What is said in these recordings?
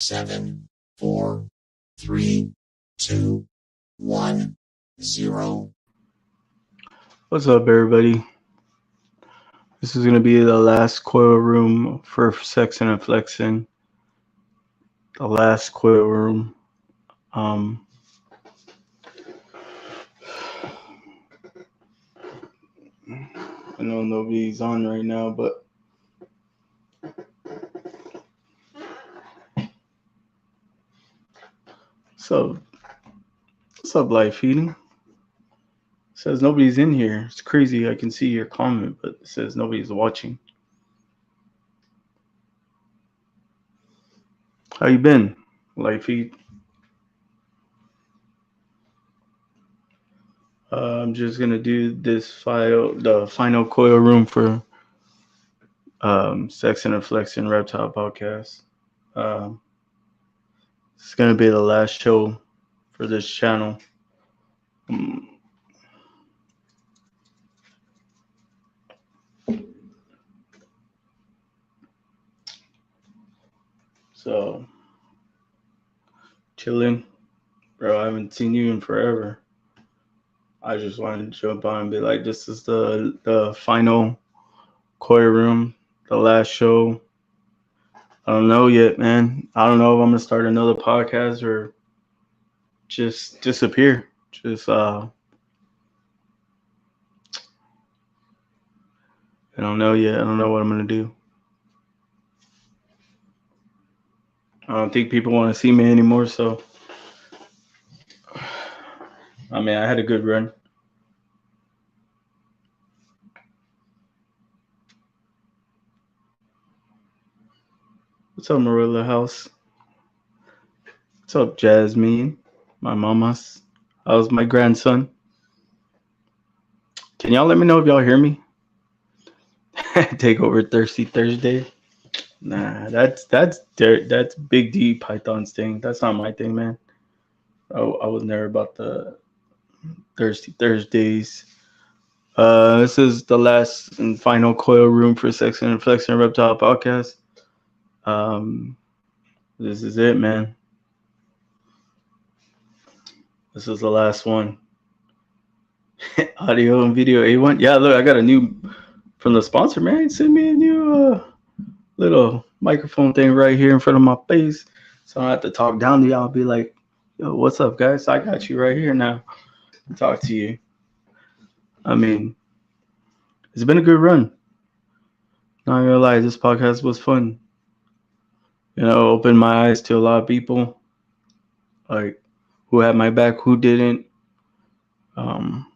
7, 4, 3, 2, 1, 0. What's up, everybody? This is going to be the last Coil room for Sex and Inflection. The last Coil room. I know nobody's on right now, but what's up, live feeding? It says nobody's in here. It's crazy. I can see your comment, but it says nobody's watching. How you been, live feed? I'm just gonna do the final Coil room for Sex and Inflection Reptile Podcast. Um, it's gonna be the last show for this channel. So, chilling. Bro, I haven't seen you in forever. I just wanted to jump on and be like, this is the final Koi room, the last show. I don't know yet, man. I don't know if I'm gonna start another podcast or just disappear. I don't know yet. I don't know what I'm gonna do. I don't think people want to see me anymore, so I mean, I had a good run. What's up, Marilla House? What's up, Jasmine? My mamas. How's my grandson? Can y'all let me know if y'all hear me? Take over Thirsty Thursday. Nah, that's Big D Python's thing. That's not my thing, man. I was never about the Thirsty Thursdays. This is the last and final Coil room for Sex and Inflection Reptile Podcast. This is it, man. This is the last one. Audio and video A1. Yeah, look, I got a new from the sponsor, man. Send me a new little microphone thing right here in front of my face, so I don't have to talk down to y'all. I'll be like, yo, what's up, guys? I got you right here now. Talk to you. I mean, it's been a good run. Not gonna lie, this podcast was fun. You know, opened my eyes to a lot of people, like who had my back, who didn't. Um,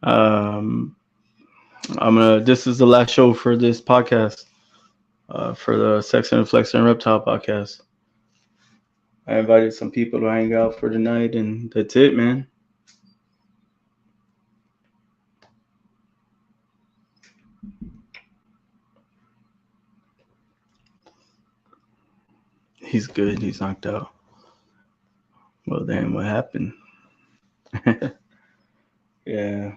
um, This is the last show for this podcast, for the Sex and Inflection Reptile Podcast. I invited some people to hang out for tonight, and that's it, man. He's good. He's knocked out. Well, then what happened? Yeah.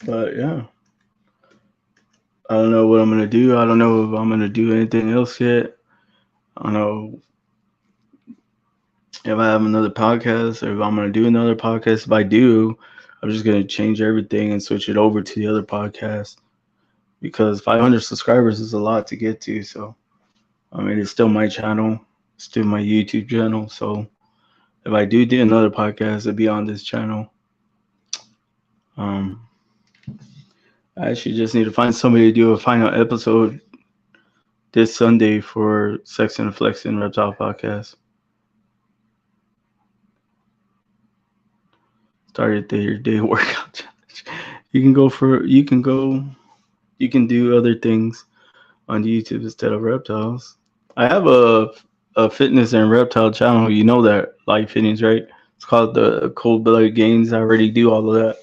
But yeah, I don't know what I'm gonna do. I don't know if I'm gonna do anything else yet. I don't know if I have another podcast or if I'm gonna do another podcast. If I do, I'm just gonna change everything and switch it over to the other podcast because 500 subscribers is a lot to get to. So I mean, it's still my channel, it's still my YouTube channel. So if I do another podcast, it'll be on this channel. Um, I actually just need to find somebody to do a final episode this Sunday for Sex and Inflection Reptile Podcast. Started your day workout challenge. You can do other things on YouTube instead of reptiles. I have a fitness and reptile channel. You know that, Life Fitness, right? It's called the Cold Blooded Gains. I already do all of that.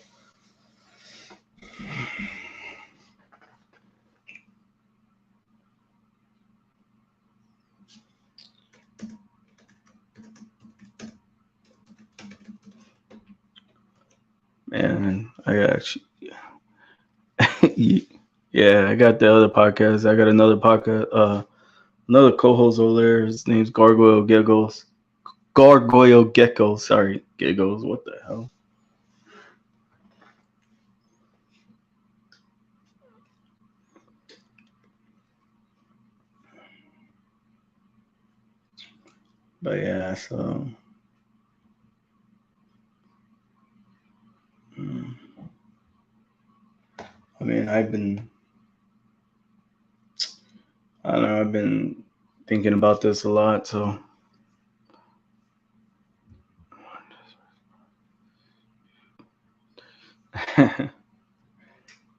Man, I actually Yeah, I got the other podcast. I got another podcast. Another co-host over there. His name's Gargoyle Giggles. Gargoyle Gecko. Sorry, Giggles. What the hell? But yeah, so mm, I mean, I don't know, I've been thinking about this a lot. So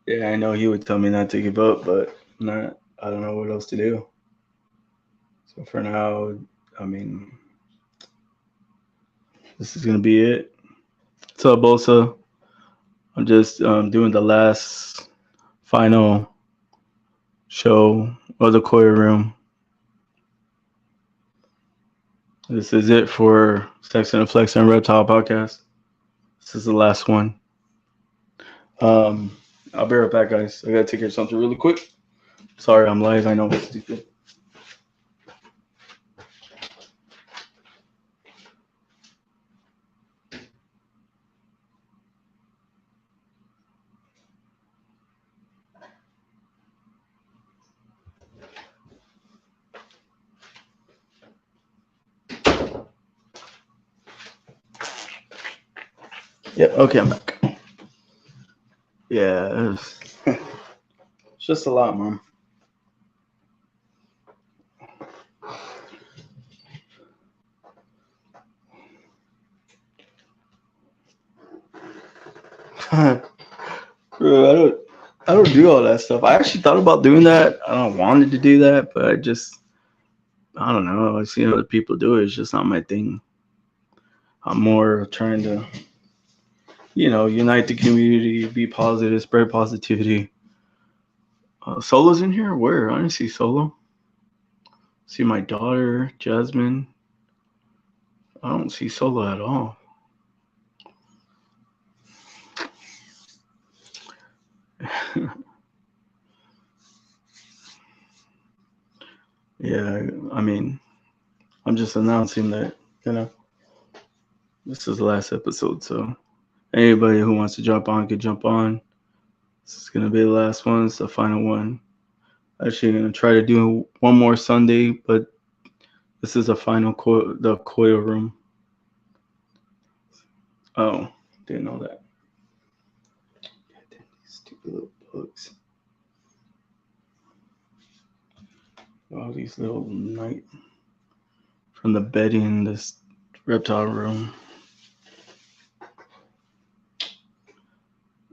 yeah, I know he would tell me not to give up, but not. I don't know what else to do. So for now, I mean, this is gonna be it. So Bosa, I'm just doing the last final show of the Coil Room. This is it for Sex and the Flex and Reptile podcast. This is the last one. Um, I'll be right back, guys. I gotta take care of something really quick. Sorry, I'm live. I know it's stupid. Yeah. Okay, I'm back. Yeah, it's just a lot, man. Bro, I don't do all that stuff. I actually thought about doing that. I don't wanted to do that, but I don't know. I see other people do it. It's just not my thing. I'm more trying to, unite the community, be positive, spread positivity. Solo's in here? Where? I don't see Solo. See my daughter, Jasmine. I don't see Solo at all. Yeah, I mean, I'm just announcing that, you know, this is the last episode. So anybody who wants to jump on could jump on. This is going to be the last one. It's the final one. Actually, going to try to do one more Sunday, but this is the final the Coil Room. Oh, didn't know that. Stupid little bugs. All these little night from the bedding in this reptile room.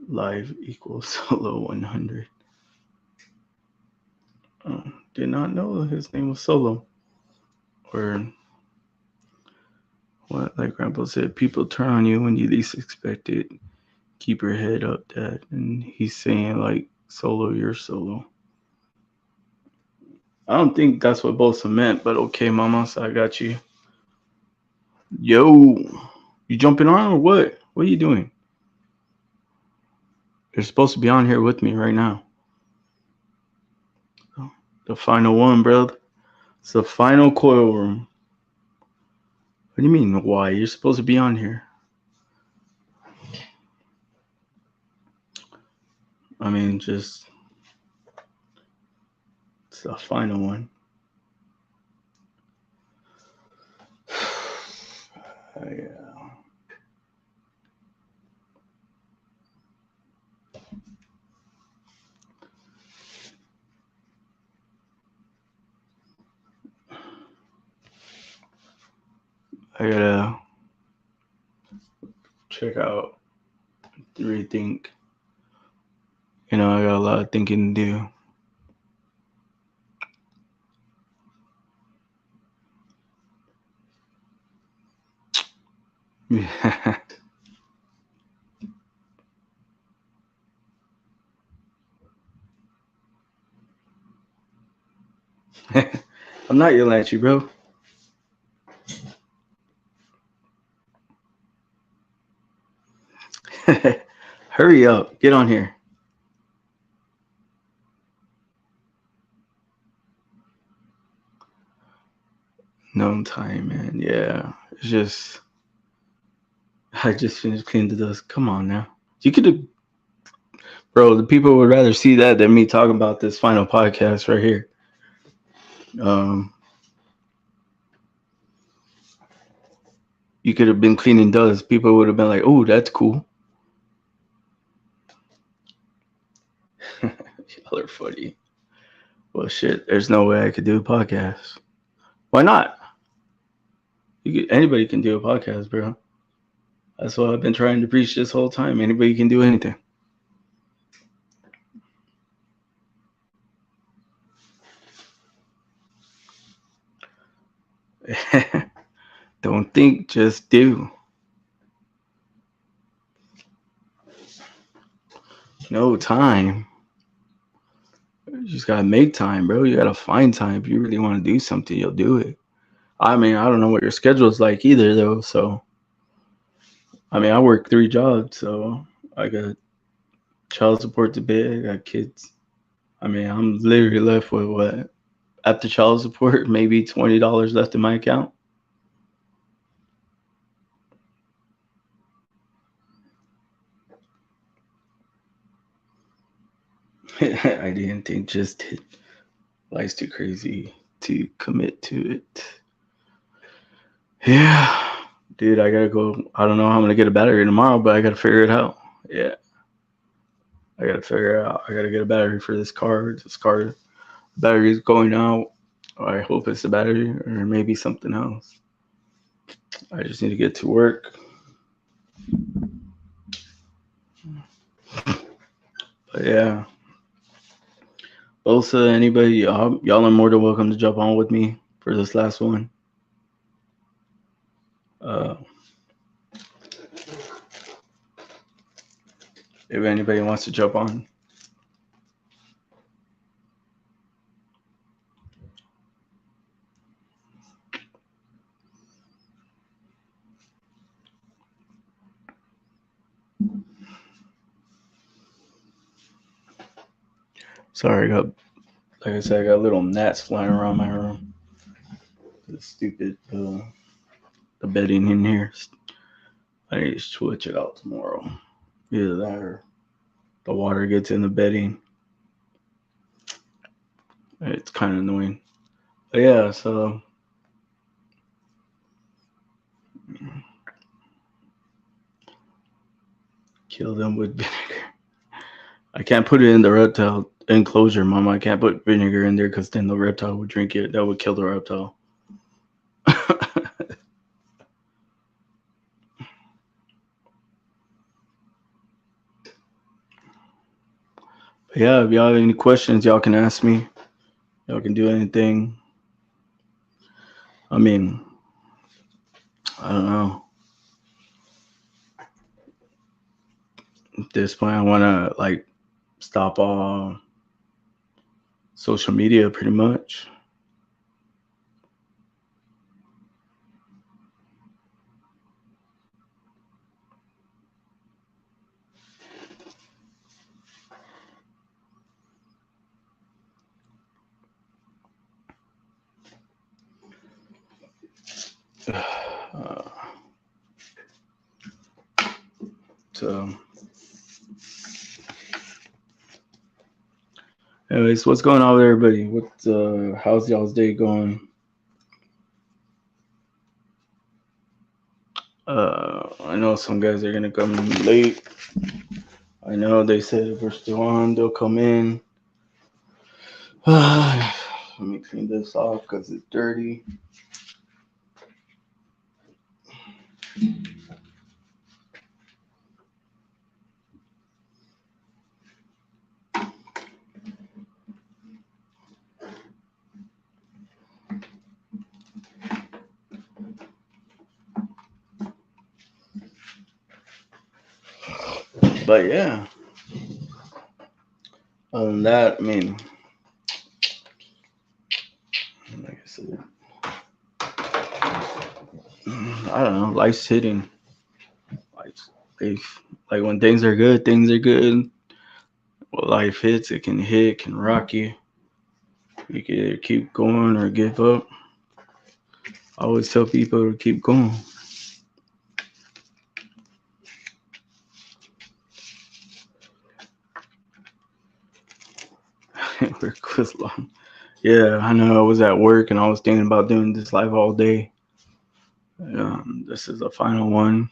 Live equals solo 100. Oh, did not know his name was Solo. Or what, like Grandpa said, people turn on you when you least expect it. Keep your head up, Dad. And he's saying, like, Solo, you're Solo. I don't think that's what Bosa meant, but okay, Mama, so I got you. Yo, you jumping on or what? What are you doing? You're supposed to be on here with me right now. The final one, bro. It's the final Coil Room. What do you mean, why? You're supposed to be on here. I mean, just it's the final one. Yeah. I gotta check out, rethink. I got a lot of thinking to do. Yeah. I'm not yelling at you, bro. Hurry up. Get on here. No time, man. Yeah, it's just I just finished cleaning the dust. Come on now, you could have, bro. The people would rather see that than me talking about this final podcast right here. Um, you could have been cleaning dust. People would have been like, "Oh, that's cool." Y'all are funny. Well, shit. There's no way I could do a podcast. Why not? Anybody can do a podcast, bro. That's what I've been trying to preach this whole time. Anybody can do anything. Don't think, just do. No time. You just gotta make time, bro. You gotta find time. If you really want to do something, you'll do it. I mean, I don't know what your schedule's like either, though. So, I mean, I work 3 jobs, so I got child support to pay. I got kids. I mean, I'm literally left with what after child support, maybe $20 left in my account. I didn't think just did. Life's too crazy to commit to it. Yeah, dude, I gotta go. I don't know how I'm gonna get a battery tomorrow, but I gotta figure it out. Yeah, I gotta figure it out. I gotta get a battery for this car. This car battery is going out. I hope it's the battery or maybe something else. I just need to get to work. But yeah, Bosa, anybody, y'all are more than welcome to jump on with me for this last one. Uh, if anybody wants to jump on. Sorry, I got, like I said, I got little gnats flying around my room. The stupid, the bedding in here. I need to switch it out tomorrow. Either that or the water gets in the bedding. It's kind of annoying. But yeah, so kill them with vinegar. I can't put it in the reptile enclosure, Mama. I can't put vinegar in there because then the reptile would drink it. That would kill the reptile. Yeah, if y'all have any questions, y'all can ask me. Y'all can do anything. I mean, I don't know. At this point, I want to like stop all social media pretty much. Uh, so, anyways, what's going on with everybody? How's y'all's day going? I know some guys are gonna come late. I know they said if we're still on, they'll come in. Let me clean this off because it's dirty. But yeah, other than that, I mean, like I said, I don't know. Life's hitting. Life, like when things are good, things are good. When life hits, it can hit, can rock you. You can either keep going or give up. I always tell people to keep going. We're quiz long. Yeah, I know. I was at work and I was thinking about doing this live all day. This is the final one.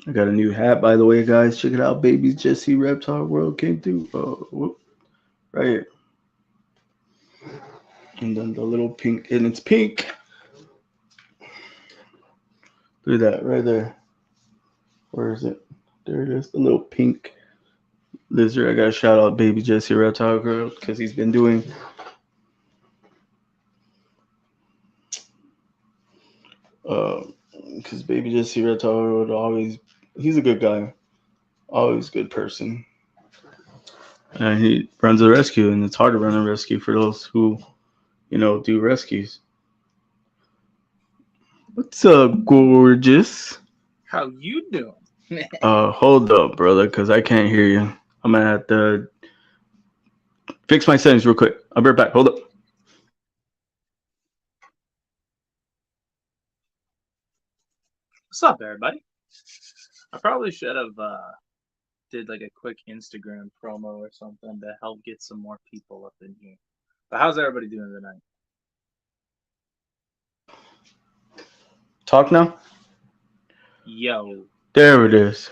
I got a new hat, by the way, guys. Check it out. Baby Jesse Reptile World came through. Right here. And then the little pink, and it's pink. Look at that right there. Where is it? There it is. The little pink lizard. I got to shout out Baby Jesse Reptile Girl because he's been doing. Because Baby Jesse Reptile would always. He's a good guy. Always good person. And he runs a rescue, and it's hard to run a rescue for those who, do rescues. What's up, gorgeous? How you doing? Hold up, brother, because I can't hear you. I'm gonna have to fix my settings real quick. I'll be right back. Hold up. What's up, everybody? I probably should have did like a quick Instagram promo or something to help get some more people up in here. But how's everybody doing tonight? Talk now. Yo. There it is.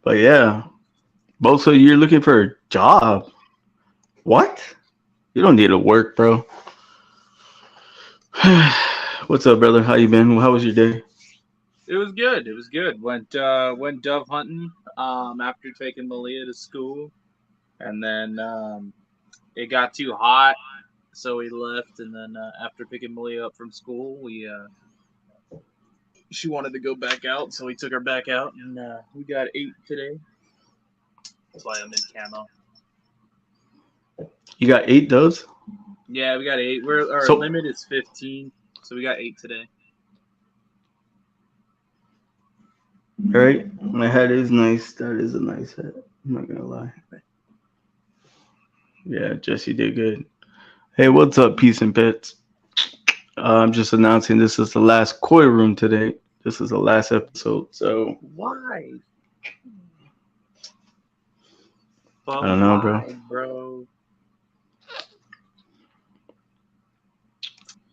But yeah, both of you're looking for a job. What? You don't need to work, bro. What's up, brother? How you been? How was your day? It was good. It was good. Went dove hunting after taking Malia to school, and then it got too hot, so we left. And then after picking Malia up from school, she wanted to go back out, so we took her back out, and we got 8 today. That's why I'm in camo. You got 8 doves? Yeah, we got 8. Our limit is 15, so we got 8 today. All right, my hat is nice. That is a nice hat. I'm not gonna lie. Yeah, Jesse did good. Hey, what's up, Peace and Pets? I'm just announcing this is the last Coil room today. This is the last episode, so why? I don't know, bro.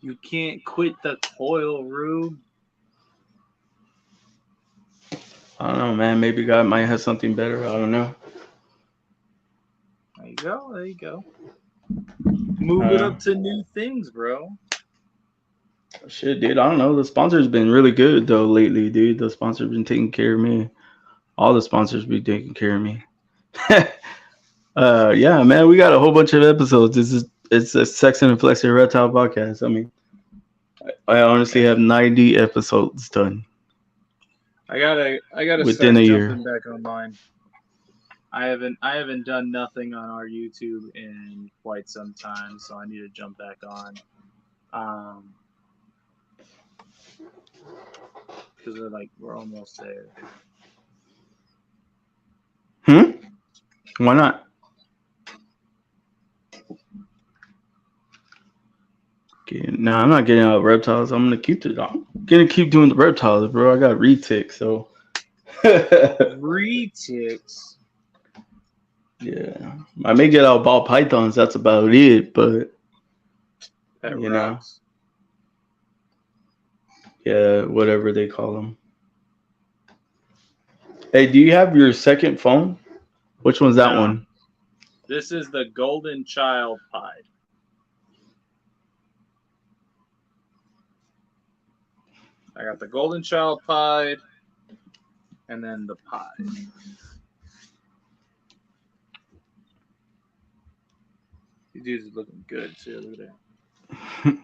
You can't quit the Coil room. I don't know, man. Maybe God might have something better. I don't know. There you go. There you go. Move it up to new things, bro. Shit, dude. I don't know. The sponsor's been really good though lately, dude. The sponsor's been taking care of me. All the sponsors be taking care of me. Yeah, man. We got a whole bunch of episodes. It's a Sex and Flexor Reptile podcast. I mean, I honestly have 90 episodes done. I gotta within start a year. Jumping back online. I haven't done nothing on our YouTube in quite some time, so I need to jump back on. Because we're almost there. Why not? No, I'm not getting out reptiles. I'm gonna keep doing the reptiles, bro. I got retics, so. Retics. Yeah, I may get out ball pythons. That's about it, but that rocks. Yeah, whatever they call them. Hey, do you have your second phone? Which one's that one? This is the Golden Child Pied. I got the Golden Child Pied, and then the Pied. These dudes are looking good too. Look at that.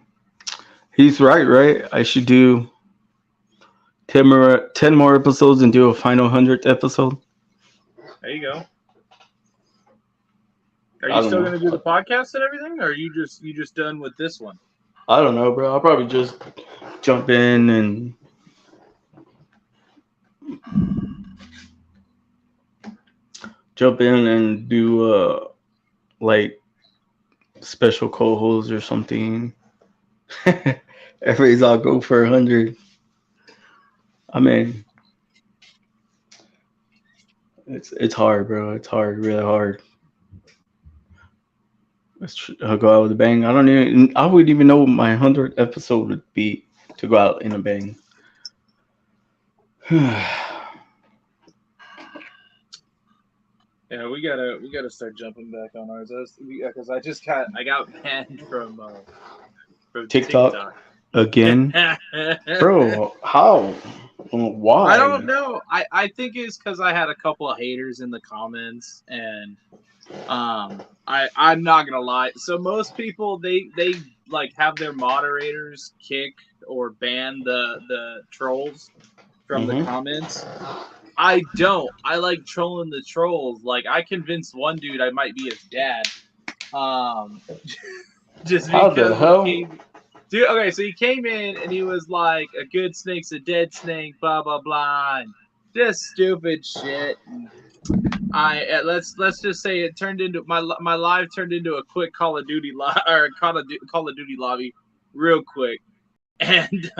He's right? I should do 10 more episodes and do a final 100th episode. There you go. Are you still going to do the podcast and everything, or are you just done with this one? I don't know, bro. I'll probably just jump in and jump in and do like special co-hosts or something. Everybody's all go for 100. I mean, it's hard, bro. It's hard, really hard. Go out with a bang. I wouldn't even know what my 100th episode would be to go out in a bang. Yeah, we gotta start jumping back on ours. Because I got banned from TikTok again, TikTok. bro. How? Why? I don't know. I think it's because I had a couple of haters in the comments, and I'm not gonna lie. So most people they like have their moderators kick or ban the trolls from the Mhm. comments. I don't. I like trolling the trolls. Like I convinced one dude I might be his dad. Um, just How the because hell? dude. Okay, so he came in and he was like, "A good snake's a dead snake," blah blah blah, and just stupid shit. And let's just say it turned into my live turned into a quick Call of Duty or Call of Duty lobby, real quick, and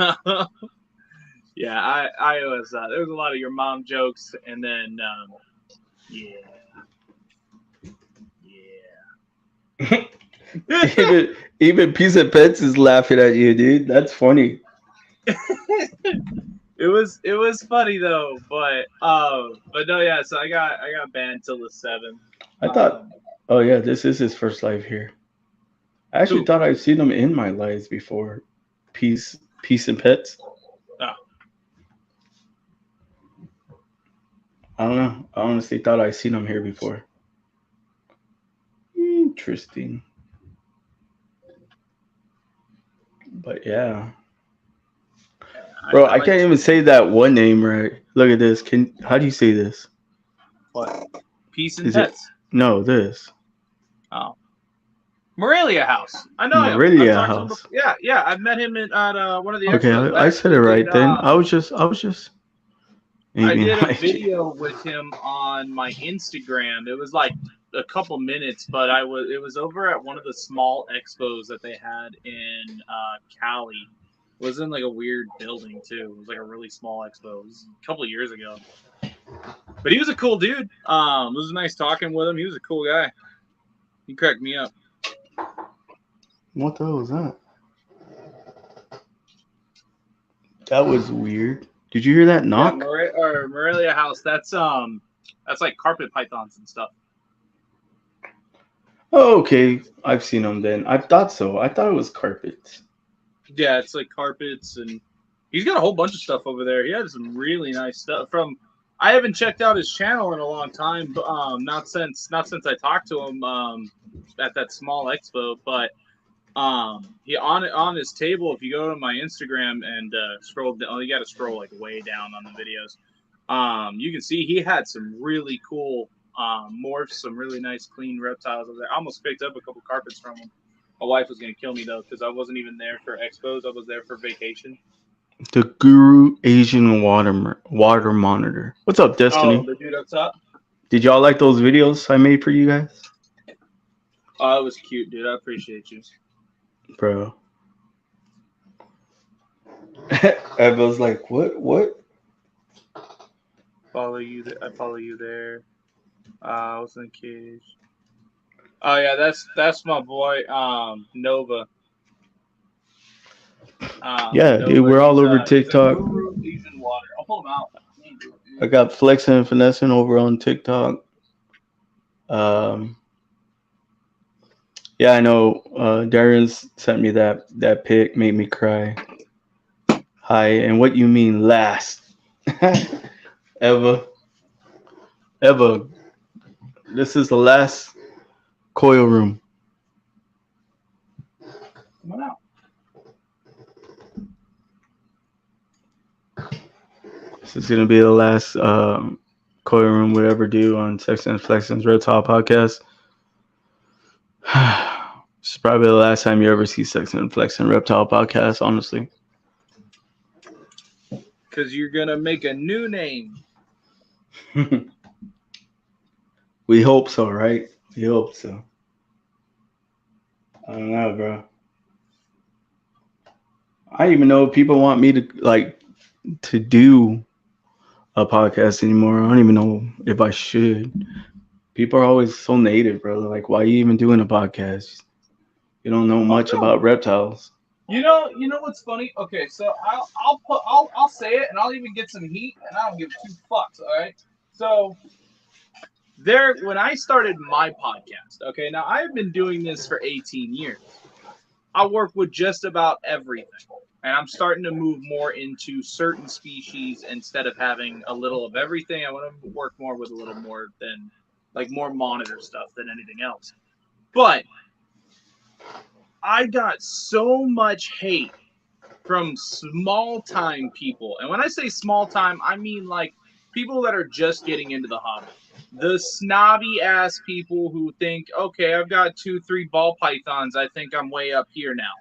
yeah, I was there was a lot of your mom jokes, and then yeah, even Piece of Pets is laughing at you, dude. That's funny. it was funny though, but no, yeah. So I got banned till the 7th. I thought, oh yeah, this is his first live here. I actually Who? thought I've seen him in my lives before. Peace and Pets. Oh. I don't know. I honestly thought I'd seen him here before. Interesting. But yeah. Bro, I can't even say that one name right. Look at this. How do you say this? What? Peace and Is it- Pets. No, this. Oh. Morelia House. I know Morelia him. I've talked to him House. before. Yeah. I've met him at one of the Okay, expos. I said it right then. I was just. I did a video with him on my Instagram. It was like a couple minutes, but it was over at one of the small expos that they had in Cali. It was in like a weird building too. It was like a really small expo. It was a couple of years ago. But he was a cool dude. It was nice talking with him. He was a cool guy. He cracked me up. What the hell was that? That was weird. Did you hear that knock? Yeah, Morelia House. That's like carpet pythons and stuff. Oh, okay. I've seen them then. I thought so. I thought it was carpets. Yeah, it's like carpets, and he's got a whole bunch of stuff over there. He has some really nice stuff. I haven't checked out his channel in a long time, but not since I talked to him at that small expo. But he on his table. If you go to my Instagram and scroll down, you got to scroll like way down on the videos. You can see he had some really cool morphs, some really nice clean reptiles over there. I almost picked up a couple carpets from him. My wife was gonna kill me though because I wasn't even there for expos. I was there for vacation. The Guru Asian Water Monitor. What's up, Destiny? Oh, the dude up top. Did y'all like those videos I made for you guys? Oh, it was cute, dude. I appreciate you, bro. I was like, what? Follow you. I follow you there. I was in the cage. Oh yeah, that's my boy, Nova. Yeah, dude, we're all over TikTok. Asian water. I'll pull him out. I got Flexing and Finessing over on TikTok. Yeah, I know. Darius sent me that pic, made me cry. Hi, and what you mean last? Eva, this is the last Coil room. Come on out. This is gonna be the last Coil room we ever do on Sex and Flexing's Red Top podcast. It's probably the last time you ever see Sex and Flex and Reptile podcast, honestly. Because you're gonna make a new name. We hope so, right? We hope so. I don't know, bro. I don't even know if people want me to like to do a podcast anymore. I don't even know if I should. People are always so native, bro. Like, why are you even doing a podcast? You don't know Oh much no. about reptiles. You know what's funny? Okay, so I'll say it, and I'll even get some heat, and I don't give two fucks. All right. So when I started my podcast, okay, now I've been doing this for 18 years. I work with just about everything, and I'm starting to move more into certain species instead of having a little of everything. I want to work more with a little more than like more monitor stuff than anything else. But I got so much hate from small time people. And when I say small time, I mean like people that are just getting into the hobby. The snobby ass people who think, okay, I've got 2, 3 ball pythons. I think I'm way up here now.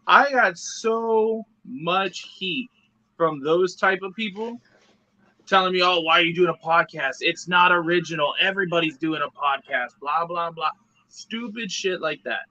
I got so much heat from those type of people telling me, oh, why are you doing a podcast? It's not original. Everybody's doing a podcast. Blah, blah, blah. Stupid shit like that.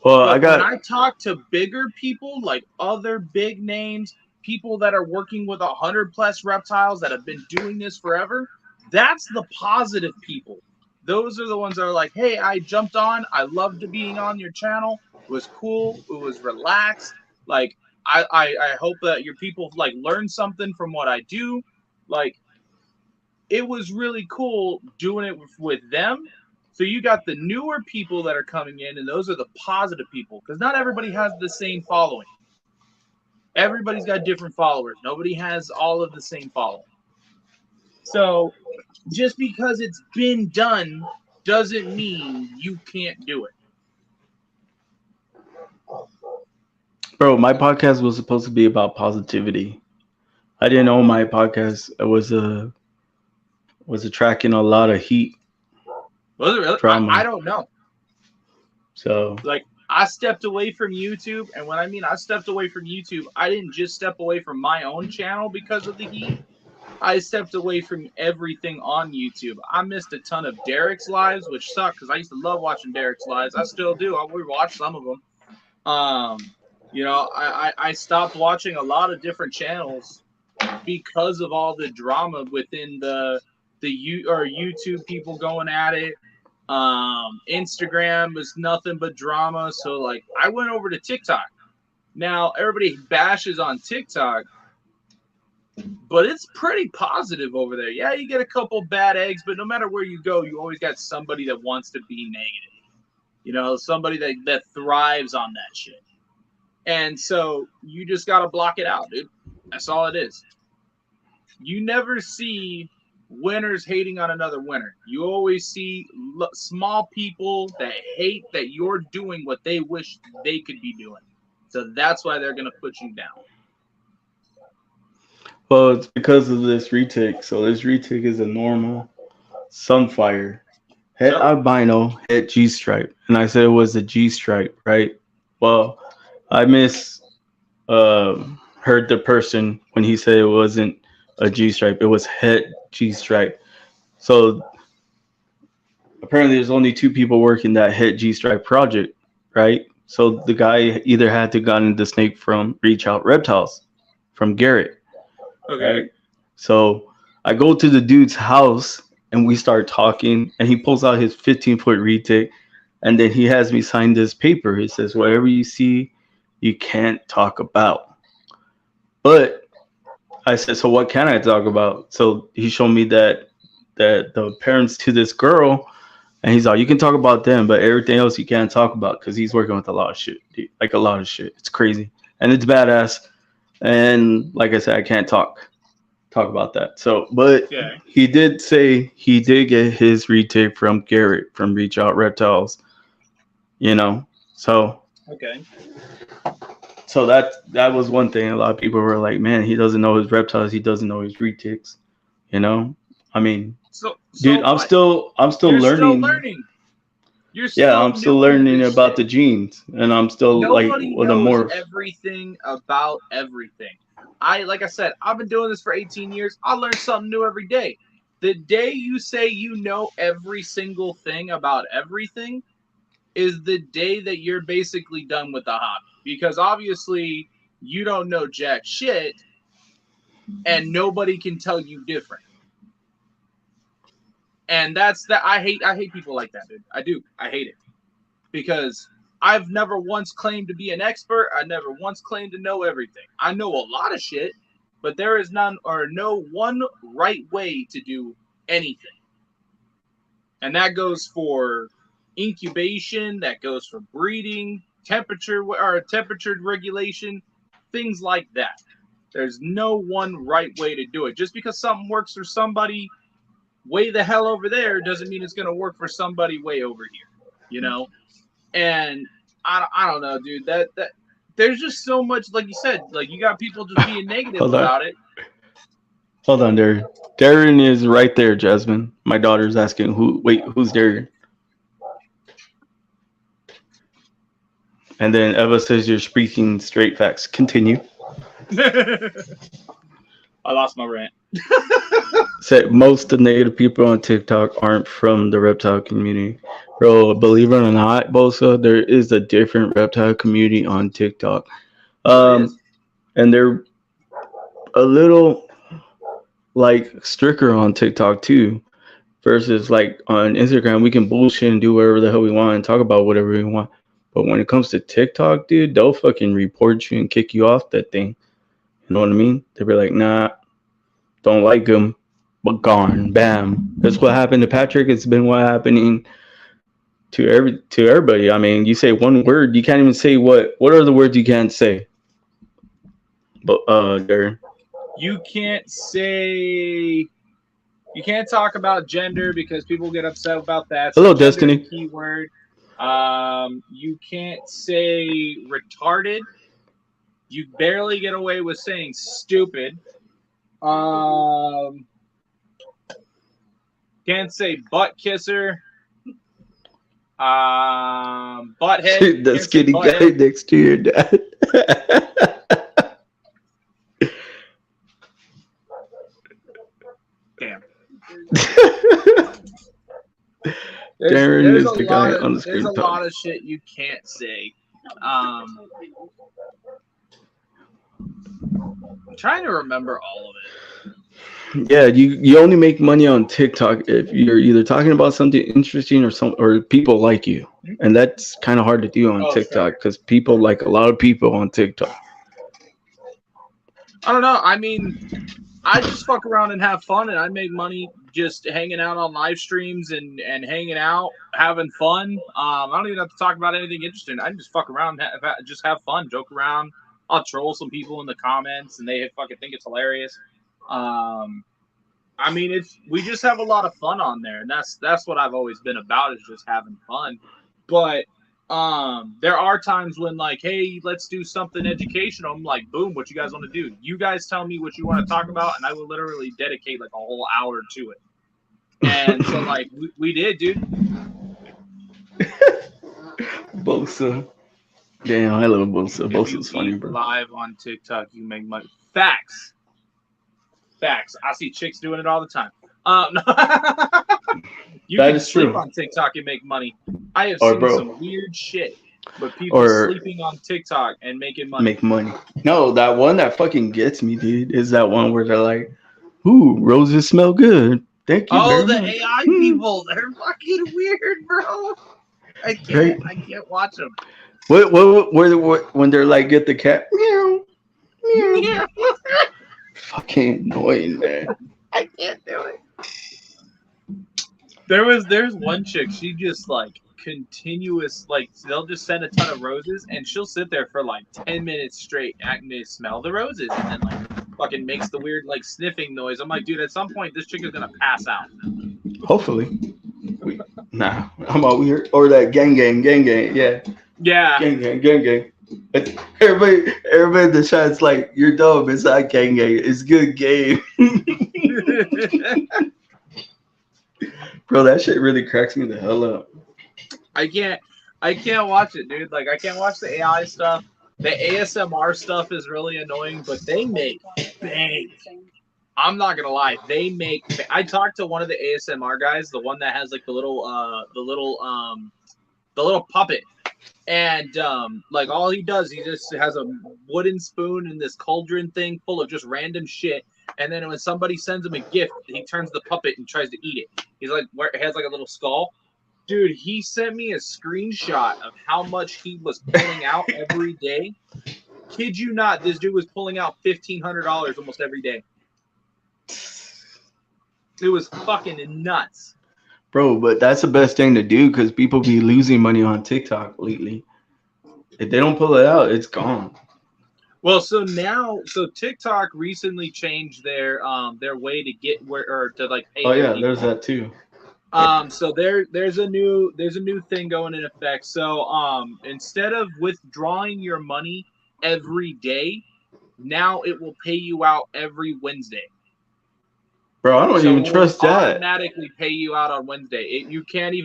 Well, I But when got I talk to bigger people, like other big names, people that are working with 100+ reptiles that have been doing this forever, that's the positive people. Those are the ones that are like, hey, I jumped on. I loved being on your channel. It was cool. It was relaxed. Like, I hope that your people like learn something from what I do. Like, it was really cool doing it with them. So you got the newer people that are coming in, and those are the positive people because not everybody has the same following. Everybody's got different followers. Nobody has all of the same following. So just because it's been done doesn't mean you can't do it. bro. My podcast was supposed to be about positivity. I didn't know my podcast was attracting a lot of heat Was it really? I drama. don't know. So Like, I stepped away from YouTube, and when I mean I stepped away from YouTube, I didn't just step away from my own channel because of the heat. I stepped away from everything on YouTube. I missed a ton of Derek's lives, which sucked because I used to love watching Derek's lives. I still do. I would watch some of them. I stopped watching a lot of different channels because of all the drama within YouTube people going at it. Instagram was nothing but drama. So like I went over to TikTok. Now everybody bashes on TikTok, but it's pretty positive over there. Yeah, you get a couple bad eggs, but no matter where you go, you always got somebody that wants to be negative. You know, somebody that thrives on that shit. And so you just got to block it out, dude. That's all it is. You never see winners hating on another winner. You always see small people that hate that you're doing what they wish they could be doing. So that's why they're going to put you down. well, it's because of this retake. So this retake is a normal sunfire, het So, albino, het G stripe, and I said it was a G stripe, right? Well, I heard the person when he said it wasn't a G stripe, it was het G stripe. So apparently, there's only two people working that het G stripe project, right? So the guy either had to gotten the snake from Reach Out Reptiles, from Garrett, okay. right? So I go to the dude's house and we start talking, and he pulls out his 15-foot retake, and then he has me sign this paper. He says, "Whatever you see, you can't talk about." But I said, "So what can I talk about?" So he showed me that the parents to this girl, and he's like, "You can talk about them, but everything else you can't talk about," because he's working with a lot of shit, dude. Like a lot of shit. It's crazy and it's badass. And like I said, I can't talk about that. So, but Okay. he did say he did get his retake from Garrett from Reach Out Reptiles. You know, so Okay. that was one thing. A lot of people were like, "Man, he doesn't know his reptiles. He doesn't know his retakes." You know, I mean, So dude, what? I'm still You're still learning. learning. You're Yeah, still I'm still new into learning this about shit. the genes, and I'm still like Nobody with a knows morph. everything about everything. Like I said, I've been doing this for 18 years. I learn something new every day. The day you say you know every single thing about everything is the day that you're basically done with the hobby. Because obviously you don't know jack shit and nobody can tell you different. And that's that. I hate people like that, dude. I do. I hate it. Because I've never once claimed to be an expert. I never once claimed to know everything. I know a lot of shit, but there is none or no one right way to do anything. And that goes for incubation, that goes for breeding, temperature regulation, things like that. There's no one right way to do it. Just because something works for somebody way the hell over there doesn't mean it's going to work for somebody way over here, you know? And I don't know, dude. That there's just so much, like you said, like you got people just being negative about it. Hold on, Darren. Darren is right there, Jasmine. My daughter's asking who's Darren? And then Eva says you're speaking straight facts. Continue. I lost my rant. Said most of the negative people on TikTok aren't from the reptile community. Bro, believe it or not, Bosa, there is a different reptile community on TikTok. And they're a little like stricter on TikTok too. Versus like on Instagram, we can bullshit and do whatever the hell we want and talk about whatever we want. But when it comes to TikTok, dude, they'll fucking report you and kick you off that thing. You know what I mean? They'll be like, nah, don't like him, but gone, bam. That's what happened to Patrick. It's been what happening to everybody. I mean, you say one word, you can't even say what are the words you can't say? But Darren, you can't talk about gender because people get upset about that. So hello, Destiny. Keyword. You can't say retarded. You barely get away with saying stupid. Can't say butt kisser. Butthead. The skinny guy next to your dad. Damn. Darren is the guy on the screen. There's a lot of shit you can't say. I'm trying to remember all of it. Yeah, you only make money on TikTok if you're either talking about something interesting or people like you, and that's kind of hard to do on TikTok because people like a lot of people on TikTok. I don't know. I mean, I just fuck around and have fun, and I make money just hanging out on live streams and hanging out, having fun. I don't even have to talk about anything interesting. I can just fuck around, just have fun, joke around. I'll troll some people in the comments, and they fucking think it's hilarious. I mean, we just have a lot of fun on there, and that's what I've always been about, is just having fun. But there are times when, like, hey, let's do something educational. I'm like, boom, what you guys want to do? You guys tell me what you want to talk about, and I will literally dedicate like a whole hour to it. And so, like, we did, dude. Bosa. Damn, I love Bosa. Bosa's funny, bro. Live on TikTok, you make money. Facts. I see chicks doing it all the time. You that can sleep on TikTok and make money. I have seen some weird shit, but people sleeping on TikTok and making money. Make money. No, that one that fucking gets me, dude, is that one where they're like, "Ooh, roses smell good. Thank you." Oh, the much. AI people, they're fucking weird, bro. I can't watch them. What when they're like, get the cat? Meow, meow. Fucking annoying, man. I can't do it. There's one chick, she just like continuous, like they'll just send a ton of roses and she'll sit there for like 10 minutes straight acting to smell the roses and then like fucking makes the weird like sniffing noise. I'm like, dude, at some point this chick is gonna pass out. Hopefully. Nah, I'm out here. Or that gang, yeah. Yeah. Gang. Everybody in the chat's like, you're dumb. It's not gang. It's good game. Bro, that shit really cracks me the hell up. I can't watch it, dude. Like, I can't watch the AI stuff. The ASMR stuff is really annoying, but they make bank I'm not gonna lie. They make. I talked to one of the ASMR guys, the one that has like the little puppet, and like all he does, he just has a wooden spoon and this cauldron thing full of just random shit. And then when somebody sends him a gift, he turns the puppet and tries to eat it. He's like, where it has like a little skull. Dude, he sent me a screenshot of how much he was pulling out every day. Kid you not, this dude was pulling out $1,500 almost every day. It was fucking nuts. Bro, but that's the best thing to do because people be losing money on TikTok lately. If they don't pull it out, it's gone. Well, so TikTok recently changed their way to get where or to like pay. Oh yeah, there's that too. So there's a new thing going in effect. So instead of withdrawing your money every day, now it will pay you out every Wednesday. Bro, I don't even trust that. Automatically pay you out on Wednesday. You can't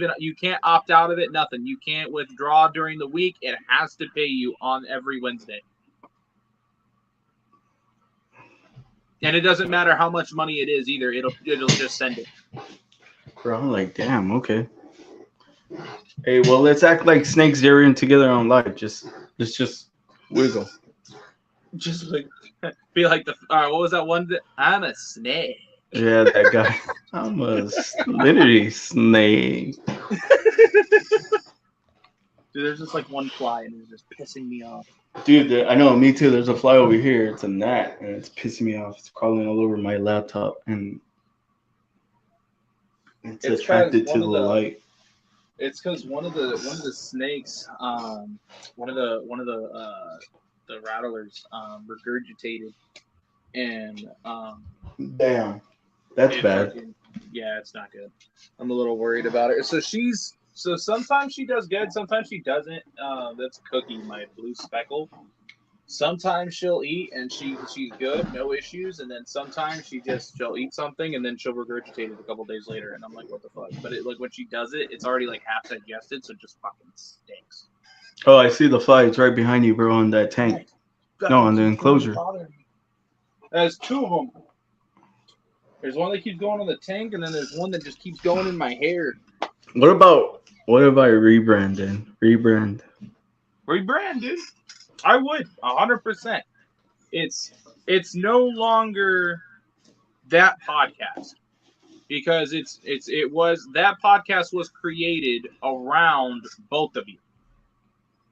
opt out of it. Nothing. You can't withdraw during the week. It has to pay you on every Wednesday. And it doesn't matter how much money it is either. It'll just send it. Bro, I'm like, damn, okay. Hey, well, let's act like snakes are together on live. Let's just wiggle. Just like be like what was that one? I'm a snake. Yeah, that guy. I'm a literally snake. Dude, there's just like one fly and it's just pissing me off. Dude, I know, me too. There's a fly over here. It's a gnat, and it's pissing me off. It's crawling all over my laptop, and it's attracted to the light. It's because one of the snakes, one of the rattlers, regurgitated, and damn, that's bad. Yeah, it's not good. I'm a little worried about it. So sometimes she does good, sometimes she doesn't. That's Cookie, my blue speckle. Sometimes she'll eat and she's good, no issues, and then sometimes she'll eat something and then she'll regurgitate it a couple days later, and I'm like, what the fuck? But like when she does it, it's already like half digested, so it just fucking stinks. Oh, I see the fly. It's right behind you, bro, on that tank. No, on the enclosure. There's two of them. There's one that keeps going on the tank, and then there's one that just keeps going in my hair. What if I rebrand then? Rebrand, dude. I would 100%. It's no longer that podcast because that podcast was created around both of you.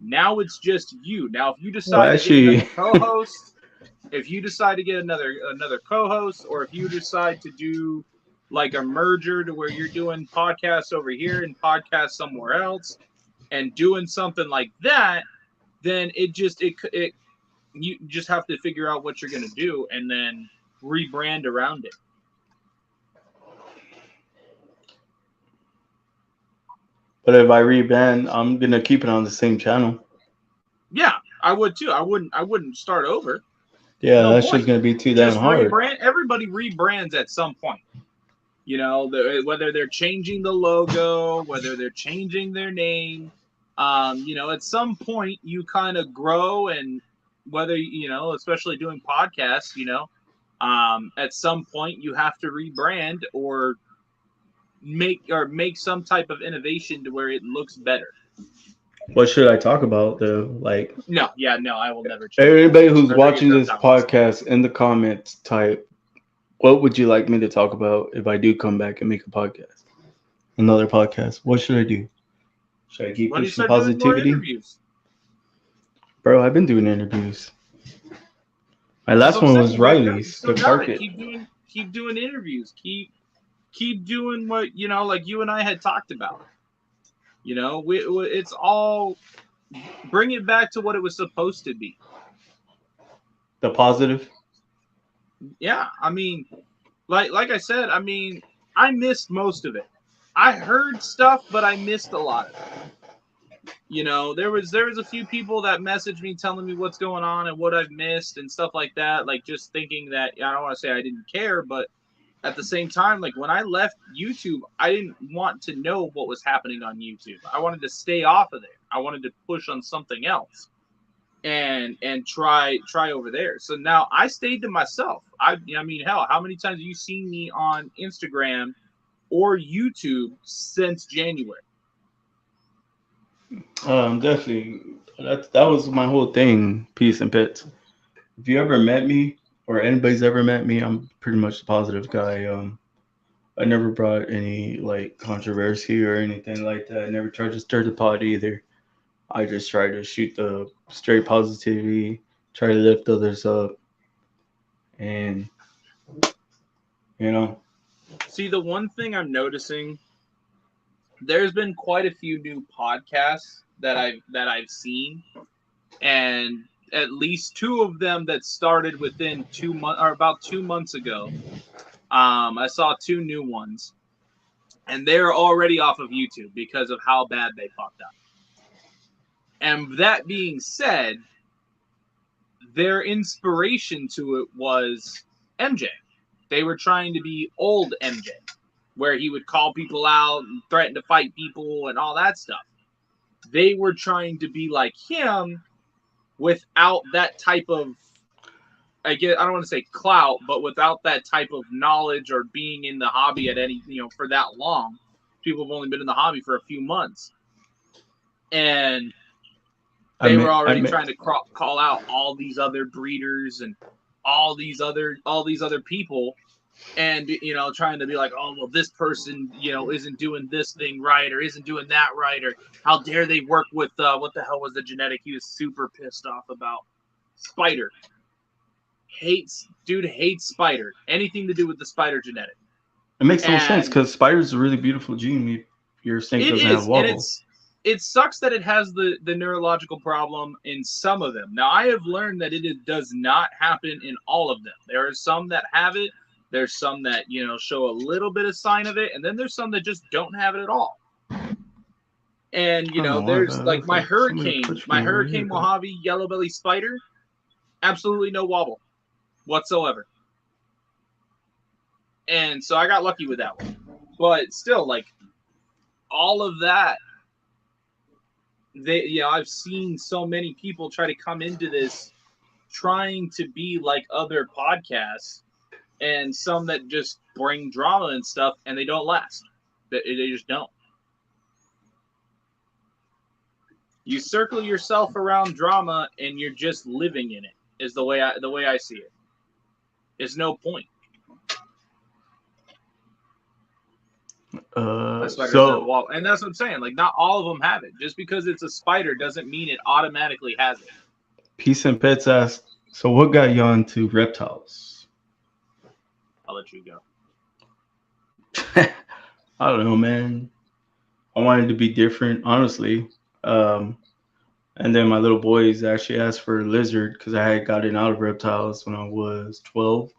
Now it's just you. Now if you decide to get another co-host, if you decide to get another co-host, or if you decide to do like a merger to where you're doing podcasts over here and podcasts somewhere else and doing something like that, then you just have to figure out what you're going to do and then rebrand around it. But if I rebrand, I'm going to keep it on the same channel. Yeah, I would too. I wouldn't start over. Yeah, that's just going to be too damn hard. Everybody rebrands at some point. You know, whether they're changing the logo, whether they're changing their name, at some point you kind of grow, and whether, especially doing podcasts, at some point you have to rebrand or make some type of innovation to where it looks better. What should I talk about though? Like, no, I will never change. Everybody who's watching this podcast in the comments type, what would you like me to talk about if I do come back and make a podcast? Another podcast. What should I do? Should I keep pushing positivity? Bro, I've been doing interviews. My last one was Riley's, the carpet. Keep doing interviews. Keep doing what, like you and I had talked about. It's all, bring it back to what it was supposed to be. The positive? Yeah, I mean, like I said, I mean, I missed most of it. I heard stuff, but I missed a lot of it. There was a few people that messaged me telling me what's going on and what I've missed and stuff like that, like just thinking that, I don't want to say I didn't care, but at the same time, like when I left YouTube, I didn't want to know what was happening on YouTube. I wanted to stay off of there. I wanted to push on something else. and try over there. So now I stayed to myself. I mean, hell, how many times have you seen me on Instagram or YouTube since January? Definitely. That was my whole thing. Peace and pits. If you ever met me or anybody's ever met me, I'm pretty much a positive guy. I never brought any like controversy or anything like that. I never tried to stir the pot either. I just try to shoot the straight positivity, try to lift others up, and you know, See, the one thing I'm noticing, there's been quite a few new podcasts that I've seen, and at least two of them that started within 2 months or about 2 months ago. I saw two new ones, and they're already off of YouTube because of how bad they fucked up. And that being said, their inspiration to it was MJ. They were trying to be old MJ, where he would call people out and threaten to fight people and all that stuff. They were trying to be like him without that type of, I don't want to say clout, but without that type of knowledge or being in the hobby at any, for that long. People have only been in the hobby for a few months. And they were already trying to call out all these other breeders and all these other people, and trying to be like, oh well, this person isn't doing this thing right or isn't doing that right, or how dare they work with what the hell was the genetic he was super pissed off about? Spider. Hates Spider. Anything to do with the Spider genetic. it makes no sense because Spider's a really beautiful gene. Your snake doesn't have wobble. And it sucks that it has the neurological problem in some of them. Now, I have learned that it does not happen in all of them. There are some that have it. There's some that, show a little bit of sign of it. And then there's some that just don't have it at all. And, there's like my Hurricane Mojave Yellow Belly Spider. Absolutely no wobble whatsoever. And so I got lucky with that one. But still, like, all of that, I've seen so many people try to come into this trying to be like other podcasts, and some that just bring drama and stuff, and they don't last. They just don't. You circle yourself around drama, and you're just living in it. Is the way I see it. There's no point. So, and that's what I'm saying. Like, not all of them have it. Just because it's a spider doesn't mean it automatically has it. Peace and Pets asked, so what got you into reptiles? I'll let you go. I don't know, man. I wanted to be different, honestly. And then my little boys actually asked for a lizard because I had gotten out of reptiles when I was 12.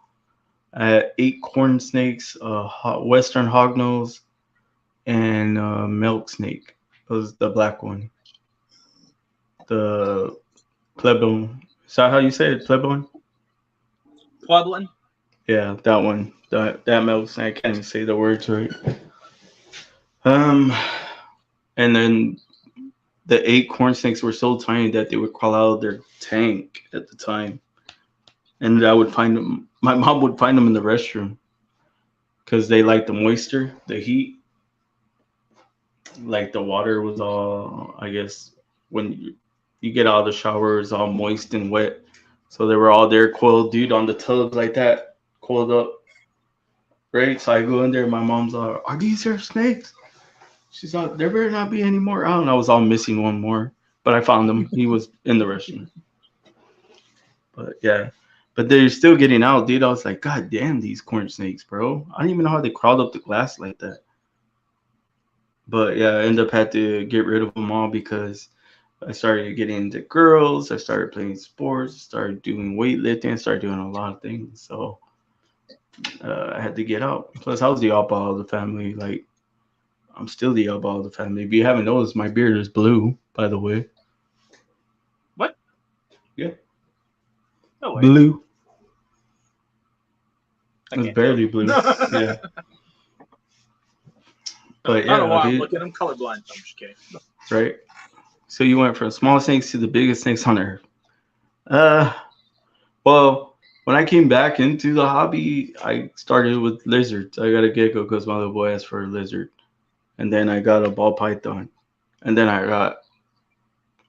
I had 8 corn snakes, western hognose, and milk snake. It was the black one. The plebone. Is that how you say it? Plebone? Plebone? Yeah, that one. That milk snake. I can't even say the words right. And then the 8 corn snakes were so tiny that they would crawl out of their tank at the time. And I would find them. My mom would find them in the restroom because they liked the moisture, the heat. Like the water was all, I guess, when you get out of the shower, it's all moist and wet. So they were all there, coiled, dude, on the tub like that, coiled up. Right? So I go in there, and my mom's like, are these your snakes? She's like, there better not be any more. I don't know. I was all missing one more, but I found him. He was in the restroom. But yeah. But they're still getting out, dude. I was like, God damn, these corn snakes, bro. I don't even know how they crawled up the glass like that. But yeah, I ended up had to get rid of them all because I started getting into girls. I started playing sports, started doing weightlifting, started doing a lot of things. So I had to get out. Plus, I was the oddball of the family. Like, I'm still the oddball of the family. If you haven't noticed, my beard is blue, by the way. What? Yeah. No way. Blue. It's barely blue. Yeah. But yeah, I don't know why I'm looking. I'm colorblind. I'm just kidding. Right. So you went from small snakes to the biggest snakes on earth. Uh, well, when I came back into the hobby, I started with lizards. I got a gecko because my little boy asked for a lizard, and then I got a ball python, and then I got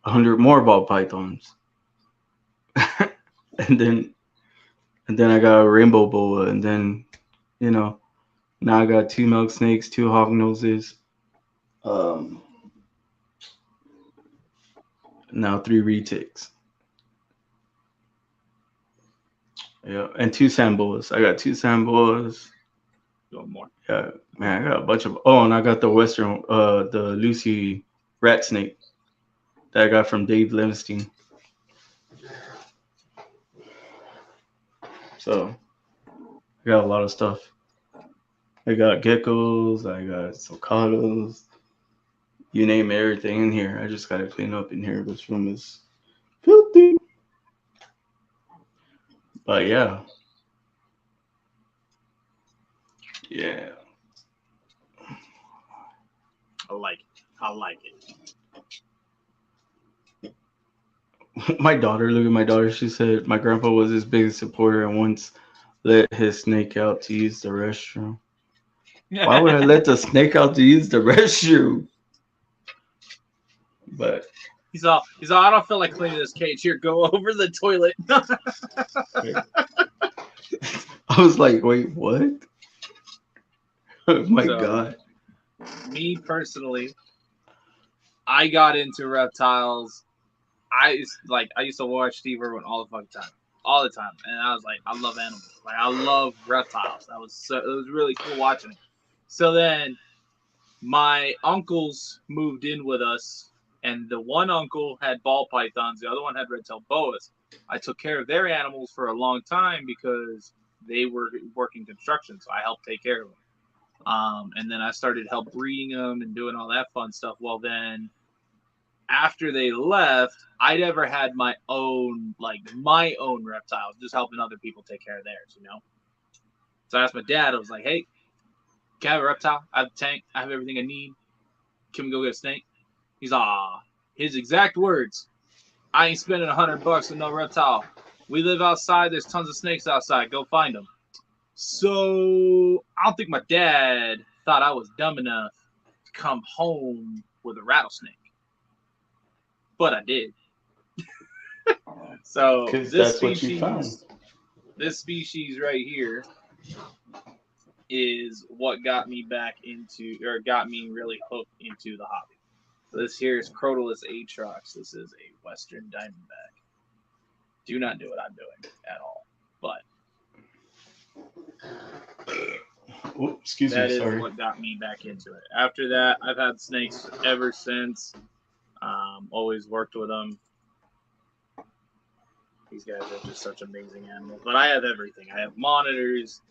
100 more ball pythons, and then I got a rainbow boa, and then you know now I got two milk snakes, two hog noses, um, now three retics. Yeah, and two samboas. I got two samboas. One more. Yeah, man, I got a bunch of. Oh, and I got the Lucy rat snake that I got from Dave Livingstone. So I got a lot of stuff. I got geckos. I got sulcatos. You name everything in here. I just gotta clean up in here. This room is filthy. But yeah, yeah. I like it. I like My daughter, look at my daughter. She said my grandpa was his biggest supporter and once let his snake out to use the restroom. Why would I it. let the snake out to use the restroom? But He's all. I don't feel like cleaning this cage. Here, go over the toilet. I was like, wait, what? Oh my So, god. me personally, I got into reptiles. I used to watch Steve Irwin all the fucking time, all the time, and I was like, I love animals. Like I love reptiles. It was really cool watching it. So then my uncles moved in with us, and the one uncle had ball pythons, the other one had red-tailed boas. I took care of their animals for a long time because they were working construction, so I helped take care of them. And then I started help breeding them and doing all that fun stuff. Well, then after they left, I never had my own reptiles, just helping other people take care of theirs. So I asked my dad. I was like, "Hey, can I have a reptile? I have a tank. I have everything I need. Can we go get a snake?" He's his exact words: "I ain't spending $100 on no reptile. We live outside. There's tons of snakes outside. Go find them." So I don't think my dad thought I was dumb enough to come home with a rattlesnake, but I did. So Because that's what you found. this species right here is what got me back into, or got me really hooked into the hobby. So this here is Crotalus atrox. This is a Western Diamondback. Do not do what I'm doing at all, but Oh, excuse me, that is sorry. what got me back into it. After that, I've had snakes ever since. Always worked with them. These guys are just such amazing animals. But I have everything. I have monitors,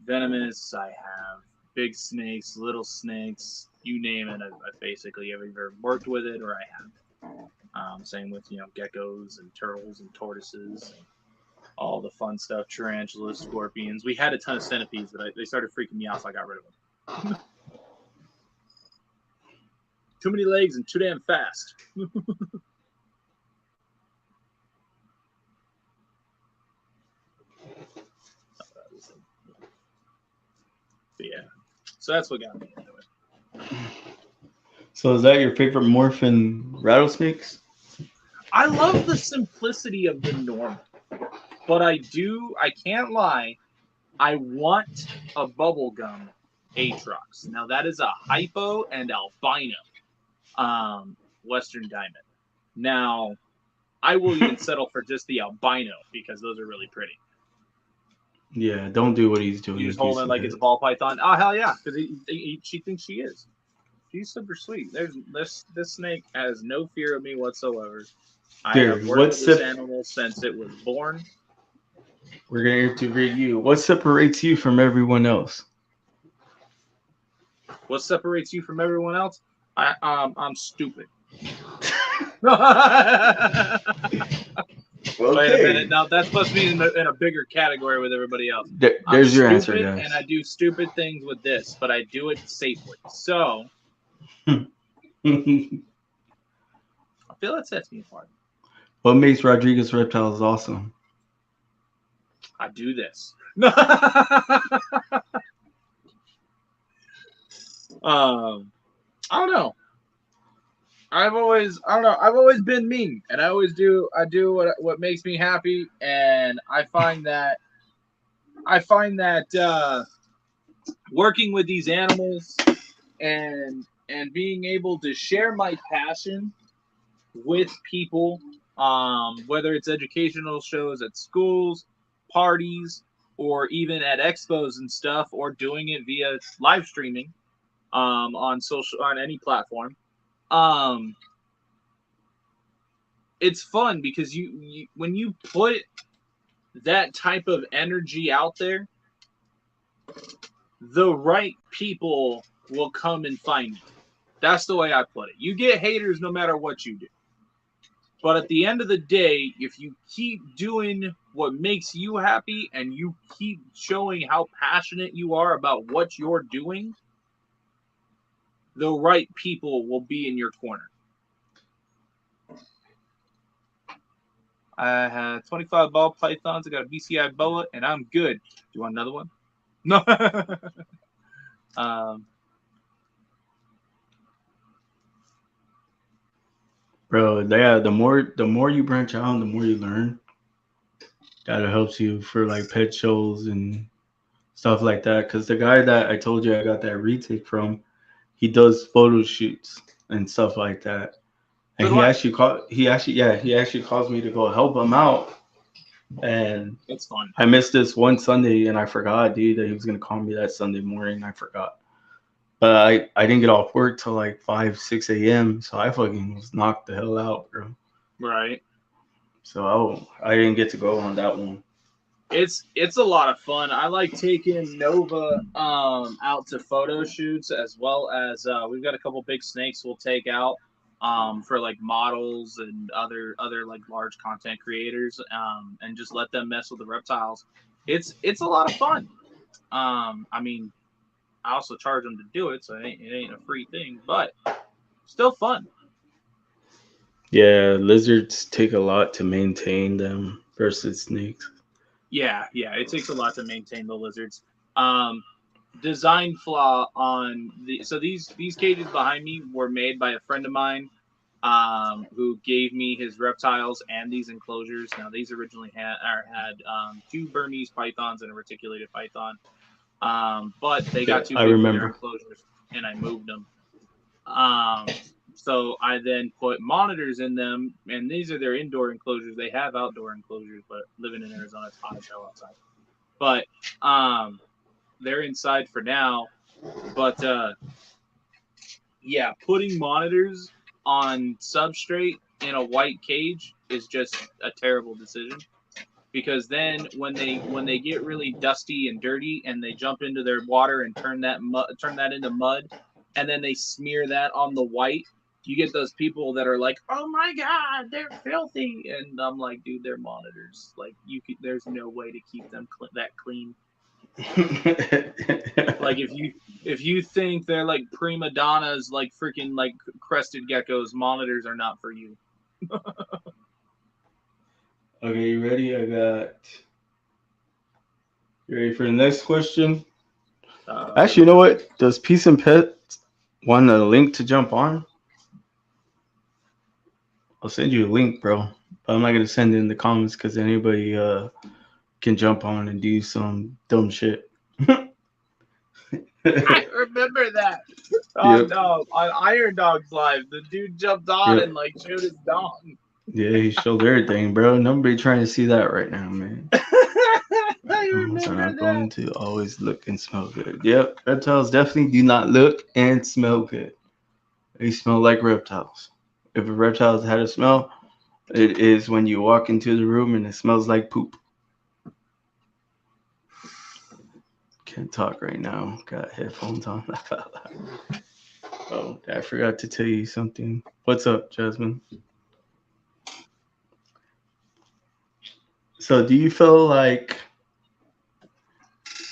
venomous. I have big snakes, little snakes. You name it. I've basically either worked with it or I have. Same with geckos and turtles and tortoises. And all the fun stuff, tarantulas, scorpions. We had a ton of centipedes, but they started freaking me out, so I got rid of them. Too many legs and too damn fast. But yeah, so that's what got me into it. So is that your favorite morph in rattlesnakes? I love the simplicity of the normal, but I can't lie, I want a bubblegum Atrox. Now that is a hypo and albino Western Diamond. Now I will even settle for just the albino because those are really pretty. Yeah, don't do what he's doing. You just hold it like it's a ball python. Oh hell yeah, because she thinks she is. She's super sweet. This snake has no fear of me whatsoever. I have worked with this animal since it was born. We're gonna interview you. What separates you from everyone else? What separates you from everyone else? I'm stupid. Wait a minute. Now that's supposed to be in a bigger category with everybody else. There's your answer, guys. And I do stupid things with this, but I do it safely. So I feel that sets me apart. What makes Rodriguez Reptiles awesome? I do this. I don't know. I don't know. I've always been me, and I do what makes me happy, and I find that working with these animals and being able to share my passion with people, whether it's educational shows at schools, parties, or even at expos and stuff, or doing it via live streaming on any platform. Um, it's fun because you when you put that type of energy out there, the right people will come and find you. That's the way I put it. You get haters no matter what you do. But at the end of the day, if you keep doing what makes you happy and you keep showing how passionate you are about what you're doing, the right people will be in your corner. I had 25 ball pythons. I got a BCI boa, and I'm good. Do you want another one? No. um, Bro, yeah, the more you branch out, the more you learn. That helps you for like pet shows and stuff like that. Because the guy that I told you I got that retake from, he does photo shoots and stuff like that. And so do I. he actually calls me to go help him out. And It's fun. I missed this one Sunday and I forgot, dude, that he was gonna call me that Sunday morning. I forgot. But I didn't get off work till like 5, 6 a.m. So I fucking was knocked the hell out, bro. Right. So I didn't get to go on that one. It's a lot of fun. I like taking Nova out to photo shoots, as well as we've got a couple big snakes we'll take out for like models and other like large content creators, and just let them mess with the reptiles. It's a lot of fun. I mean, I also charge them to do it, so it ain't a free thing, but still fun. Yeah, lizards take a lot to maintain them versus snakes. Yeah, it takes a lot to maintain the lizards. Um, Design flaw on these cages behind me were made by a friend of mine, who gave me his reptiles and these enclosures. Now these originally had two Burmese pythons and a reticulated python, but they Yeah, got too I big for their remember. enclosures, and I moved them. So I then put monitors in them, and these are their indoor enclosures. They have outdoor enclosures, but living in Arizona, it's hot as hell outside. But they're inside for now. But yeah, putting monitors on substrate in a white cage is just a terrible decision, because then when they get really dusty and dirty and they jump into their water and turn that into mud, and then they smear that on the white, you get those people that are like, "Oh my god, they're filthy," and I'm like, "Dude, they're monitors. Like there's no way to keep them that clean." Like if you think they're like prima donnas, like freaking like crested geckos, monitors are not for you. Okay, you ready? You ready for the next question? Here Actually, you we know go. what? Does Peace and Pet want a link to jump on? I'll send you a link, bro. But I'm not gonna send it in the comments because anybody can jump on and do some dumb shit. I remember that. Oh Yep. no, on Iron Dog's live, the dude jumped on Yep. and like showed his dong. Yeah, he showed everything, bro. Nobody trying to see that right now, man. I Animals are remember not that. going to always look and smell good. Yep, reptiles definitely do not look and smell good. They smell like reptiles. If a reptile had a smell, it is when you walk into the room and it smells like poop. Can't talk right now. Got headphones on. Oh, I forgot to tell you something. What's up, Jasmine? So, do you feel like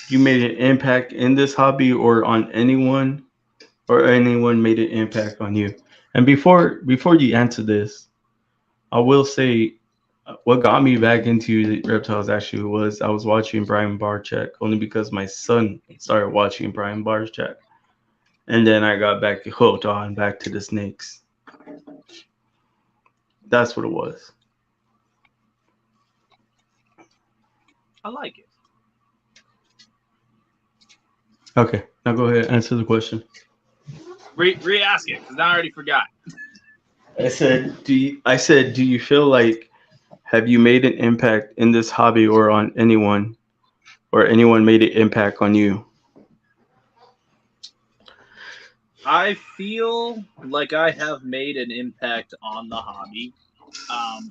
you made an impact in this hobby or on anyone, or anyone made an impact on you? And before you answer this, I will say what got me back into the reptiles actually was I was watching Brian Barczyk only because my son started watching Brian Barczyk, and then I got back hooked on back to the snakes. That's what it was. I like it. Okay, now go ahead and answer the question. Re-ask it, because now I already forgot. I said, do you feel like have you made an impact in this hobby or on anyone, or anyone made an impact on you? I feel like I have made an impact on the hobby.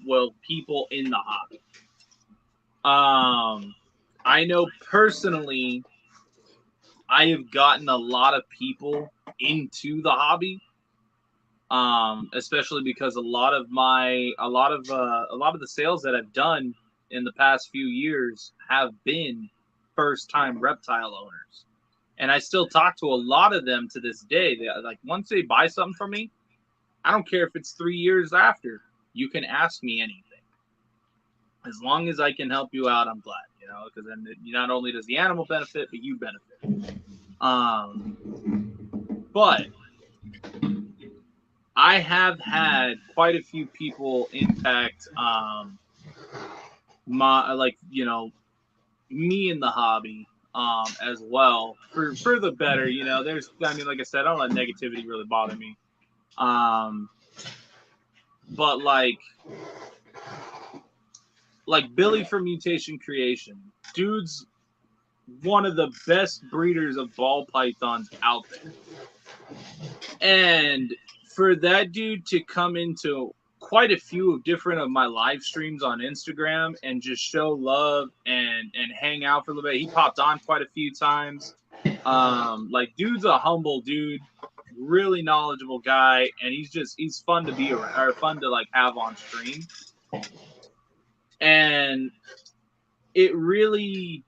Well, people in the hobby. I know personally, I have gotten a lot of people into the hobby. Especially because a lot of the sales that I've done in the past few years have been first time reptile owners. And I still talk to a lot of them to this day. They, like, once they buy something from me, I don't care if it's 3 years after. You can ask me anything. As long as I can help you out, I'm glad. Because then not only does the animal benefit, but you benefit. But I have had quite a few people impact my me in the hobby as well for the better. There's like I said, I don't let negativity really bother me. But like Billy from Mutation Creation, dude's one of the best breeders of ball pythons out there. And for that dude to come into quite a few of different of my live streams on Instagram and just show love and hang out for a little bit. He popped on quite a few times. Like, dude's a humble dude, really knowledgeable guy, and he's fun to be around, or fun to like have on stream. And it really,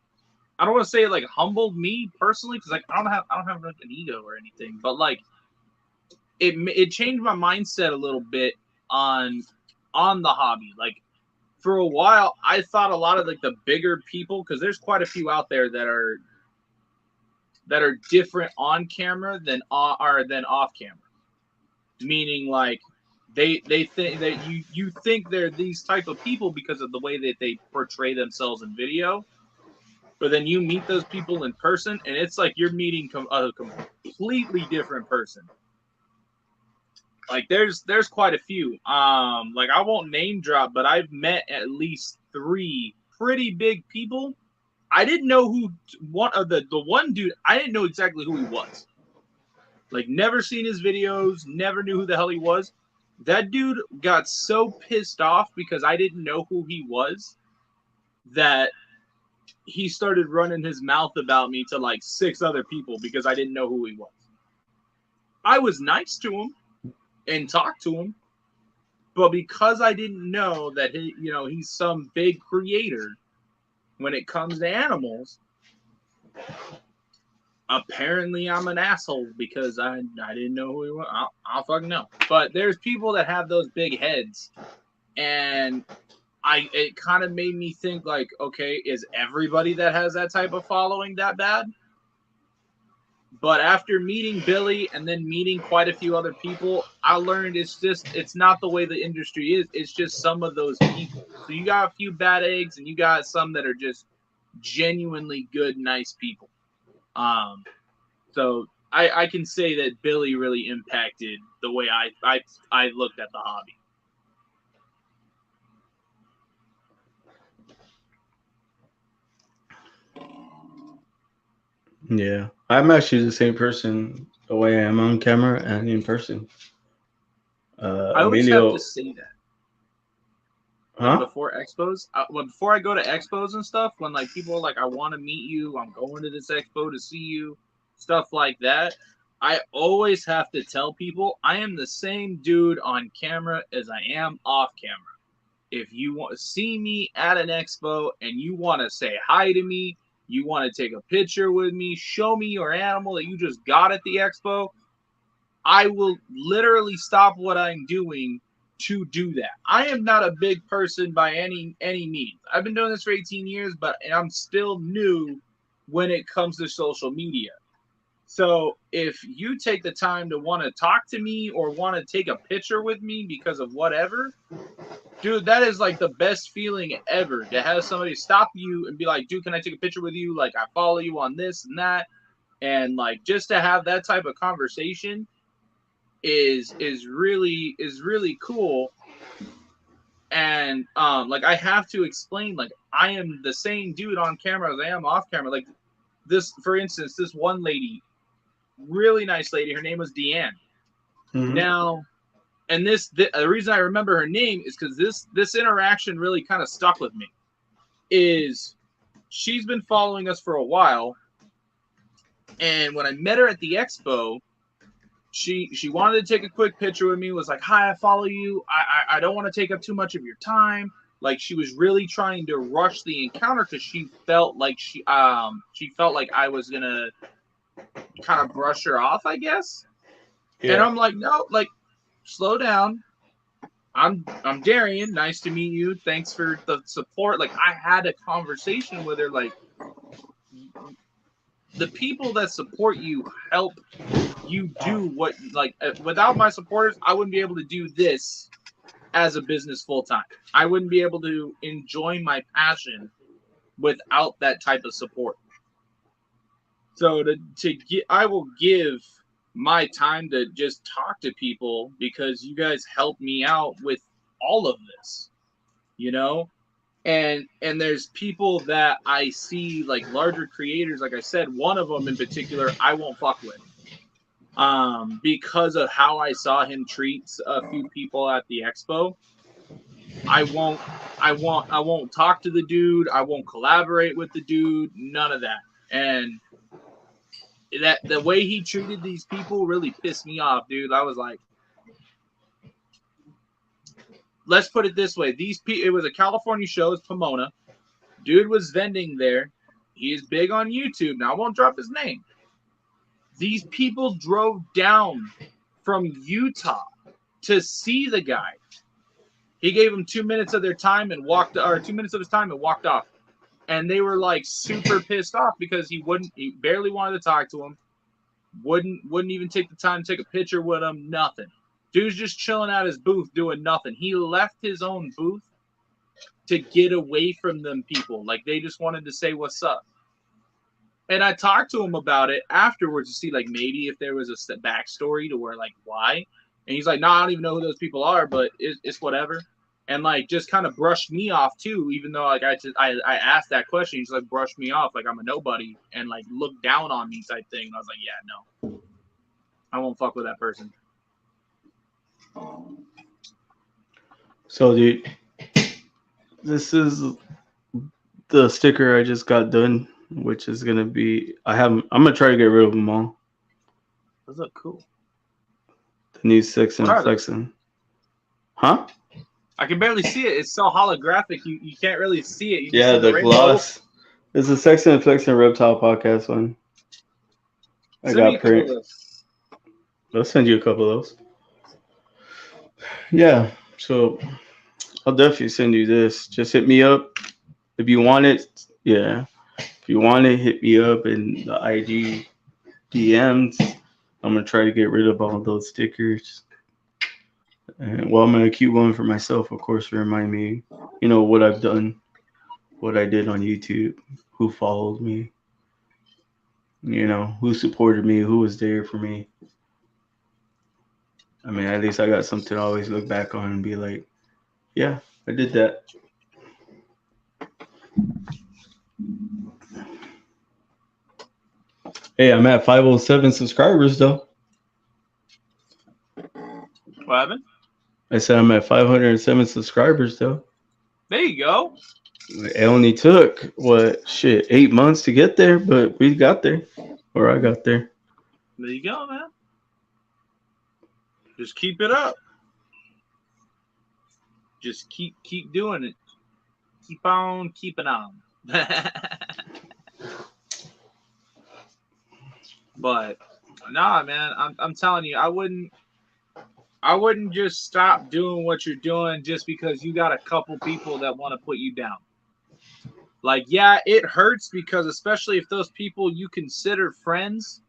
I don't want to say it like humbled me personally, because like I don't have like an ego or anything, but like it changed my mindset a little bit on the hobby. Like, for a while, I thought a lot of like the bigger people, because there's quite a few out there that are different on camera than off camera. Meaning, like, they think that you think they're these type of people because of the way that they portray themselves in video, but then you meet those people in person, and it's like you're meeting a completely different person. Like, there's quite a few. Like, I won't name drop, but I've met at least 3 pretty big people. I didn't know who one of the one dude. I didn't know exactly who he was. Like, never seen his videos, never knew who the hell he was. That dude got so pissed off because I didn't know who he was that he started running his mouth about me to like 6 other people because I didn't know who he was. I was nice to him and talked to him, but because I didn't know that he's some big creator when it comes to animals, apparently I'm an asshole because I didn't know who he was. I'll fucking know. But there's people that have those big heads, and it kind of made me think, like, okay, is everybody that has that type of following that bad? But after meeting Billy and then meeting quite a few other people, I learned it's not the way the industry is. It's just some of those people. So you got a few bad eggs, and you got some that are just genuinely good, nice people. So I can say that Billy really impacted the way I looked at the hobby. Yeah, I'm actually the same person the way I am on camera and in person. I always have to Emilio, say that. Like, huh? before expos, before I go to expos and stuff, when like people are like, I want to meet you, I'm going to this expo to see you, stuff like that, I always have to tell people I am the same dude on camera as I am off camera. If you want to see me at an expo and you want to say hi to me, you want to take a picture with me, show me your animal that you just got at the expo, I will literally stop what I'm doing to do that. I am not a big person by any means. I've been doing this for 18 years, but I'm still new when it comes to social media. So if you take the time to want to talk to me or want to take a picture with me because of whatever, dude, that is like the best feeling ever, to have somebody stop you and be like, dude, can I take a picture with you? Like, I follow you on this and that. And like, just to have that type of conversation is really cool. And like, I have to explain, like, I am the same dude on camera as I am off camera. Like, this, for instance, this one lady, really nice lady, her name was Deanne. Mm-hmm. Now, and the reason I remember her name is because this interaction really kind of stuck with me. Is she's been following us for a while, and when I met her at the expo, she wanted to take a quick picture with me. Was like, "Hi, I follow you. I don't want to take up too much of your time." Like, she was really trying to rush the encounter because she felt like I was gonna kind of brush her off, I guess. Yeah. And I'm like, no, like, slow down. I'm Darian. Nice to meet you. Thanks for the support. Like, I had a conversation with her. Like, the people that support you help you do what, like, without my supporters, I wouldn't be able to do this as a business full time. I wouldn't be able to enjoy my passion without that type of support. So I will give my time to just talk to people because you guys help me out with all of this, you know? And there's people that I see, like larger creators, like I said, one of them in particular, I won't fuck with. Because of how I saw him treat a few people at the expo. I won't talk to the dude. I won't collaborate with the dude. None of that. And that the way he treated these people really pissed me off, dude. I was like, let's put it this way: it was a California show. It's Pomona. Dude was vending there. He's big on YouTube. Now I won't drop his name. These people drove down from Utah to see the guy. He gave them 2 minutes of their time and 2 minutes of his time and walked off. And they were like super pissed off because he barely wanted to talk to him. Wouldn't even take the time to take a picture with him. Nothing. Dude's just chilling at his booth doing nothing. He left his own booth to get away from them people. Like, they just wanted to say what's up. And I talked to him about it afterwards to see, like, maybe if there was a backstory to where, like, why. And he's like, no, I don't even know who those people are, but it's whatever. And, like, just kind of brushed me off, too, even though, like, I asked that question. He's like, brushed me off like I'm a nobody and, like, looked down on me type thing. And I was like, yeah, no. I won't fuck with that person. So, dude, this is the sticker I just got done, which is gonna be. I'm gonna try to get rid of them all. Those look cool. The new Sex and Flexing. Huh? I can barely see it. It's so holographic. You can't really see it. Yeah, the gloss. It's a Sex and Flexing Reptile podcast one. I got print. I'll send you a couple of those. Yeah, so I'll definitely send you this. Just hit me up if you want it. Yeah, if you want it, hit me up in the IG DMs. I'm gonna try to get rid of all those stickers. And well, I'm gonna keep one for myself, of course, to remind me, what I've done, what I did on YouTube, who followed me, who supported me, who was there for me. I mean, at least I got something to always look back on and be like, yeah, I did that. Hey, I'm at 507 subscribers, though. What happened? I said I'm at 507 subscribers, though. There you go. It only took, 8 months to get there, but we got there. Or I got there. There you go, man. Just keep it up. Just keep doing it. Keep on keeping on. But nah, man, I'm telling you, I wouldn't. I wouldn't just stop doing what you're doing just because you got a couple people that want to put you down. Like, yeah, it hurts because especially if those people you consider friends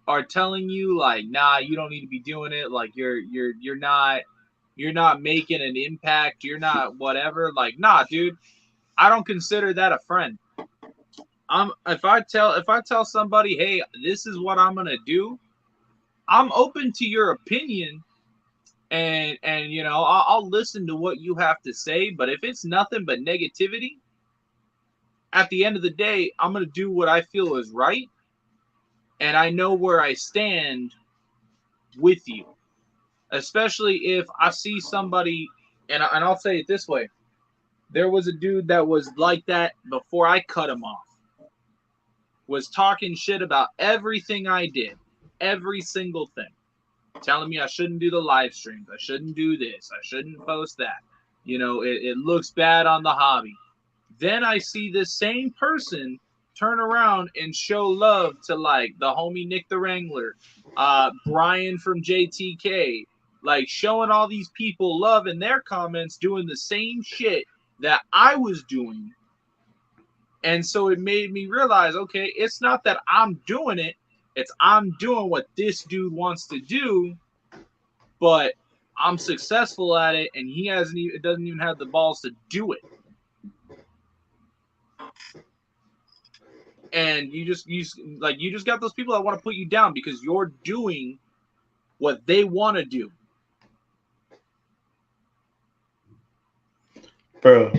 are telling you like, nah, you don't need to be doing it. Like you're not making an impact. You're not whatever. Like, nah, dude, I don't consider that a friend. If I tell somebody, hey, this is what I'm gonna do, I'm open to your opinion, and you know I'll listen to what you have to say. But if it's nothing but negativity, at the end of the day, I'm gonna do what I feel is right, and I know where I stand with you. Especially if I see somebody, and I'll say it this way: there was a dude that was like that before I cut him off. Was talking shit about everything I did, every single thing, telling me I shouldn't do the live streams, I shouldn't do this, I shouldn't post that. You know, it looks bad on the hobby. Then I see this same person turn around and show love to like the homie Nick the Wrangler, Brian from JTK, like showing all these people love in their comments, doing the same shit that I was doing. And so it made me realize, okay, it's not that I'm doing it, it's I'm doing what this dude wants to do, but I'm successful at it, and he doesn't even have the balls to do it. And you just got those people that want to put you down because you're doing what they want to do. Bro.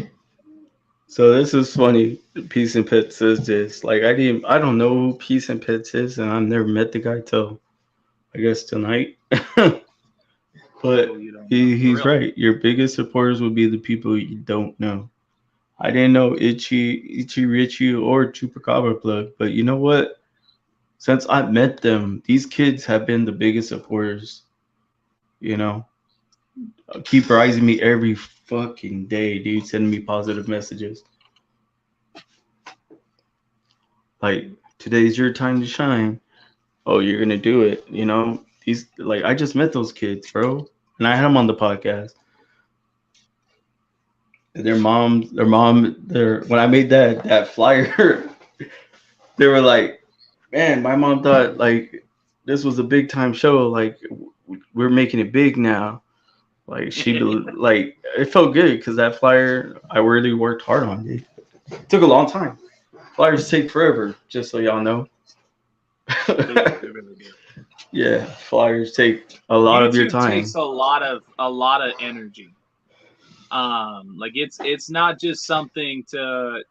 So this is funny. Peace and Pit says this. Like I don't know who Peace and Pit is, and I've never met the guy till I guess tonight. But he's right. Your biggest supporters will be the people you don't know. I didn't know Itchy Richie or Chupacabra Plug, but you know what? Since I met them, these kids have been the biggest supporters. You know, keep rising me every fucking day, dude. Sending me positive messages. Like, today's your time to shine. Oh, you're gonna do it. You know, these like I just met those kids, bro, and I had them on the podcast. Their mom, when I made that flyer, they were like, "Man, my mom thought like this was a big time show. Like, we're making it big now." Like like it felt good because that flyer I really worked hard on. Dude. It took a long time. Flyers take forever, just so y'all know. Yeah, flyers take a lot of your time. Takes a lot of energy. Like it's not just something to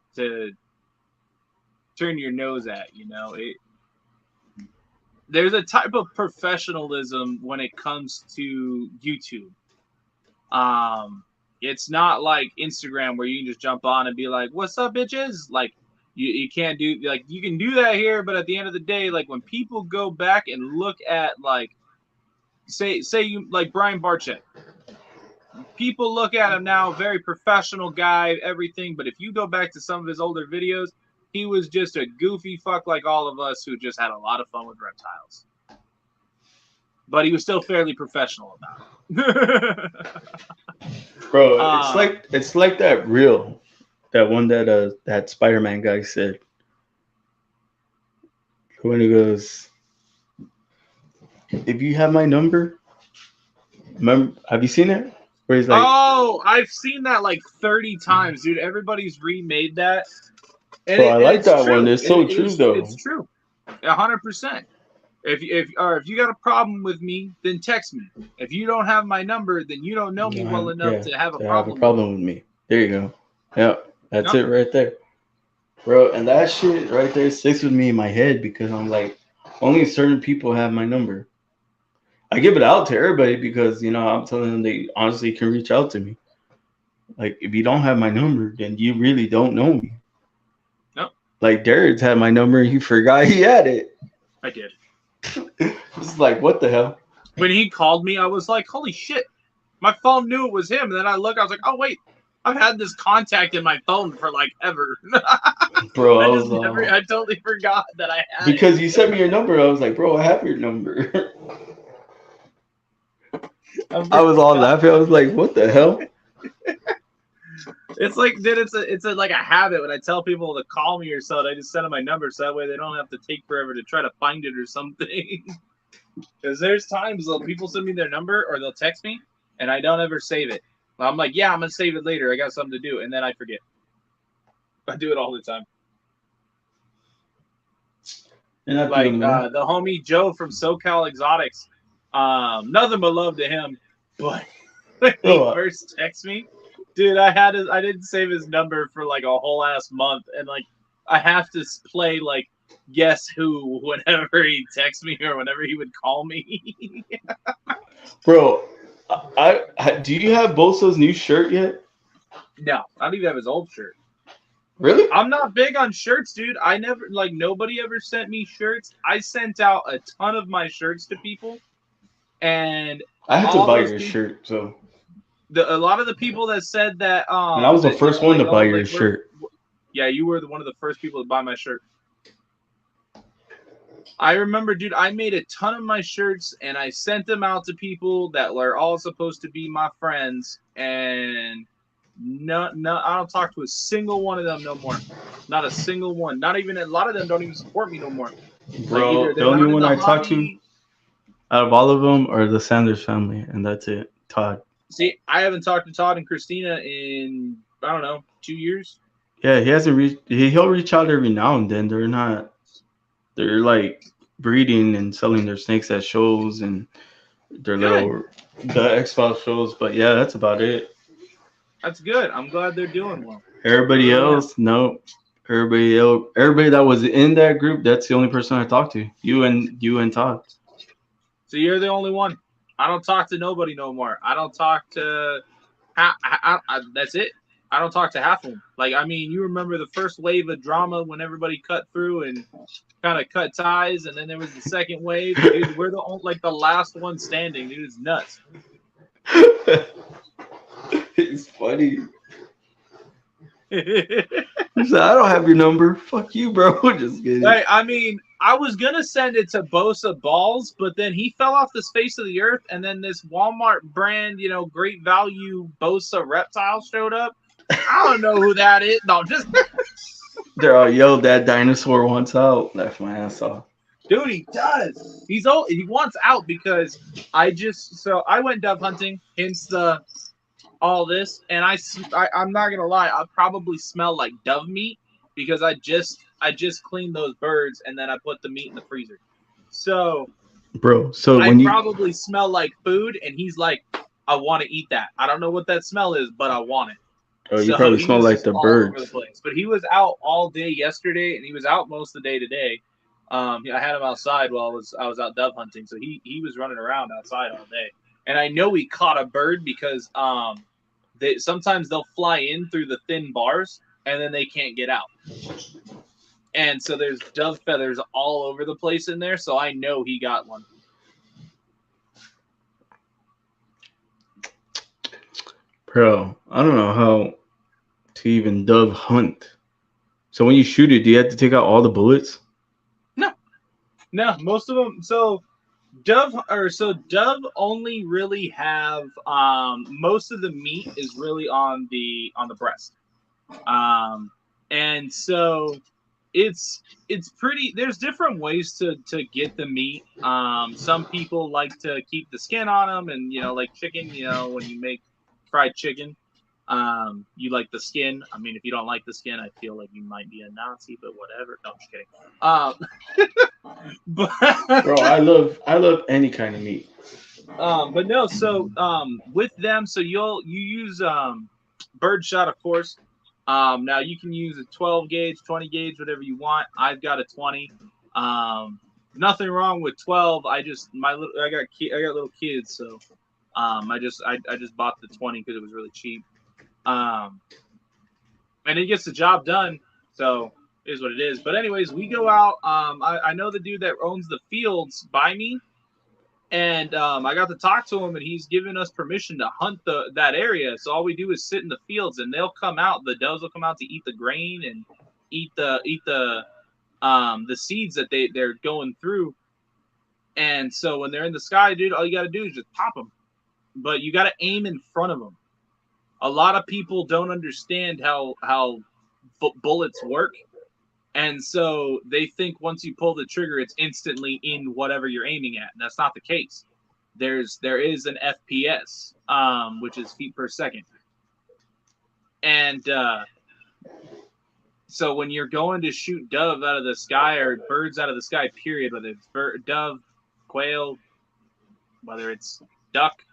turn your nose at, you know. There's a type of professionalism when it comes to YouTube. It's not like Instagram where you can just jump on and be like, "What's up, bitches?" Like you can't do like you can do that here, but at the end of the day, like when people go back and look at like say you like Brian Barchett. People look at him now, very professional guy, everything. But if you go back to some of his older videos, he was just a goofy fuck like all of us who just had a lot of fun with reptiles. But he was still fairly professional about it. Bro, it's like that reel, that one that Spider-Man guy said. When he goes, "If you have my number," have you seen it? Where he's like, "Oh, I've seen that like 30 times, dude. Everybody's remade that." And bro, I like that one. It's so true, though. It's true, 100%. If you got a problem with me, then text me. If you don't have my number, then you don't know me well enough to have a problem with me. There you go. Yeah, that's it right there, bro. And that shit right there sticks with me in my head because I'm like, only certain people have my number. I give it out to everybody because you know I'm telling them they honestly can reach out to me. Like if you don't have my number, then you really don't know me. Nope. Like Darren's had my number, he forgot he had it. I did. It's like, what the hell? When he called me, I was like, holy shit. My phone knew it was him. And then I looked, I was like, oh, wait. I've had this contact in my phone for like ever. Bro, I totally forgot that I had because you sent me your number. I was like, bro, I have your number. I was all laughing. I was like, what the hell? It's like, dude, it's like a habit when I tell people to call me or something. I just send them my number so that way they don't have to take forever to try to find it or something. Because there's times people send me their number or they'll text me and I don't ever save it. I'm like, yeah, I'm gonna save it later. I got something to do, and then I forget. I do it all the time. Like the homie Joe from SoCal Exotics. Nothing but love to him. But when he first texted me, dude, I didn't save his number for like a whole ass month, and like I have to play like guess who whenever he texts me or whenever he would call me. Bro, do you have Bosa's new shirt yet? No, I don't even have his old shirt. Really? I'm not big on shirts, dude. I never nobody ever sent me shirts. I sent out a ton of my shirts to people, and I had to buy your shirt, so a lot of the people that said that and I was the first one to buy your shirt. Yeah, you were one of the first people to buy my shirt. I remember, dude, I made a ton of my shirts and I sent them out to people that were all supposed to be my friends, and no, I don't talk to a single one of them no more. Not a single one. Not even a lot of them don't even support me no more. Bro, like the only one I talk to out of all of them are the Sanders family, and that's it. Todd. See, I haven't talked to Todd and Christina in I don't know 2 years. Yeah, he hasn't reached. He'll reach out every now and then. They're like breeding and selling their snakes at shows and their the X-Files shows. But yeah, that's about it. That's good. I'm glad they're doing well. Everybody else, no. Everybody that was in that group, that's the only person I talked to. You and Todd. So you're the only one. I don't talk to nobody no more. I don't talk to. That's it. I don't talk to half of them. Like, I mean, you remember the first wave of drama when everybody cut through and kind of cut ties, and then there was the second wave. Dude, we're the last one standing. Dude, it's nuts. It's funny. He said, I don't have your number. Fuck you, bro. Just kidding. Hey, I mean, I was going to send it to Bosa Balls, but then he fell off the face of the earth, and then this Walmart brand, great value Bosa reptile showed up. I don't know who that is. No, just... They're all, yo, that dinosaur wants out. Left my ass off. Dude, he does. He wants out because I went dove hunting, hence all this, and I'm not gonna lie, I probably smell like dove meat because I just cleaned those birds and then I put the meat in the freezer. So, bro, probably smell like food, and he's like, I want to eat that. I don't know what that smell is, but I want it. Oh, you probably smell like the birds. But he was out all day yesterday, and he was out most of the day today. I had him outside while I was out dove hunting, so he was running around outside all day. And I know he caught a bird because sometimes they'll fly in through the thin bars, and then they can't get out. And so there's dove feathers all over the place in there, so I know he got one. Bro, I don't know how to even dove hunt. So when you shoot it, do you have to take out all the bullets? No, most of them. So dove only really have most of the meat is really on the breast, and so it's pretty. There's different ways to get the meat. Some people like to keep the skin on them, and like chicken. When you make fried chicken, you like the skin. I mean, if you don't like the skin, I feel like you might be a Nazi, but whatever. No, I'm just kidding. But bro, I love any kind of meat. But no, so with them, so you use bird shot, of course. Now you can use a 12 gauge, 20 gauge, whatever you want. I've got a 20. Nothing wrong with 12. I got little kids, so I just bought the 20 because it was really cheap. And it gets the job done, so it is what it is. But anyways, we go out. I know the dude that owns the fields by me, and I got to talk to him, and he's given us permission to hunt that area. So all we do is sit in the fields, and they'll come out. The doves will come out to eat the grain and eat the seeds that they're going through. And so when they're in the sky, dude, all you got to do is just pop them. but you got to aim in front of them. A lot of people don't understand how bullets work, and so they think once you pull the trigger, it's instantly in whatever you're aiming at. And that's not the case. There is an FPS, which is feet per second, and so when you're going to shoot dove out of the sky or birds out of the sky, period, whether it's dove, quail, whether it's duck,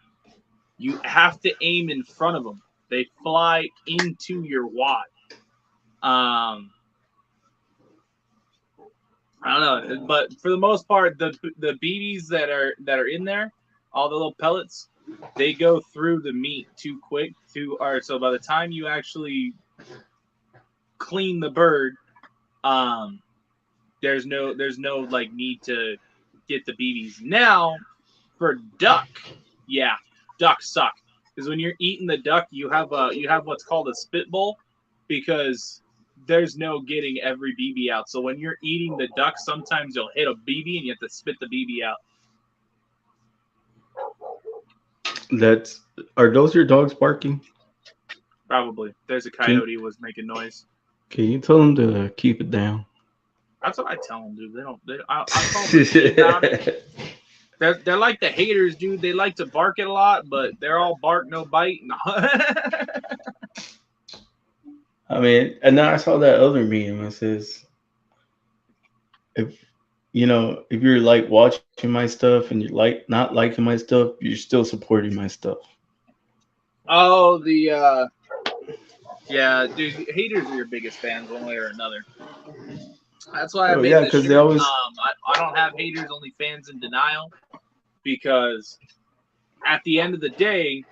you have to aim in front of them. They fly into your wad. I don't know, but for the most part, the BBs that are in there, all the little pellets, they go through the meat too quick. So by the time you actually clean the bird, um, there's no like need to get the BBs. Now for duck, yeah, duck suck because when you're eating the duck, you have what's called a spit bowl because there's no getting every BB out. So when you're eating the duck, sometimes you'll hit a BB and you have to spit the BB out. That's are those your dogs barking? Probably. There's a Can coyote was making noise. can you tell them to keep it down? That's what I tell them, dude. They don't. I told the kid about it. They're like the haters, dude. They like to bark it a lot, but they're all bark no bite. I mean, and then I saw that other meme. It says, if if you're like watching my stuff and you're like not liking my stuff, you're still supporting my stuff. Oh, yeah, dude. Haters are your biggest fans, one way or another. That's why I Oh made yeah, the because they shirt. always I don't have haters, only fans in denial, because at the end of the day,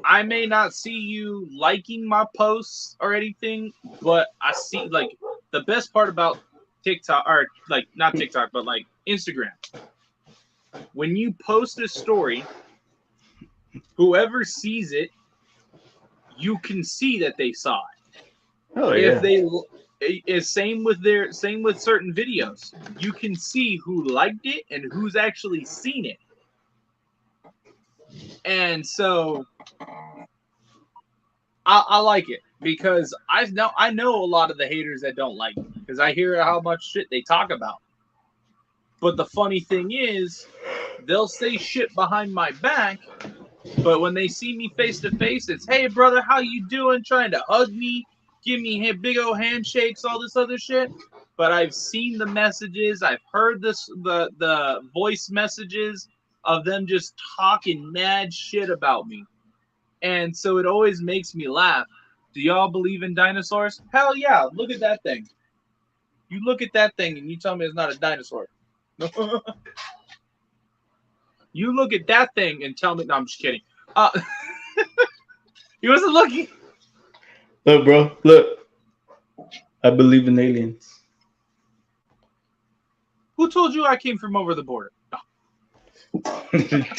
I may not see you liking my posts or anything, but I see like the best part about TikTok or like not TikTok, but like Instagram. When you post a story, whoever sees it, you can see that they saw it. oh If yeah. they is same with certain videos, you can see who liked it and who's actually seen it. And so I like it because I know a lot of the haters that don't like me because I hear how much shit they talk about. But the funny thing is, they'll say shit behind my back, but when they see me face to face, it's hey brother, how you doing? Trying to hug me, give me big old handshakes, all this other shit. But I've seen the messages, I've heard the voice messages of them just talking mad shit about me. And so it always makes me laugh. Do y'all believe in dinosaurs? Hell yeah, look at that thing. You look at that thing and you tell me it's not a dinosaur. You look at that thing and tell me. No, I'm just kidding. Uh, he wasn't looking. Look, bro, look. I believe in aliens. Who told you I came from over the border?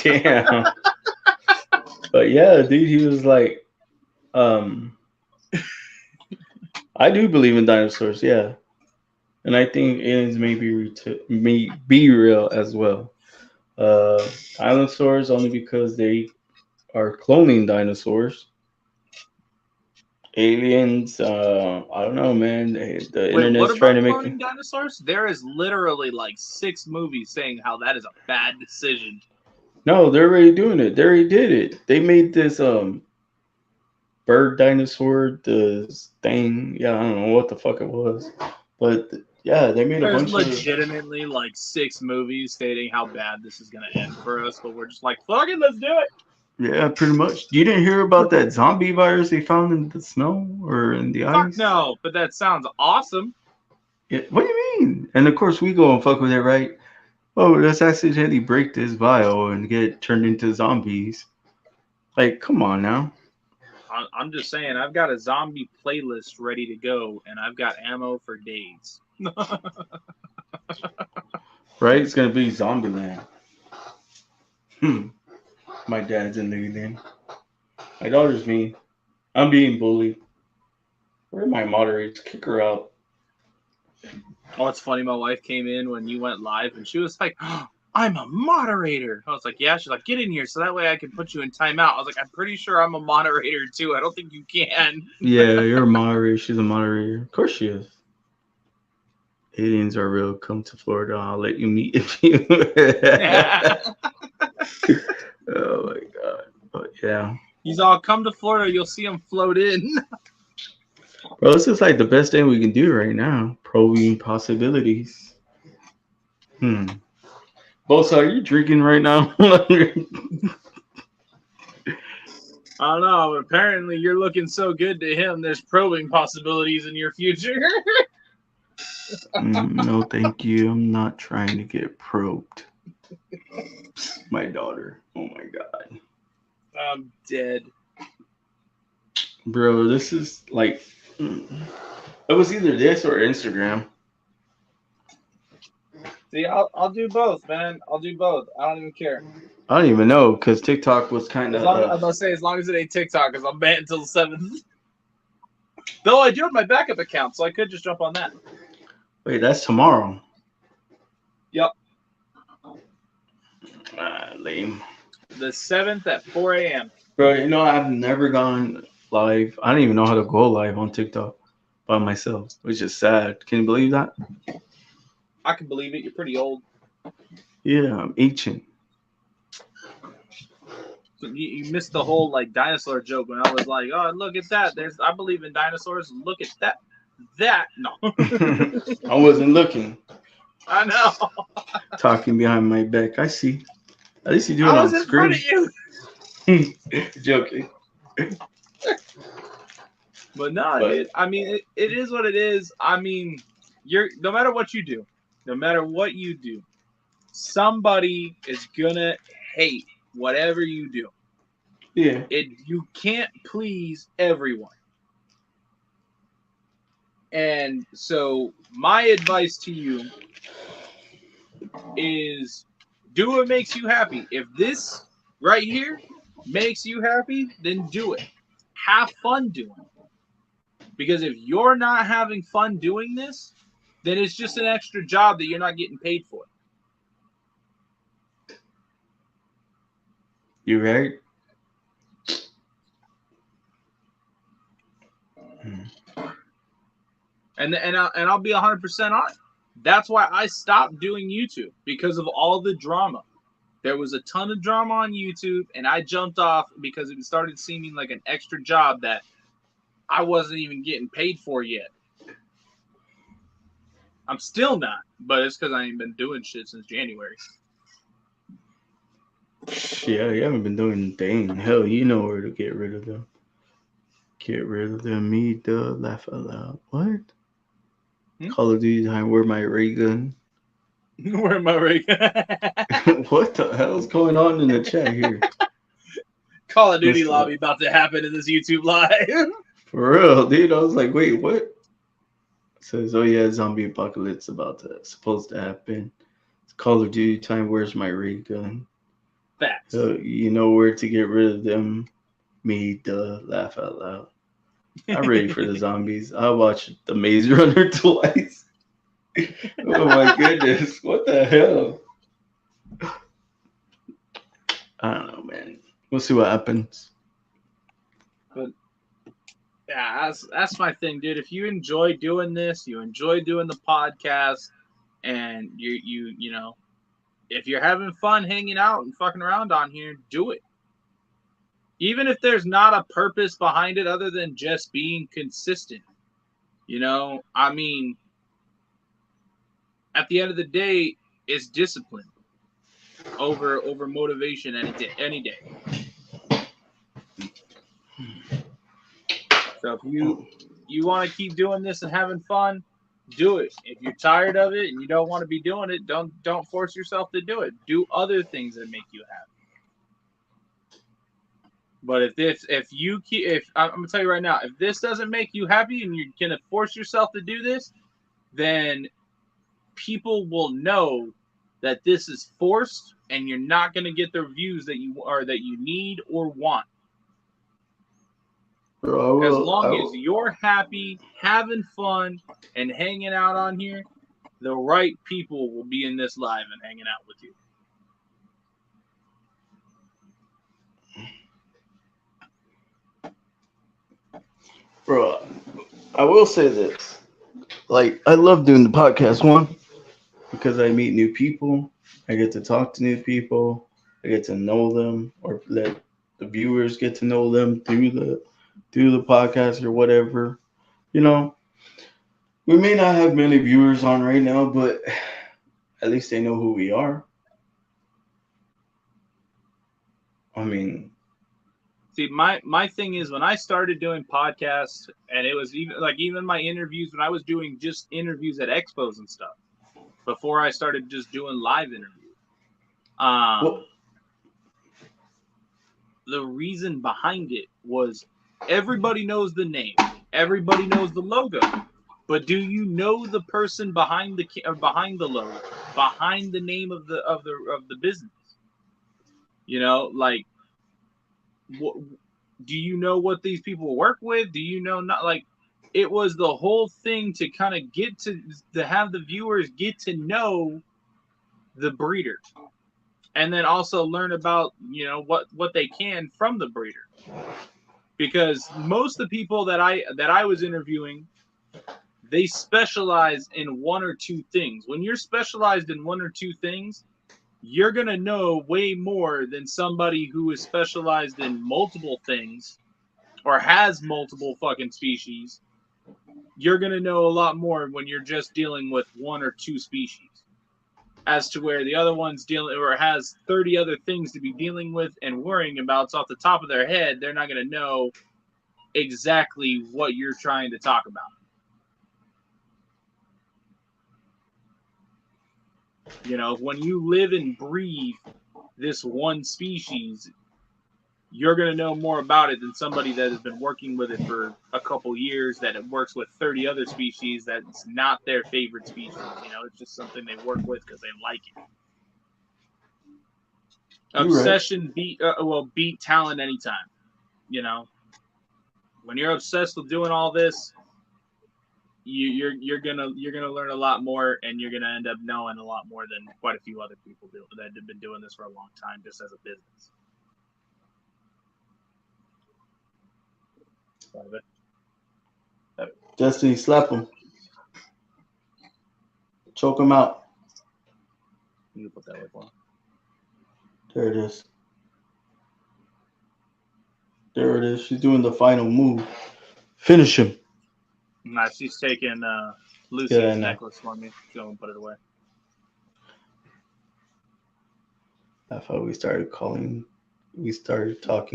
Damn. But yeah, dude, he was like, um, I do believe in dinosaurs, yeah, and I think aliens may be real as well. Dinosaurs only because they are cloning dinosaurs. Aliens, I don't know, man. The Wait, what internet's trying about to make me. cloning dinosaurs? There is literally like 6 movies saying how that is a bad decision. No, they're already doing it. They already did it. They made this bird dinosaur, this thing. Yeah, I don't know what the fuck it was, but yeah, they made a There's bunch of. legitimately like 6 movies stating how bad this is gonna end for us, but we're just like, fuck it, let's do it. Yeah, pretty much. You didn't hear about that zombie virus they found in the snow or in the Fuck ice? no, but that sounds awesome. Yeah, what do you mean? And of course, we go and fuck with it, right? Oh, let's accidentally break this vial and get turned into zombies. Like, come on now. I'm just saying, I've got a zombie playlist ready to go, and I've got ammo for days. Right? It's gonna be Zombieland. Hmm. My dad's in the alien. My daughter's me. I'm being bullied. Where are my moderators? Kick her out. Oh, it's funny. My wife came in when you went live, and she was like, I'm a moderator. I was like, yeah. She's like, get in here so that way I can put you in timeout. I was like, I'm pretty sure I'm a moderator too. I don't think you can. Yeah, you're a moderator. She's a moderator. Of course she is. Aliens are real. Come to Florida. I'll let you meet if you. Oh my god. But yeah. He's all, come to Florida. You'll see him float in. Bro, this is like the best thing we can do right now. Probing possibilities. Bosa, are you drinking right now? I don't know, but apparently you're looking so good to him, there's probing possibilities in your future. No, thank you. I'm not trying to get probed. My daughter. Oh my god. I'm dead. Bro, this is like. It was either this or Instagram. See, I'll do both, man. I'll do both. I don't even care. I don't even know because TikTok was kind I'm about of. to say, as long as it ain't TikTok, because I'm banned until the 7th. Though I do have my backup account, so I could just jump on that. Wait, that's tomorrow. Yep. Lame. The 7th at 4 a.m. Bro, you know, I've never gone live. I don't even know how to go live on TikTok by myself, which is sad. Can you believe that? I can believe it. You're pretty old. Yeah, I'm ancient. You missed the whole like dinosaur joke when I was like, "Oh, look at that! I believe in dinosaurs. Look at that! No." I wasn't looking. I know. Talking behind my back. I see. At least you do it I on was in screen. front of you. Joking. But no, dude. I mean, it is what it is. I mean, no matter what you do, somebody is gonna hate whatever you do. Yeah. You can't please everyone. And so my advice to you is do what makes you happy. If this right here makes you happy, then do it. Have fun doing it. Because if you're not having fun doing this, then it's just an extra job that you're not getting paid for. You right? And I'll be 100% honest. That's why I stopped doing YouTube, because of all the drama. There was a ton of drama on YouTube, and I jumped off because it started seeming like an extra job that I wasn't even getting paid for yet. I'm still not, but it's because I ain't been doing shit since January. Yeah, you haven't been doing a thing. Hell, you know where to get rid of them. Get rid of them. Me, duh, laugh out loud. What? Call of Duty time. Where my ray gun? Where my ray gun? What the hell's going on in the chat here? Call of Duty lobby about to happen in this YouTube live. For real, dude. I was like, wait, what? It says, oh yeah, zombie apocalypse supposed to happen. It's Call of Duty time. Where's my ray gun? Facts. You know where to get rid of them. Me, duh, laugh out loud. I'm ready for the zombies. I watched The Maze Runner twice. Oh my goodness. What the hell? I don't know, man. We'll see what happens. But yeah, that's my thing, dude. If you enjoy doing this, you enjoy doing the podcast, and you know, if you're having fun hanging out and fucking around on here, do it. Even if there's not a purpose behind it other than just being consistent. You know, I mean, at the end of the day, it's discipline over motivation any day. So if you want to keep doing this and having fun, do it. If you're tired of it and you don't want to be doing it, don't force yourself to do it. Do other things that make you happy. But if I'm gonna tell you right now, if this doesn't make you happy and you're gonna force yourself to do this, then people will know that this is forced and you're not gonna get the views that you need or want. As long as you're happy, having fun, and hanging out on here, the right people will be in this live and hanging out with you. Bro, I will say this. Like, I love doing the podcast one because I meet new people. I get to talk to new people. I get to know them, or let the viewers get to know them through the podcast or whatever. You know, we may not have many viewers on right now, but at least they know who we are. I mean, See, my thing is when I started doing podcasts, and it was even my interviews when I was doing just interviews at expos and stuff before I started just doing live interviews. well, The reason behind it was everybody knows the name, everybody knows the logo, but do you know the person behind the logo, behind the name of the business? You know, like what do you know what these people work with? Do you know not like it was the whole thing to kind of get to have the viewers get to know the breeder and then also learn about what they can from the breeder because most of the people that I was interviewing they specialize in one or two things. When you're specialized in one or two things, you're going to know way more than somebody who is specialized in multiple things or has multiple fucking species. You're going to know a lot more when you're just dealing with one or two species as to where the other one's dealing or has 30 other things to be dealing with and worrying about. So off the top of their head, they're not going to know exactly what you're trying to talk about. You know, when you live and breathe this one species, you're going to know more about it than somebody that has been working with it for a couple years, that it works with 30 other species that's not their favorite species. You know, it's just something they work with because they like it. you're right. Obsession beat talent anytime. You know, when you're obsessed with doing all this, you're gonna learn a lot more, and you're gonna end up knowing a lot more than quite a few other people that have been doing this for a long time, just as a business. Destiny, slap him, choke him out. You can put that way for him. There it is. There it is. She's doing the final move. Finish him. Nah, she's taking Yeah, I Lucy's know. necklace for me. She's gonna put it away. I thought we started talking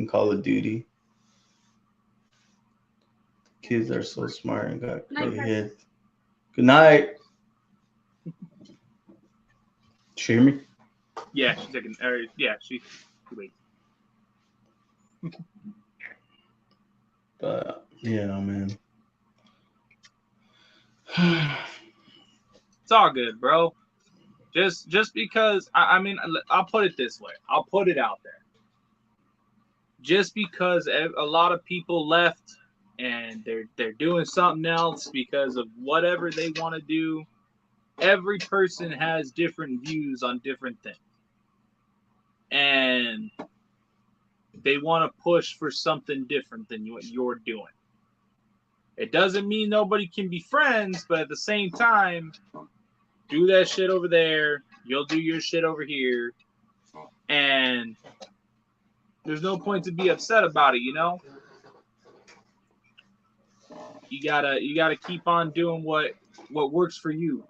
Call of Duty. Kids are so smart and got great heads. Good night. Did you hear me? Yeah, she's taking. Yeah, she. Wait. But yeah, man. It's all good, bro. Just because I mean, I'll put it this way. I'll put it out there. Just because a lot of people left and they're doing something else because of whatever they want to do. Every person has different views on different things, and they want to push for something different than what you're doing. It doesn't mean nobody can be friends, but at the same time, do that shit over there. You'll do your shit over here, and there's no point to be upset about it. You know, you gotta keep on doing what works for you.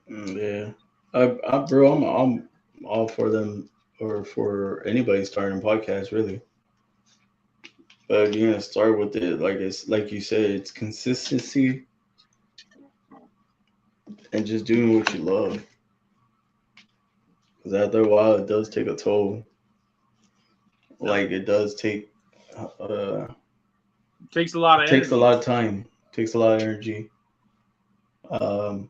Yeah. Bro, I'm all for them or for anybody starting a podcast, really. But you're gonna start with it, like it's like you said, it's consistency and just doing what you love. Because after a while, it does take a toll. Like it does take, It takes a lot it of takes a energy. lot of time, takes a lot of energy. Um,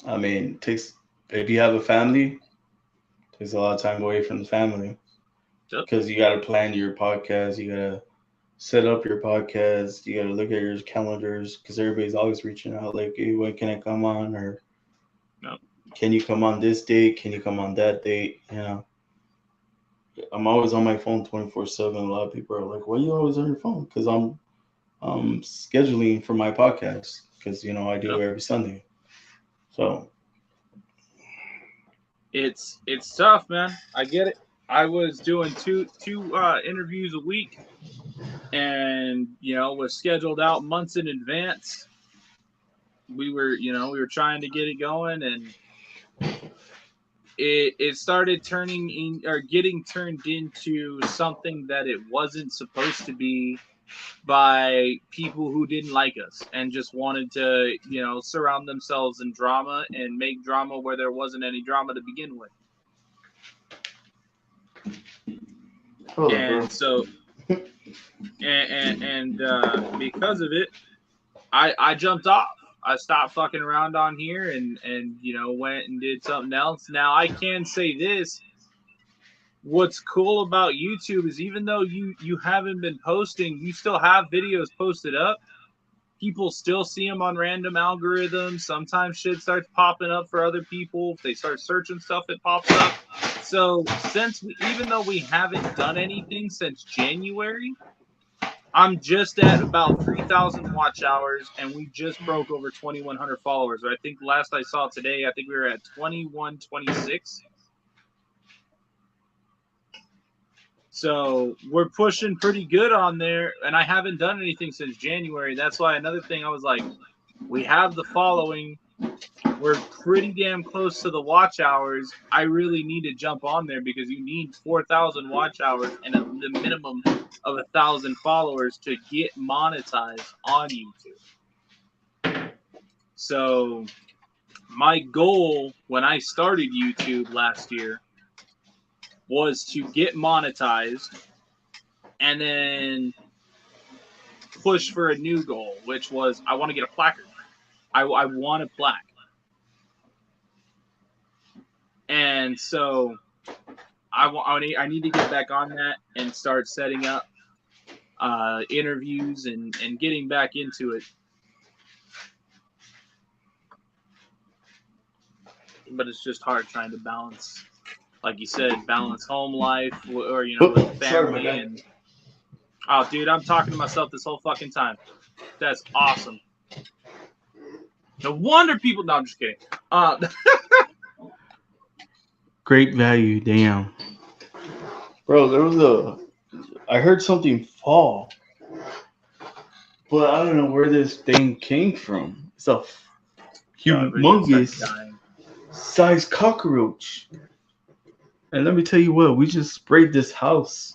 I mean, it takes if you have a family, it takes a lot of time away from the family Yep. because you got to plan your podcast, you got to set up your podcast, you got to look at your calendars because everybody's always reaching out like, hey, when can I come on? Or Yep. can you come on this date? Can you come on that date? I'm always on my phone 24/7. A lot of people are like, "Why are you always on your phone?" Because I'm scheduling for my podcast because I do it every Sunday. So It's tough, man. I get it. I was doing two interviews a week, and was scheduled out months in advance. We were trying to get it going, and it started turning in or getting turned into something that it wasn't supposed to be by people who didn't like us and just wanted to surround themselves in drama and make drama where there wasn't any drama to begin with. And so and because of it, I jumped off. I stopped fucking around on here and went and did something else. Now I can say this: what's cool about YouTube is even though you haven't been posting, you still have videos posted up. People still see them on random algorithms. Sometimes shit starts popping up for other people. If they start searching stuff, it pops up. So even though we haven't done anything since January, I'm just at about 3,000 watch hours, and we just broke over 2,100 followers. I think last I saw today, I think we were at 2,126. So we're pushing pretty good on there, and I haven't done anything since January. That's why another thing I was like, we have the following. We're pretty damn close to the watch hours. I really need to jump on there because you need 4,000 watch hours and the minimum of 1,000 followers to get monetized on YouTube. So my goal when I started YouTube last year was to get monetized and then push for a new goal, which was I want to get a placard. I want a plaque. And so I need to get back on that and start setting up interviews and getting back into it. But it's just hard trying to balance, like you said, balance home life or with family. And oh, dude, I'm talking to myself this whole fucking time. That's awesome. No wonder people. No, I'm just kidding. Great value, damn. Bro, I heard something fall, but I don't know where this thing came from. It's a humongous size cockroach. And let me tell you what, we just sprayed this house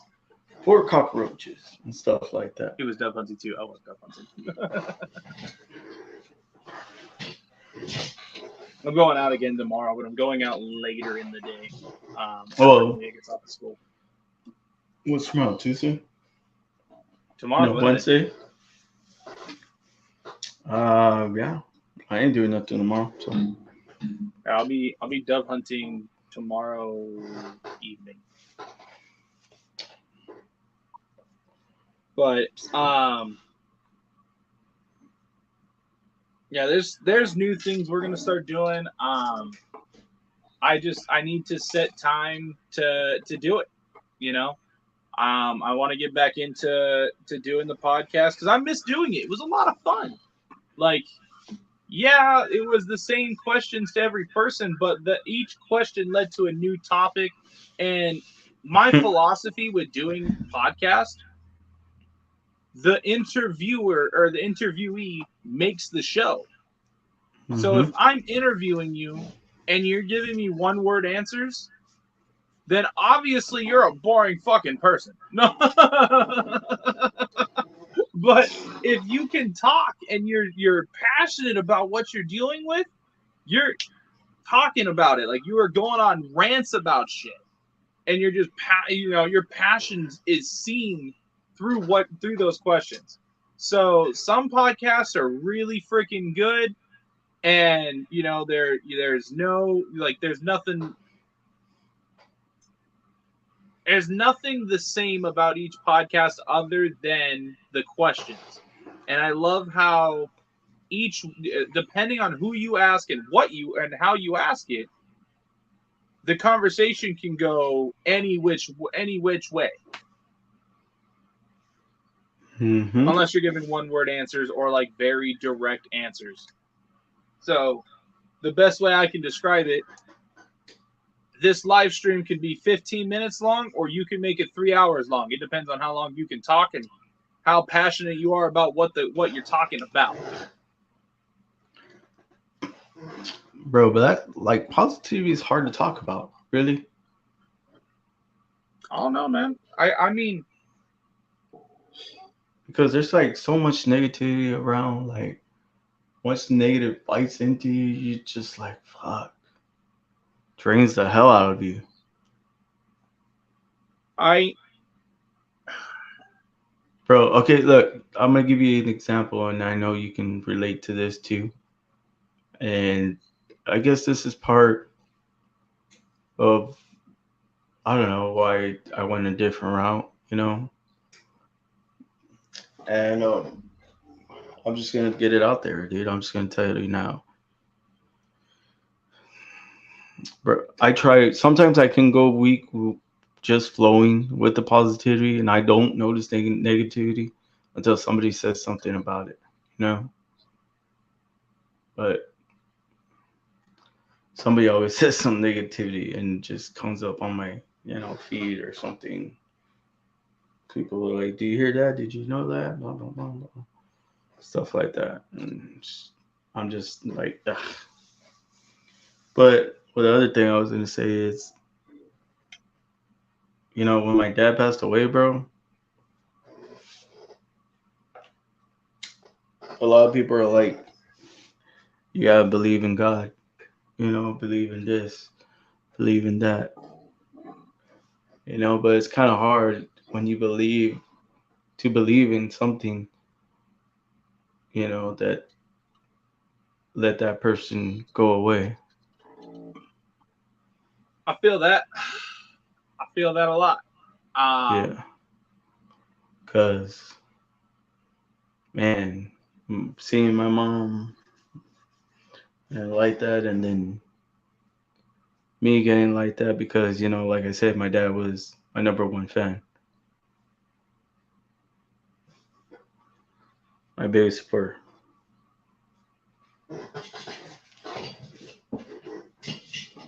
for cockroaches and stuff like that. It was dove hunting too. I was dove hunting. I'm going out again tomorrow, but I'm going out later in the day. After Leah gets off of school. What's tomorrow? Tuesday? Tomorrow, Wednesday. Yeah. I ain't doing nothing tomorrow. So I'll be dove hunting tomorrow evening. But yeah, there's new things we're gonna start doing. I need to set time to do it. I want to get back into doing the podcast because I miss doing it. It was a lot of fun. Like, yeah, it was the same questions to every person, but each question led to a new topic. And my philosophy with doing podcast, the interviewer or the interviewee makes the show. Mm-hmm. So if I'm interviewing you and you're giving me one-word answers, then obviously you're a boring fucking person. No. But if you can talk and you're passionate about what you're dealing with, you're talking about it. Like you are going on rants about shit. And you're just your passion is seen through those questions. So some podcasts are really freaking good, and there's nothing the same about each podcast other than the questions. And I love how each, depending on who you ask and how you ask it, the conversation can go any which way, Mm-hmm. unless you're giving one word answers or like very direct answers. So the best way I can describe it, this live stream can be 15 minutes long, or you can make it 3 hours long. It depends on how long you can talk and how passionate you are about what you're talking about. Bro, but that like positivity is hard to talk about, really. I don't know, man. I mean, Because there's like so much negativity around. Like once negative bites into you, you just like fuck. Drains the hell out of you. I Bro, okay, look, I'm gonna give you an example and I know you can relate to this too. And I guess this is part of I don't know why I went a different route, you know? And I'm just gonna get it out there, dude. I'm just gonna tell you now. Bro, I try sometimes I can go week just flowing with the positivity and I don't notice negativity until somebody says something about it, you know? But somebody always says some negativity and just comes up on my, feed or something. People are like, "Do you hear that? Did you know that?" Blah blah blah blah. Stuff like that. And I'm just like, ugh. But the other thing I was gonna say is, when my dad passed away, bro, a lot of people are like, "You gotta believe in God, believe in this, believe in that." But it's kind of hard when you believe in something, that let that person go away. I feel that. I feel that a lot. Yeah, cause man, seeing my mom and like that, and then me getting like that because like I said, my dad was my number one fan, my biggest supporter.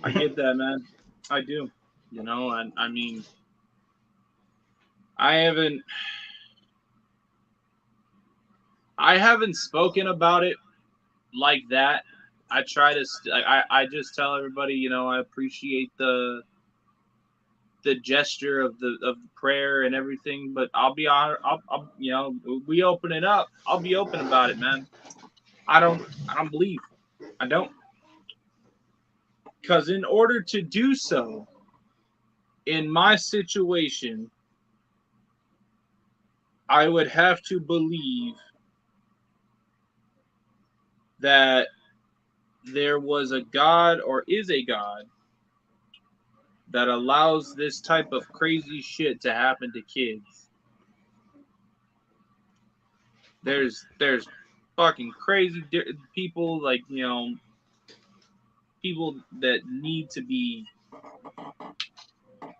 I get that, man. I do. And I mean, I haven't I haven't spoken about it like that. I try to I just tell everybody, I appreciate the gesture of the prayer and everything, but I'll be on I'll we open it up. I'll be open about it, man. I don't believe. I don't, cuz in order to do so in my situation, I would have to believe that there was a God or is a God that allows this type of crazy shit to happen to kids. There's fucking crazy people, like, people that need to be,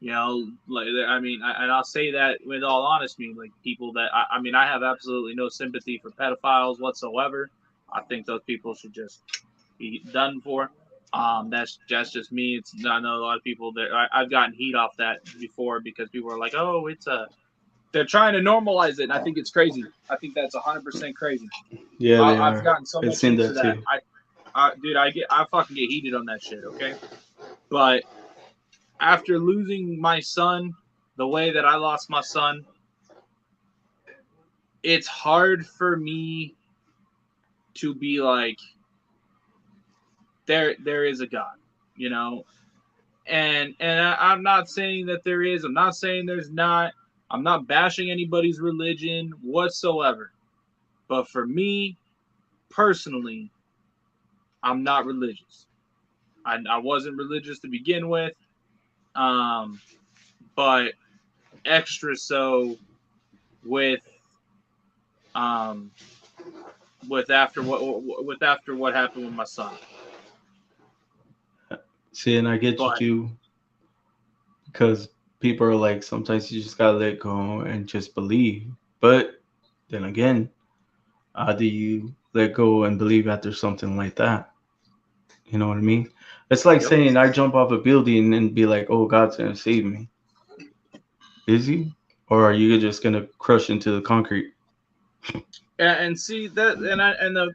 like, I mean, and I'll say that with all honesty, like people that I mean, I have absolutely no sympathy for pedophiles whatsoever. I think those people should just be done for. That's just me. I know a lot of people that I've gotten heat off that before because people are like, "Oh, they're trying to normalize it," and I think it's crazy. I think that's 100% crazy. Yeah, they I've are. gotten so I've much seen heat for that that. too. Dude, I fucking get heated on that shit. Okay, but after losing my son the way that I lost my son, it's hard for me to be like, there is a God, you know. And I'm not saying that there is. I'm not saying there's not. I'm not bashing anybody's religion whatsoever. But for me personally, I'm not religious. I wasn't religious to begin with, um, but extra so with um, with after what happened with my son. See, and I get you But too. because people are like, sometimes you just gotta let go and just believe. But then again, how do you let go and believe after something like that? You know what I mean? It's like Yep. saying I jump off a building and be like, "Oh, God's gonna save me." Is he? Or are you just gonna crush into the concrete? And see that, and the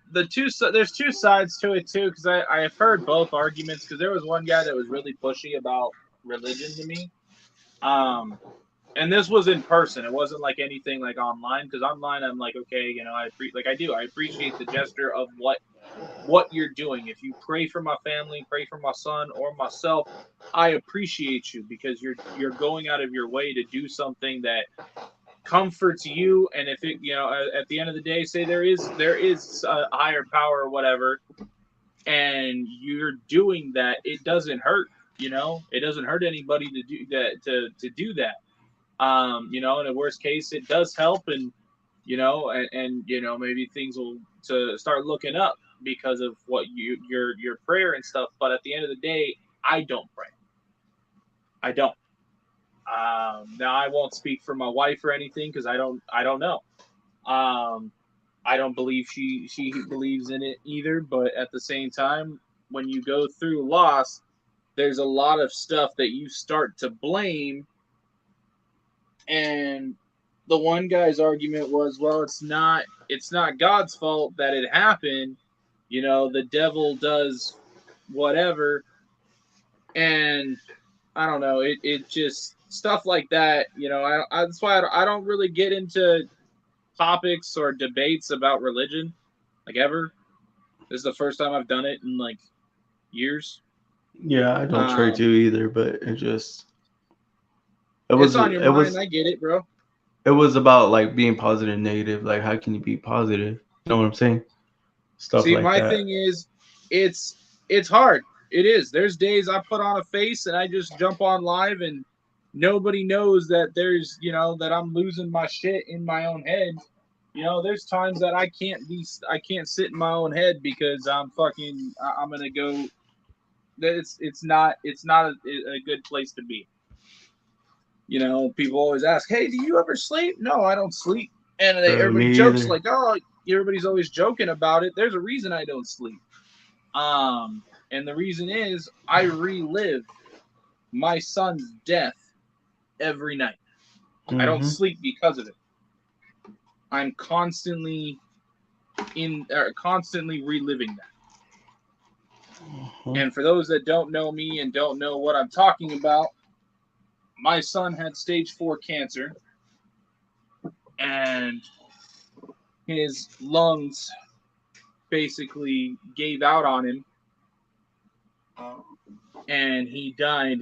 there's two sides to it too, because I've heard both arguments. Because there was one guy that was really pushy about religion to me. Um, and this was in person. It wasn't like anything like online. Because online, I'm like, okay, I appreciate the gesture of what you're doing. If you pray for my family, pray for my son or myself, I appreciate you because you're going out of your way to do something that comforts you. And if it, at the end of the day, say there is a higher power or whatever, and you're doing that, it doesn't hurt. It doesn't hurt anybody to do that. To do that. In the worst case, it does help, and maybe things will to start looking up because of what your prayer and stuff. But at the end of the day, I don't pray. I don't. Now I won't speak for my wife or anything because I don't know. Um, I don't believe she believes in it either. But at the same time, when you go through loss, there's a lot of stuff that you start to blame. And the one guy's argument was, well, it's not God's fault that it happened. The devil does whatever. And I don't know, it just stuff like that. That's why I don't really get into topics or debates about religion, like, ever. This is the first time I've done it in like years. Yeah, I don't try to Um, either, but it it's was on your it mind. was I get it, bro. it was about like being positive and negative. Like, how can you be positive? You know what I'm saying? Stuff See, like my that. thing is, it's it's hard. It is. There's days I put on a face and I just jump on live and nobody knows that that I'm losing my shit in my own head. There's times that I can't sit in my own head because I'm gonna go. It's not a good place to be. People always ask, "Hey, do you ever sleep?" No, I don't sleep, and everybody Me jokes either. like, "Oh, everybody's always joking about it." There's a reason I don't sleep. And the reason is I relive my son's death every night. I don't Hmm. sleep because of it. I'm constantly reliving that. Hmm. And for those that don't know me and don't know what I'm talking about, my son had stage 4 cancer, and his lungs basically gave out on him, and he died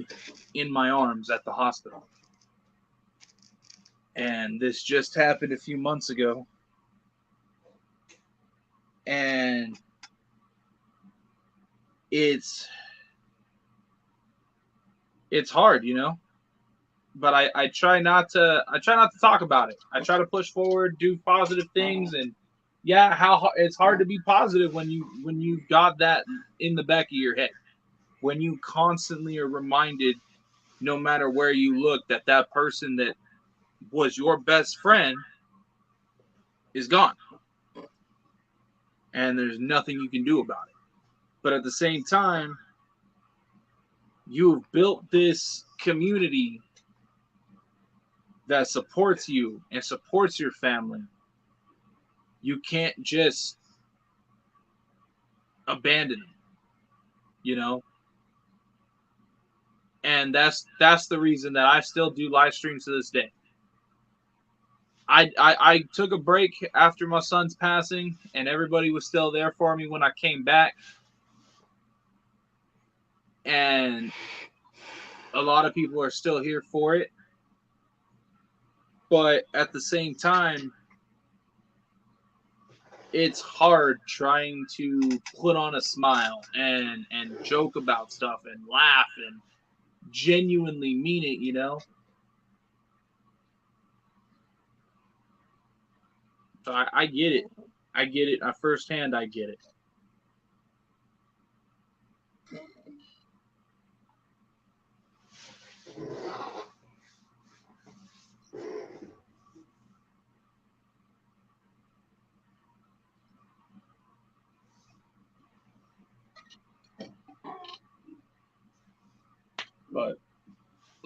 in my arms at the hospital. And this just happened a few months ago. And it's it's hard, but I try not to talk about it. I try to push forward, do positive things. And yeah, it's hard to be positive when you've got that in the back of your head, when you constantly are reminded, no matter where you look, that that person that was your best friend is gone, and there's nothing you can do about it. But at the same time, you've built this community that supports you and supports your family. You can't just abandon them, you know. And that's the reason that I still do live streams to this day. I took a break after my son's passing, and everybody was still there for me when I came back. And a lot of people are still here for it. But at the same time, it's hard trying to put on a smile and joke about stuff and laugh and genuinely mean it. So I get it. I get it. Firsthand, I get it.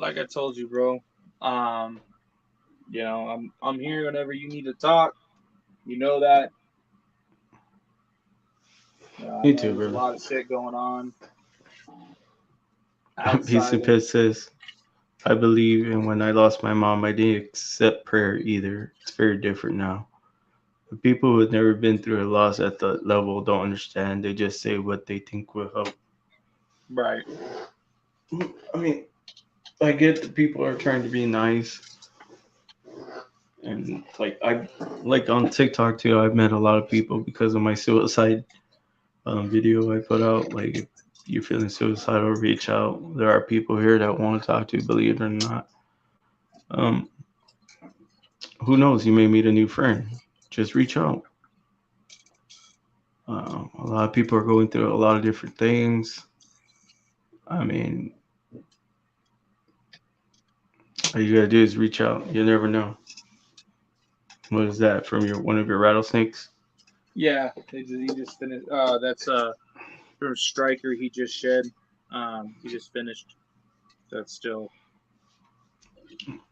like I told you, bro. Um, I'm here whenever you need to talk. You know that. I Me know too, there's a brother. lot of shit going on Peace outside and of. Pit says, I believe, and when I lost my mom, I didn't accept prayer either. It's very different now. The people who have never been through a loss at the level don't understand. They just say what they think will help. Right. I mean, I get that people are trying to be nice, and like on TikTok too. I've met a lot of people because of my suicide video I put out. Like, if you're feeling suicidal, reach out. There are people here that want to talk to you, believe it or not. Um, who knows? You may meet a new friend. Just reach out. A lot of people are going through a lot of different things. I mean, all you gotta do is reach out. You never know. What is that from your one of your rattlesnakes? Yeah, he just finished. That's from Striker. He just shed. He just finished. That's still.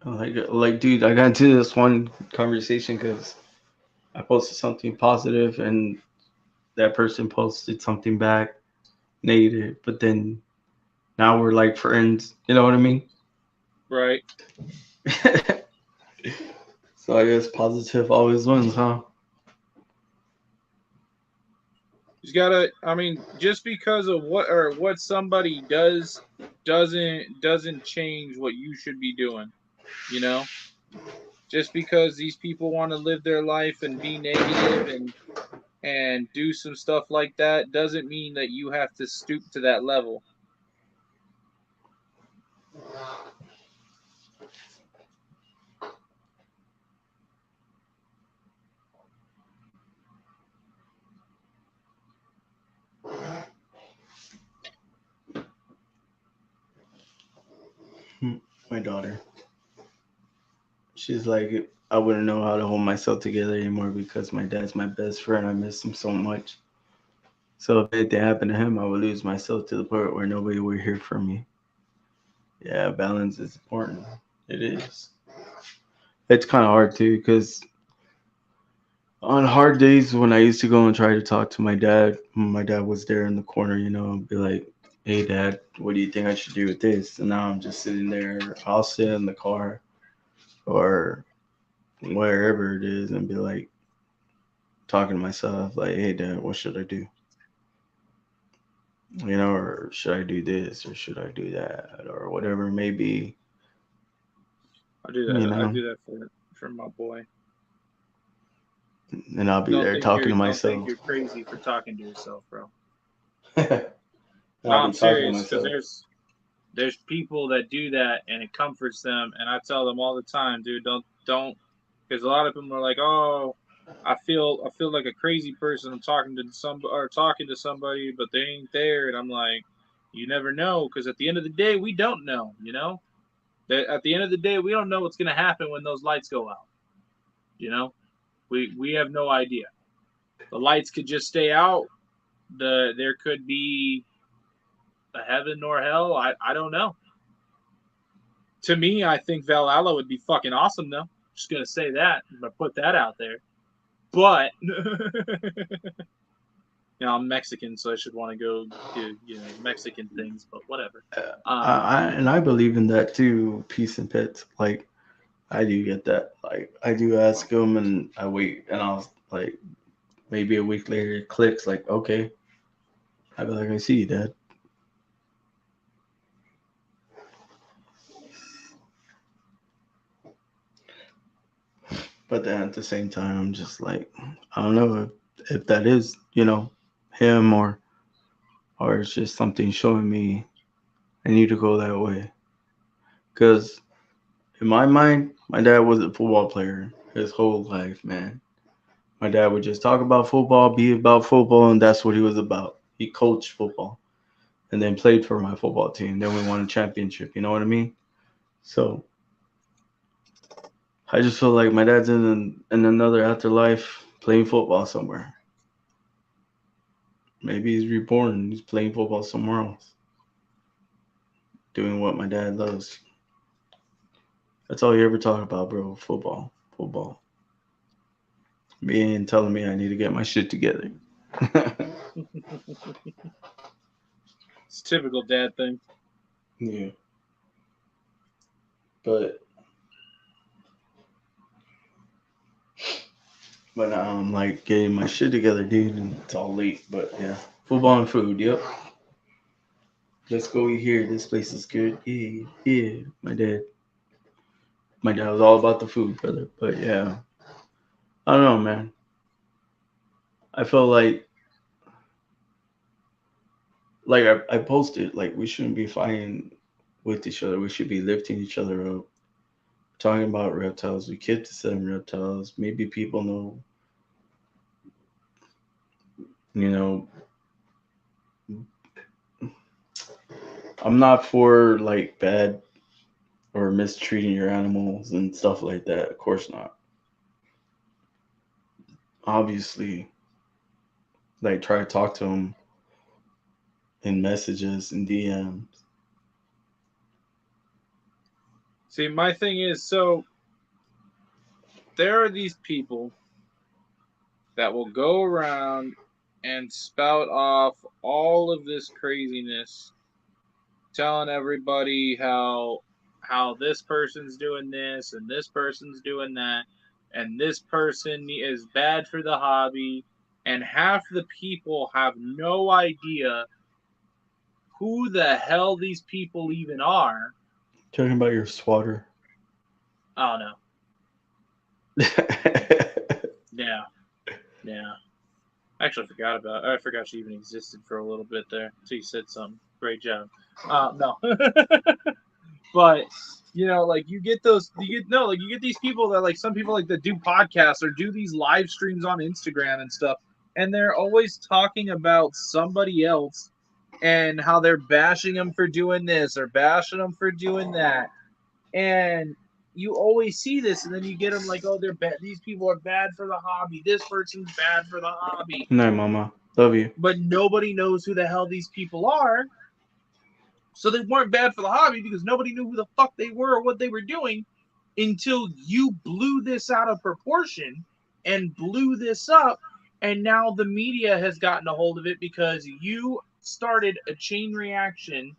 Like, dude, I got into this one conversation because I posted something positive and that person posted something back negative, but then now we're like friends. You know what I mean? Right. So I guess positive always wins, huh? He's gotta. I mean, just because of what somebody does doesn't change what you should be doing. You know, just because these people want to live their life and be negative and do some stuff like that doesn't mean that you have to stoop to that level. My daughter, she's like, I wouldn't know how to hold myself together anymore because my dad's my best friend. I miss him so much. So if anything happened to him, I would lose myself to the point where nobody would hear from me. Yeah, balance is important. It is. It's kind of hard too because on hard days when I used to go and try to talk to my dad was there in the corner, and be like, "Hey, Dad, what do you think I should do with this?" And now I'm just sitting there. I'll sit in the car or wherever it is and be like talking to myself, like, "Hey, Dad, what should I do?" Or should I do this or should I do that or whatever it may be. I do You that. I know, do that for my boy. and I'll be there talking to Don't think myself. you're crazy for talking to yourself, bro. And No, I'll be I'm talking to serious because myself. there's people that do that and it comforts them, and I tell them all the time, dude, don't because a lot of them are like, oh, I feel like a crazy person. I'm talking to somebody, but they ain't there, and I'm like, you never know, because at the end of the day, we don't know, you know. That at the end of the day, we don't know what's gonna happen when those lights go out. You know, we have no idea. The lights could just stay out. There could be a heaven nor hell. I don't know. To me, I think Valhalla would be fucking awesome though. Just gonna say that. I'm gonna put that out there. But I'm Mexican, so I should want to go do Mexican things. But whatever. Um, And I believe in that too, peace and pets. Like, I do get that. Like, I do ask them and I wait and I'll like maybe a week later it clicks like, okay. I'd be like, I see you, Dad. But then at the same time, I'm just like, I don't know if that is, him or it's just something showing me I need to go that way. Because in my mind, my dad was a football player his whole life, man. My dad would just talk about football, be about football, and that's what he was about. He coached football and then played for my football team. Then we won a championship. You know what I mean? So I just feel like my dad's in another afterlife playing football somewhere. Maybe he's reborn. He's playing football somewhere else, doing what my dad loves. That's all you ever talk about, bro. Football. Football. Me and telling me I need to get my shit together. It's a typical dad thing. Yeah. But now I'm like getting my shit together, dude, and it's all late. But yeah. Football and food, yep. Let's go eat here. This place is good. Yeah, yeah. My dad was all about the food, brother. But yeah. I don't know, man. I feel like I posted, like we shouldn't be fighting with each other. We should be lifting each other up. Talking about reptiles. We killed the 7 reptiles. Maybe people know, you know, I'm not for like bad or mistreating your animals and stuff like that. Of course not. Obviously, like try to talk to them in messages and DMs. See, my thing is, so there are these people that will go around and spout off all of this craziness, telling everybody how this person's doing this and this person's doing that, and this person is bad for the hobby, and half the people have no idea who the hell these people even are. Talking about your swatter. Oh no. Yeah. Yeah. I forgot she even existed for a little bit there. So you said something. Great job. No. But like you get these people that like some people like that do podcasts or do these live streams on Instagram and stuff, and they're always talking about somebody else and how they're bashing them for doing this or bashing them for doing that. And you always see this, and then you get them like, oh, they're bad. These people are bad for the hobby. This person's bad for the hobby. Night, mama. Love you. But nobody knows who the hell these people are. So they weren't bad for the hobby because nobody knew who the fuck they were or what they were doing until you blew this out of proportion and blew this up. And now the media has gotten a hold of it because you started a chain reaction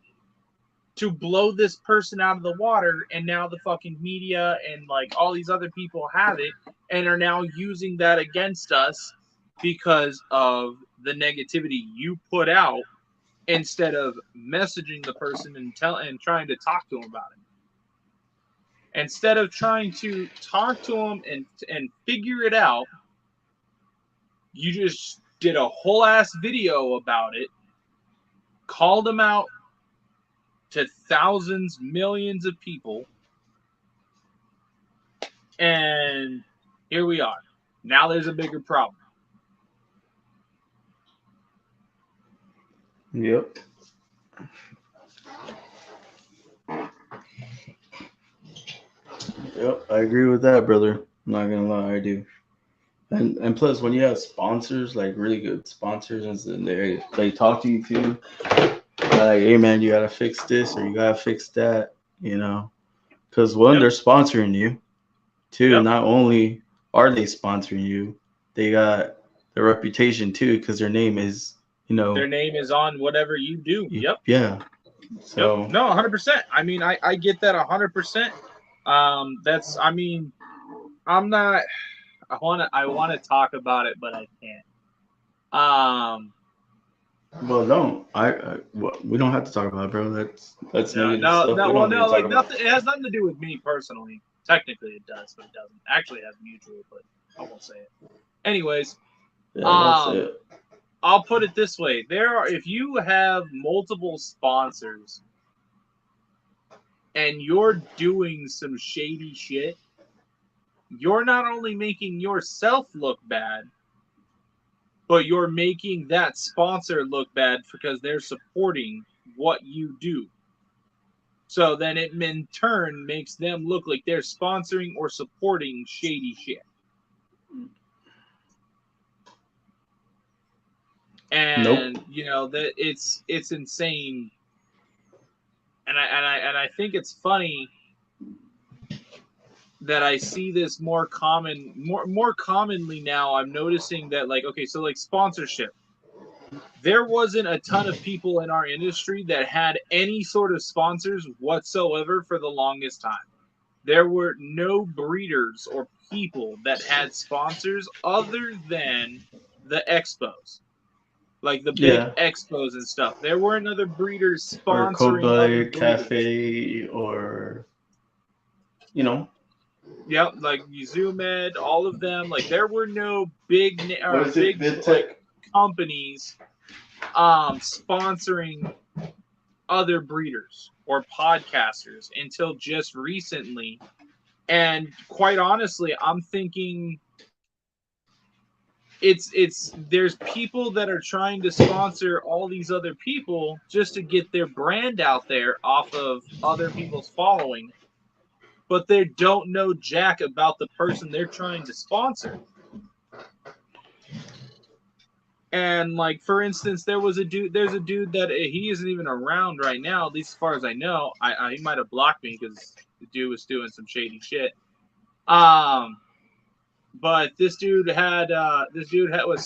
to blow this person out of the water, and now the fucking media and like all these other people have it and are now using that against us because of the negativity you put out instead of messaging the person and trying to talk to them about it. Instead of trying to talk to them and figure it out, you just did a whole ass video about it, called them out to thousands, millions of people, and here we are. Now there's a bigger problem. Yep. Yep. I agree with that, brother. I'm not gonna lie, I do. And plus, when you have sponsors, like really good sponsors, and they talk to you too, like, hey man, you gotta fix this or you gotta fix that, you know, because one, Yep. they're sponsoring you. Two, Yep. not only are they sponsoring you, they got their reputation too, because their name is, Their name is on whatever you do. Yep. yeah. Yep. So No, 100%. I mean, I get that 100%. That's, I mean, I'm not, I want to talk about it, but I can't. well, no, well, we don't have to talk about it, bro. That's No, negative no, stuff. no. We Well, don't need no, to talk like about. nothing. It has nothing to do with me personally. Technically, it does, but it doesn't. Actually, it has mutual, but I won't say it. Anyways, Yeah, that's um, it. I'll put it this way: if you have multiple sponsors and you're doing some shady shit, you're not only making yourself look bad, but you're making that sponsor look bad because they're supporting what you do. So then it in turn makes them look like they're sponsoring or supporting shady shit. Nope. And that it's insane. And I think it's funny that I see this more commonly now. I'm noticing that, like, okay, so like sponsorship. There wasn't a ton of people in our industry that had any sort of sponsors whatsoever for the longest time. There were no breeders or people that had sponsors other than the expos, like the big Yeah. expos and stuff. There weren't other breeders Or sponsoring other Kobe breeders. Cafe, or you know, Yep, like Zumed, all of them. Like there were no big what or is it? big like VidTech. companies sponsoring other breeders or podcasters until just recently. And quite honestly, I'm thinking it's there's people that are trying to sponsor all these other people just to get their brand out there off of other people's following, but they don't know jack about the person they're trying to sponsor. And like for instance, there's a dude that he isn't even around right now, at least as far as I know. He might have blocked me because the dude was doing some shady shit. But was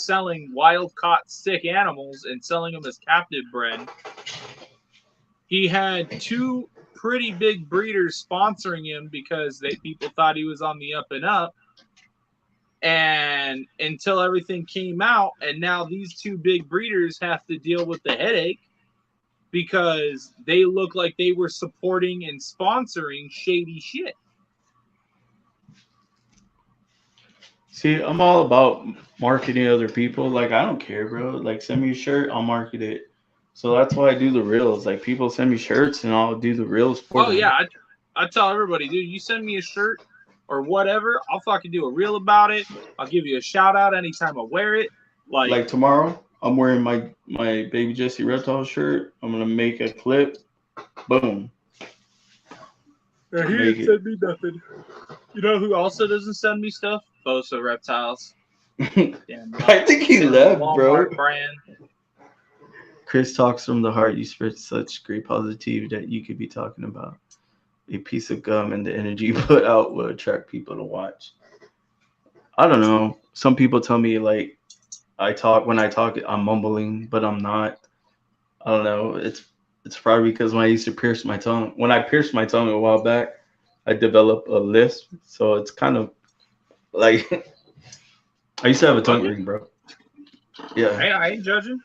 selling wild caught sick animals and selling them as captive bred. He had two pretty big breeders sponsoring him because people thought he was on the up and up. And until everything came out, and now these two big breeders have to deal with the headache because they look like they were supporting and sponsoring shady shit. See, I'm all about marketing other people. Like, I don't care, bro. Like, send me a shirt, I'll market it. So that's why I do the reels. Like, people send me shirts, and I'll do the reels for Oh them. yeah, I tell everybody, dude, you send me a shirt or whatever, I'll fucking do a reel about it. I'll give you a shout out anytime I wear it. Like tomorrow, I'm wearing my Baby Jesse Reptile shirt. I'm gonna make a clip. Boom. He didn't send me nothing. You know who also doesn't send me stuff? Bosa Reptiles. Damn, I think he left, Walmart bro. brand. Chris talks from the heart. You spread such great positivity that you could be talking about. A piece of gum and the energy you put out will attract people to watch. I don't know. Some people tell me like when I talk I'm mumbling, but I'm not. I don't know. It's probably because when I used to pierce my tongue. When I pierced my tongue a while back, I developed a lisp. So it's kind of like I used to have a tongue ring, bro. Yeah. Hey, I ain't judging.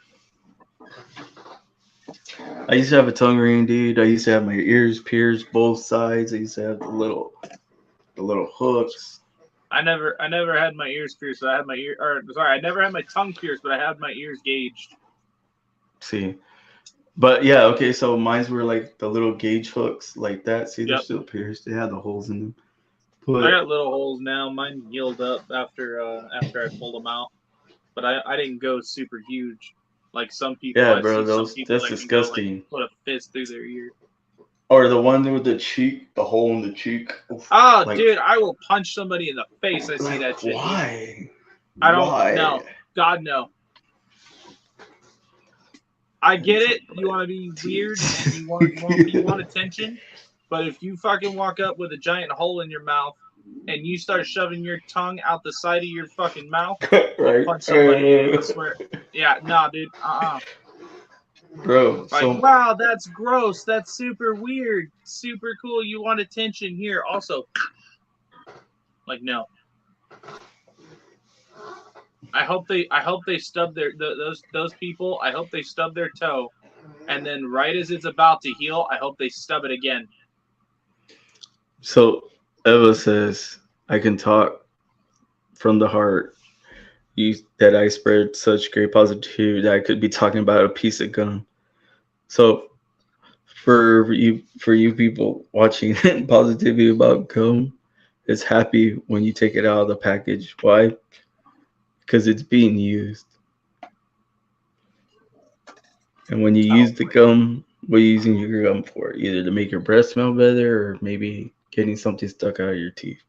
I used to have a tongue ring, dude. I used to have my ears pierced both sides. I used to have the little hooks. I never had my ears pierced. So I had I never had my tongue pierced, but I had my ears gauged. See, but yeah, okay. So mines were like the little gauge hooks, like that. See, they're still pierced. They had the holes in them. I got little holes now. Mine healed up after I pulled them out, but I didn't go super huge like some people. Yeah, I bro, see some people that's that can go, disgusting. like, put a fist through their ear. Or the one with the cheek, the hole in the cheek. Oh, like, dude, I will punch somebody in the face. I see that shit. Why? I don't know. God, no. I get it. You want to be weird and you want attention. But if you fucking walk up with a giant hole in your mouth and you start shoving your tongue out the side of your fucking mouth, right? Punch somebody. I swear. Yeah, nah, dude. Bro, like, wow, that's gross. That's super weird. Super cool. You want attention here? Also, like, no. I hope they stub those people. I hope they stub their toe, and then right as it's about to heal, I hope they stub it again. So Eva says, "I can talk from the heart. That I spread such great positivity that I could be talking about a piece of gum." So for you people watching, positivity about gum is happy when you take it out of the package. Why? Because it's being used. And when you use the gum, what are you using your gum for? Either to make your breath smell better or maybe getting something stuck out of your teeth.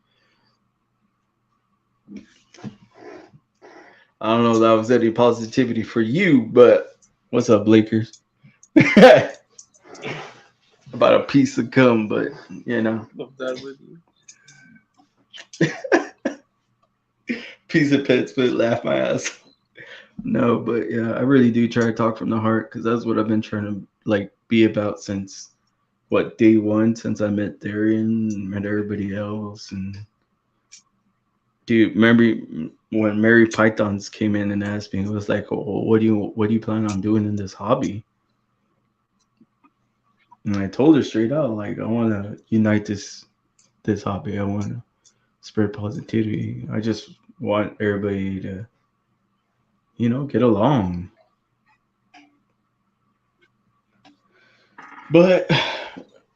I don't know if that was any positivity for you, but what's up, Lakers? About a piece of gum, but you know. Piece of pet spit, laugh my ass. No, but yeah, I really do try to talk from the heart because that's what I've been trying to like be about since what day one, since I met Darian, met everybody else, and dude, remember when Mary Pythons came in and asked me, it was like, oh, what do you plan on doing in this hobby? And I told her straight out, like, I want to unite this hobby. I want to spread positivity. I just want everybody to, get along. But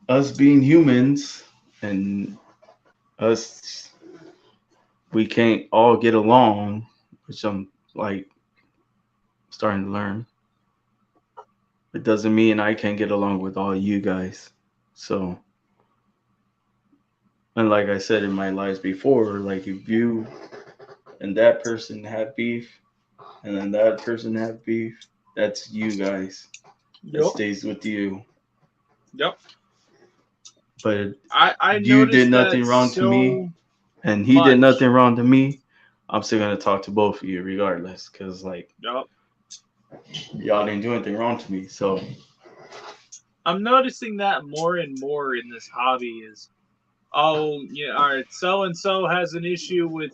us being humans and us, we can't all get along, which I'm like starting to learn. It doesn't mean I can't get along with all you guys. So, and like I said in my lives before, like if you and that person have beef, and then that person have beef, that's you guys. It Yep. stays with you. Yep. But I you did noticed that nothing wrong to me, so and he did much. nothing wrong to me. I'm still gonna talk to both of you regardless, cause like Yep. y'all didn't do anything wrong to me. So I'm noticing that more and more in this hobby is, oh yeah, all right, so and so has an issue with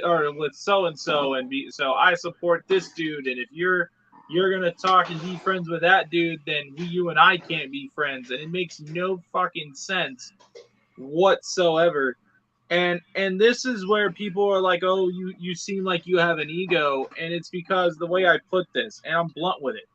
or with so and so, and so I support this dude, and if you're gonna talk and be friends with that dude, then you and I can't be friends, and it makes no fucking sense whatsoever. And this is where people are like, oh, you seem like you have an ego, and it's because the way I put this, and I'm blunt with it,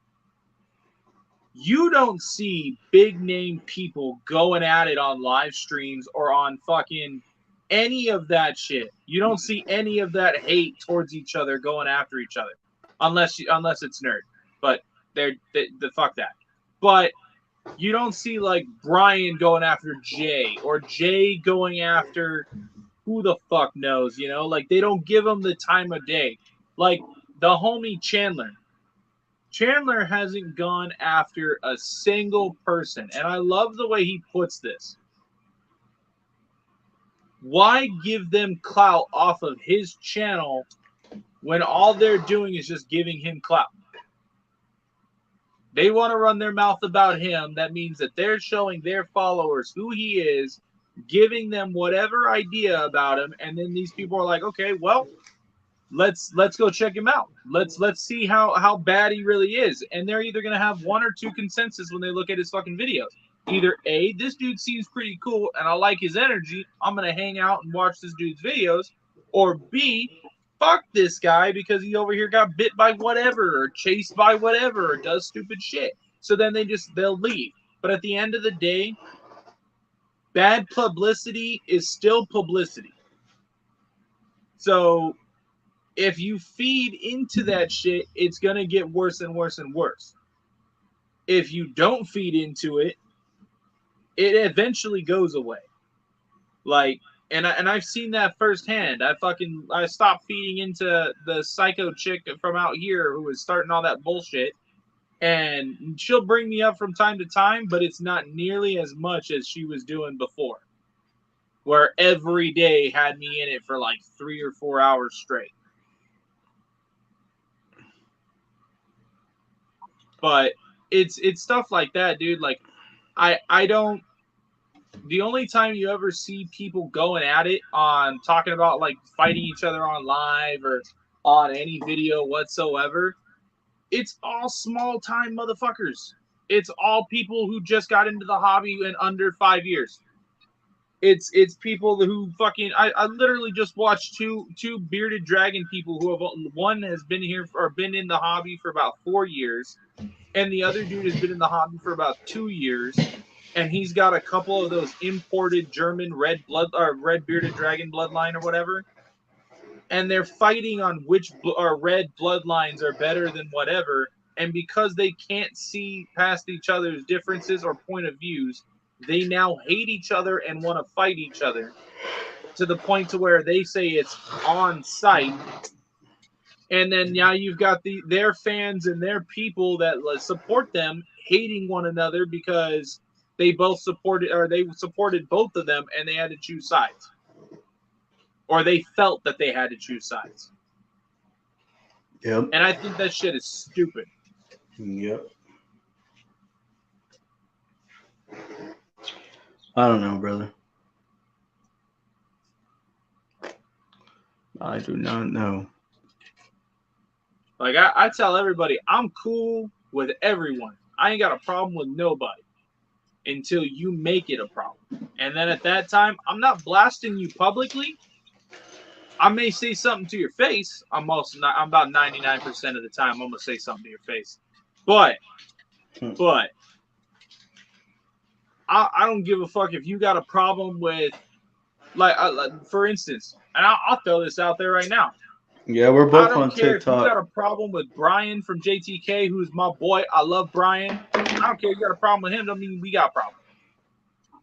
you don't see big name people going at it on live streams or on fucking any of that shit. You don't see any of that hate towards each other going after each other, unless it's nerd. But the fuck that. But you don't see like Brian going after Jay or Jay going after who the fuck knows. Like they don't give him the time of day. Like the homie Chandler. Chandler hasn't gone after a single person. And I love the way he puts this. Why give them clout off of his channel when all they're doing is just giving him clout? They want to run their mouth about him. That means that they're showing their followers who he is, giving them whatever idea about him, and then these people are like, okay, well, let's go check him out. Let's see how bad he really is. And they're either gonna have one or two consensus when they look at his fucking videos. Either A, this dude seems pretty cool and I like his energy, I'm gonna hang out and watch this dude's videos, or B, fuck this guy because he over here got bit by whatever or chased by whatever or does stupid shit. So then they'll leave. But at the end of the day, bad publicity is still publicity. So if you feed into that shit, it's gonna get worse and worse and worse. If you don't feed into it, it eventually goes away. Like, and I've seen that firsthand. I stopped feeding into the psycho chick from out here who was starting all that bullshit, and she'll bring me up from time to time, but it's not nearly as much as she was doing before, where every day had me in it for like 3 or 4 hours straight. But it's stuff like that, dude. Like I don't. The only time you ever see people going at it on talking about like fighting each other on live or on any video whatsoever, it's all small time motherfuckers. It's all people who just got into the hobby in under 5 years. It's people who fucking I literally just watched two bearded dragon people who have, one has been here or been in the hobby for about 4 years, and the other dude has been in the hobby for about 2 years, and he's got a couple of those imported German red bearded dragon bloodline or whatever, and they're fighting on which red bloodlines are better than whatever, and because they can't see past each other's differences or point of views, they now hate each other and want to fight each other to the point to where they say it's on site. And then now you've got their fans and their people that support them hating one another because they supported both of them and they had to choose sides. or they felt that they had to choose sides. Yep. And I think that shit is stupid. Yep. I don't know, brother. I do not know. Like I tell everybody, I'm cool with everyone. I ain't got a problem with nobody until you make it a problem. And then at that time, I'm not blasting you publicly. I may say something to your face. I'm about 99% of the time I'm gonna say something to your face. But I don't give a fuck if you got a problem with, like for instance, and I'll throw this out there right now. Yeah, we're I both don't on care if you got TikTok. a problem with Brian from JTK, who's my boy. I love Brian. I don't care if you got a problem with him. Don't mean we got a problem.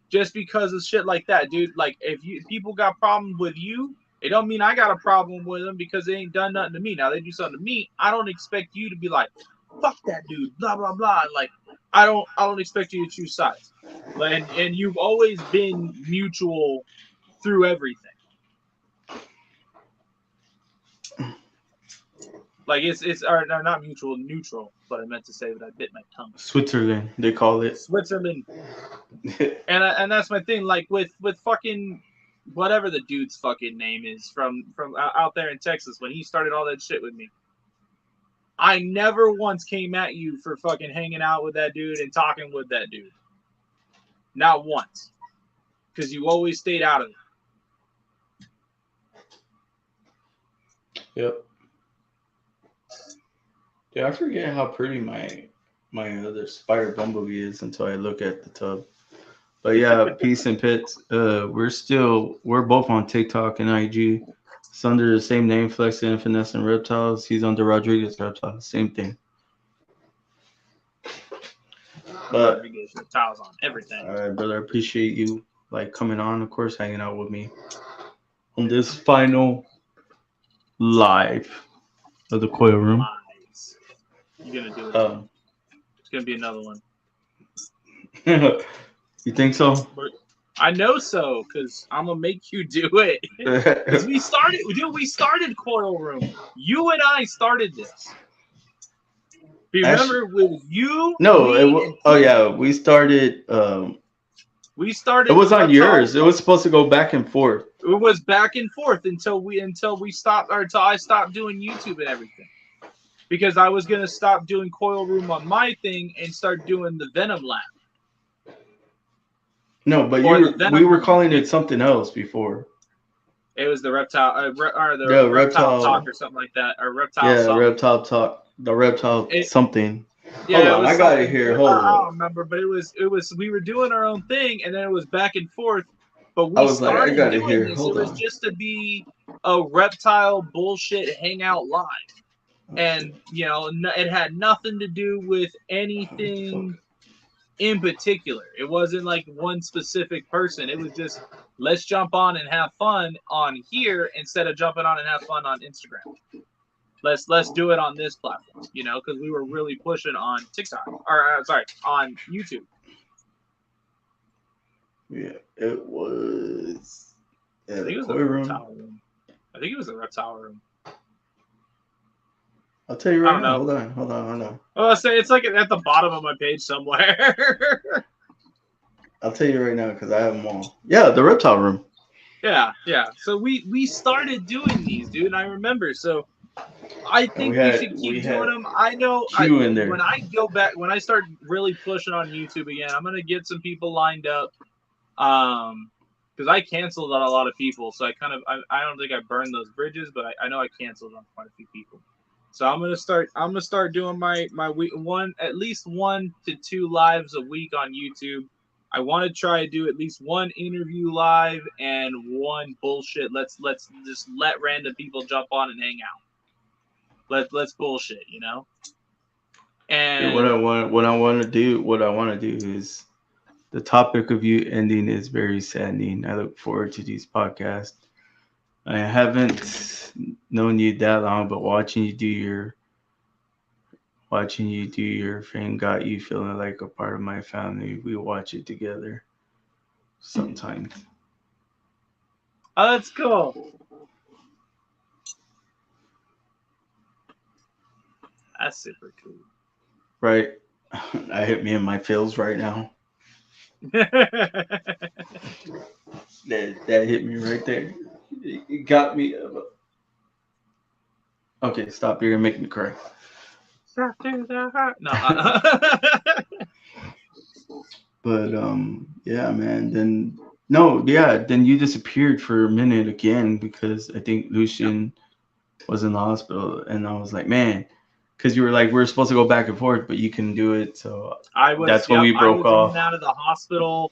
Just because of shit like that, dude. Like if people got problems with you, it don't mean I got a problem with them because they ain't done nothing to me. Now they do something to me. I don't expect you to be like, fuck that dude, blah blah blah. Like I don't expect you to choose sides. And you've always been mutual through everything. Like it's or not mutual, neutral. But I meant to say, but I bit my tongue. Switzerland, they call it. Switzerland. And that's my thing. Like with fucking whatever the dude's fucking name is from out there in Texas when he started all that shit with me. I never once came at you for fucking hanging out with that dude and talking with that dude. Not once, because you always stayed out of it. Yep. Dude, I forget how pretty my other spider bumblebee is until I look at the tub. But yeah, peace and pits. We're both on TikTok and IG. It's under the same name, Flex and Finesse and Reptiles. He's under Rodriguez Reptiles, same thing. But Rodriguez Reptiles on everything. All right, brother. I appreciate you like coming on, of course, hanging out with me on this final live of the Coil Room. Lies. You're gonna do it. It's gonna be another one. You think so? But I know so, because I'm gonna make you do it. Because we started Coil Room. You and I started this. Remember with you? No. Yeah, we started. We started. It was on yours. It was supposed to go back and forth. It was back and forth until we stopped, or until I stopped doing YouTube and everything. Because I was gonna stop doing Coil Room on my thing and start doing the Venom Lab. No, but we were calling it something else before. It was the reptile, reptile talk or something like that, or reptile. Yeah, something. reptile talk. The reptile something. Yeah, hold on, I got it here. Hold on. I don't remember, but it was. We were doing our own thing, and then it was back and forth. But we started doing this. It was just to be a reptile bullshit hangout live, and it had nothing to do with anything in particular. It wasn't like one specific person. It was just, let's jump on and have fun on here instead of jumping on and have fun on Instagram. Let's do it on this platform, because we were really pushing on TikTok, or on YouTube. Yeah, it was. I think it was the reptile room. I think it was the reptile room. I'll tell you right now. Hold on. Well, I'll say it's like at the bottom of my page somewhere. I'll tell you right now because I have them all. Yeah, the reptile room. Yeah. So we started doing these, dude, and I remember. So I think we should keep doing them. I know. When I go back, when I start really pushing on YouTube again, I'm gonna get some people lined up. Because I canceled on a lot of people, so I don't think I burned those bridges, but I know I canceled on quite a few people. So I'm gonna start doing my week at least 1 to 2 lives a week on YouTube. I want to try to do at least one interview live and one bullshit. Let's just let random people jump on and hang out. Let's bullshit, And what I want to do is, the topic of you ending is very saddening. I look forward to these podcasts. I haven't known you that long, but watching you do your thing got you feeling like a part of my family. We watch it together sometimes. Oh, that's cool. That's super cool. Right? I hit me in my feels right now. That hit me right there. It got me. Okay, stop. You're gonna make me cry. Shot to the heart. No. But yeah, man. Then no, yeah. Then you disappeared for a minute again because I think Yep. Lucian was in the hospital, and I was like, man, because you were like, we are supposed to go back and forth, but you couldn't do it, so I was, that's when yep, we I broke was in and off. out of the hospital.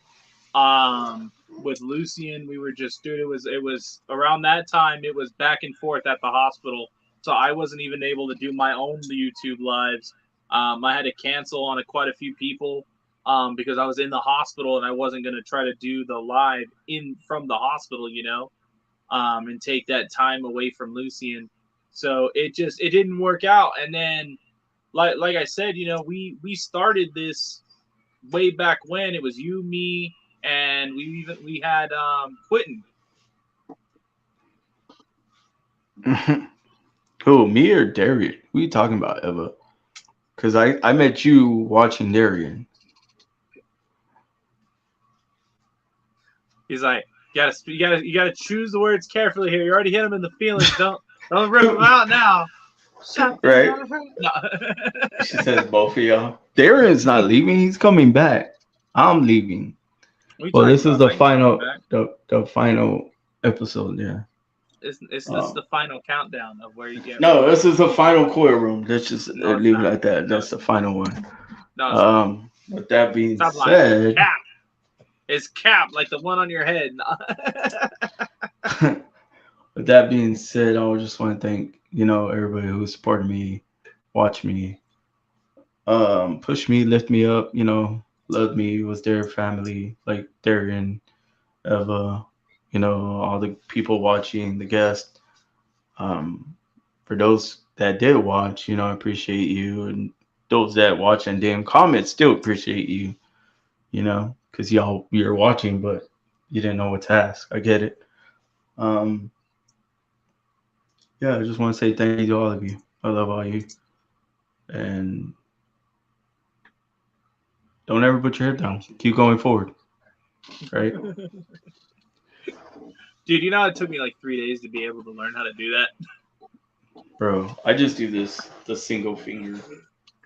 With Lucian, we were just, dude. It was around that time. It was back and forth at the hospital, so I wasn't even able to do my own YouTube lives. I had to cancel on quite a few people, because I was in the hospital and I wasn't gonna try to do the live in from the hospital, and take that time away from Lucian. So it didn't work out, and then like I said, we started this way back when. It was you, me, and we had Quentin. Who, me or Darian? Who you talking about, Eva? Because I met you watching Darian. He's like, you gotta choose the words carefully here. You already hit him in the feelings. Don't rip him out now. Shut the Right? no. She says both of y'all. Darian's not leaving. He's coming back. I'm leaving. We Well, talking this is about the like coming final back. the final episode. Yeah. It's this Um, the final countdown of where you get no, released. this is the final Coil room. Let's just No, it's leave it not. at that. No, That's the final one. no, it's not. With that being Stop lying. said, Cap. It's cap like the one on your head. with that being said, I just want to thank everybody who supported me, watched me, pushed me, lift me up. Loved me, was their family, like Darian, Eva, all the people watching, the guests. Um, for those that did watch, I appreciate you, and those that watch and didn't comment, still appreciate you. Because you're watching, but you didn't know what to ask. I get it. Um, yeah, I just want to say thank you to all of you. I love all you, and don't ever put your head down. Keep going forward, right, Dude, you know it took me like 3 days to be able to learn how to do that. bro? I just do the single finger.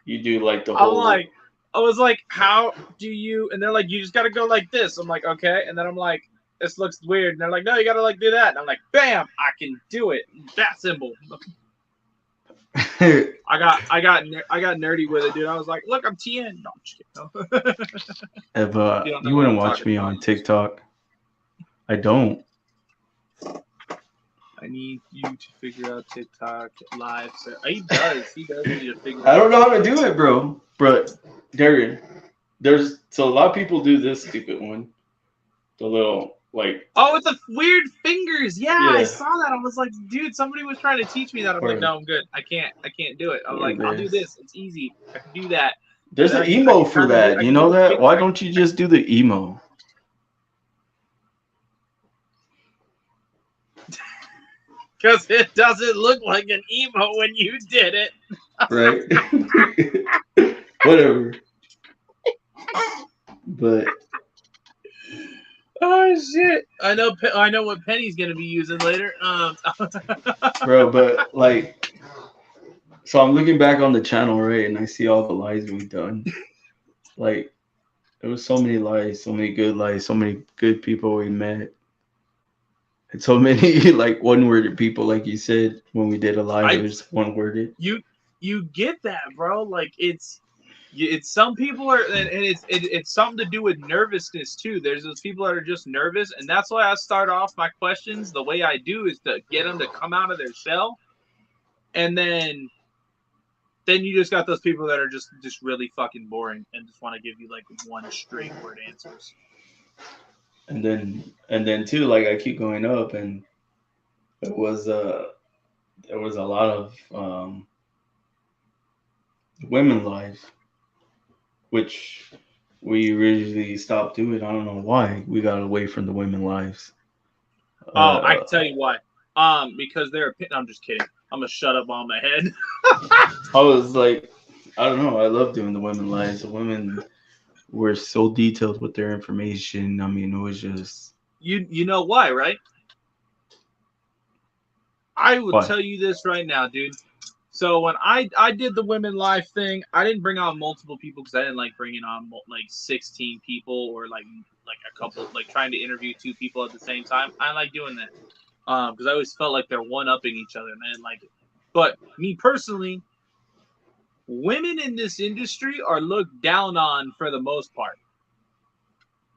You do like the I'm whole. like, I was like, how do you? And they're like, you just gotta go like this. I'm like, okay. And then I'm like, this looks weird. And they're like, no, you gotta like do that. And I'm like, bam, I can do it. That symbol. I got nerdy with it, dude. I was like, look, I'm TN. No, I'm just kidding. If You don't know you what I'm wouldn't watch talking me about. on TikTok, I don't, I need you to figure out TikTok live. So he does. He does need to figure I out. don't know how to do it, bro. But Darian, so a lot of people do this stupid one, the little like Oh, it's a weird fingers. Yeah, I yeah, saw that. I was like, dude, somebody was trying to teach me that. I'm like, or no, I'm good. I can't do it. I'm or like, I'll do this. this. It's easy. I can do that. And There's then an I emo can for kind of do. that. I You can do know the that? finger. Why don't you just do the emo? Because it doesn't look like an emo when you did it. Right? Whatever. But Oh shit! I know what Penny's gonna be using later. bro, but like, so I'm looking back on the channel, right, and I see all the lies we've done. Like, there was so many lies, so many good lies, so many good people we met, and so many like one-worded people, like you said when we did a live. It I was one-worded. you you get that, bro? Like it's some people are, and it's something to do with nervousness too. There's those people that are just nervous, and that's why I start off my questions the way I do, is to get them to come out of their shell, and then you just got those people that are just really fucking boring and just want to give you like one straight word answers. And then too, like I keep going up, and it was there was a lot of women lives, which we originally stopped doing. I don't know why we got away from the women lives. Oh, I Uh, can tell you why. Because they're. I'm just kidding. I'm gonna shut up on my head. I was like, I don't know. I love doing the women lives. The women were so detailed with their information. I mean, it was just You know why, right? I will why. tell you this right now, dude. So when I did the women live thing, I didn't bring on multiple people because I didn't like bringing on like 16 people or like a couple like trying to interview two people at the same time. I like doing that because I always felt like they're one upping each other and I didn't like it. But me personally, women in this industry are looked down on for the most part.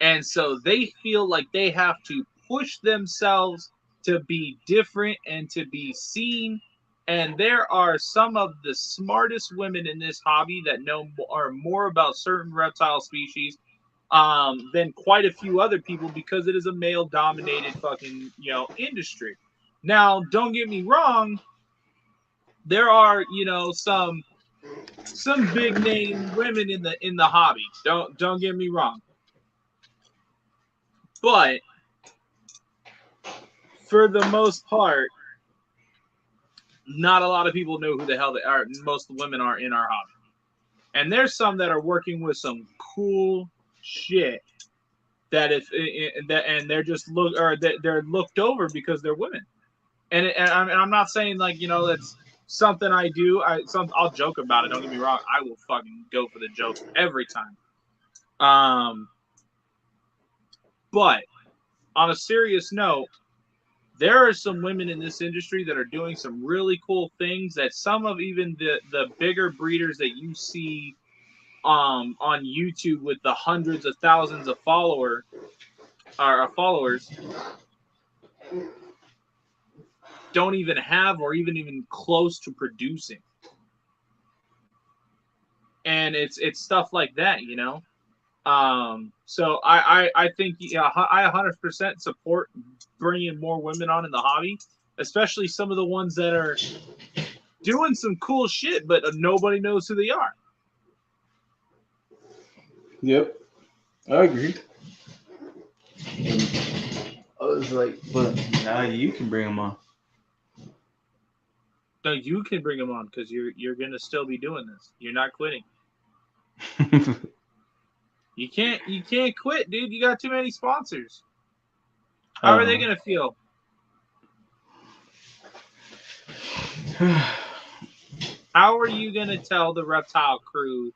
And so they feel like they have to push themselves to be different and to be seen. And there are some of the smartest women in this hobby that know are more about certain reptile species than quite a few other people because it is a male dominated fucking industry. Now, don't get me wrong, there are some big name women in the hobby. Don't get me wrong, but for the most part, not a lot of people know who the hell they are. Most women are in our hobby, and there's some that are working with some cool shit that if that and they're just they're looked over because they're women. And I'm not saying like that's something I do. I'll joke about it. Don't get me wrong. I will fucking go for the jokes every time. But on a serious note, there are some women in this industry that are doing some really cool things that some of even the bigger breeders that you see on YouTube with the hundreds of thousands of followers don't even have or even close to producing. And it's stuff like that. So I think I 100% support bringing more women on in the hobby, especially some of the ones that are doing some cool shit, but nobody knows who they are. Yep, I agree. I was like, but now you can bring them on. No, you can bring them on because you're gonna still be doing this. You're not quitting. You can't quit, dude. You got too many sponsors. How are they gonna feel? How are you gonna tell the reptile crew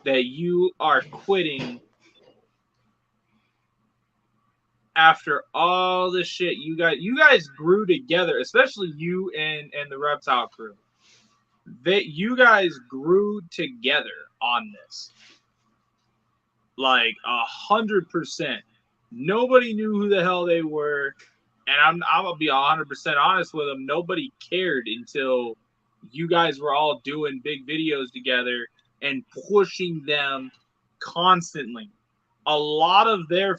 that you are quitting after all the shit you guys grew together, especially you and the reptile crew? That you guys grew together on this, like 100%. Nobody knew who the hell they were, and I'm gonna be 100% honest with them. Nobody cared until you guys were all doing big videos together and pushing them constantly. A lot of their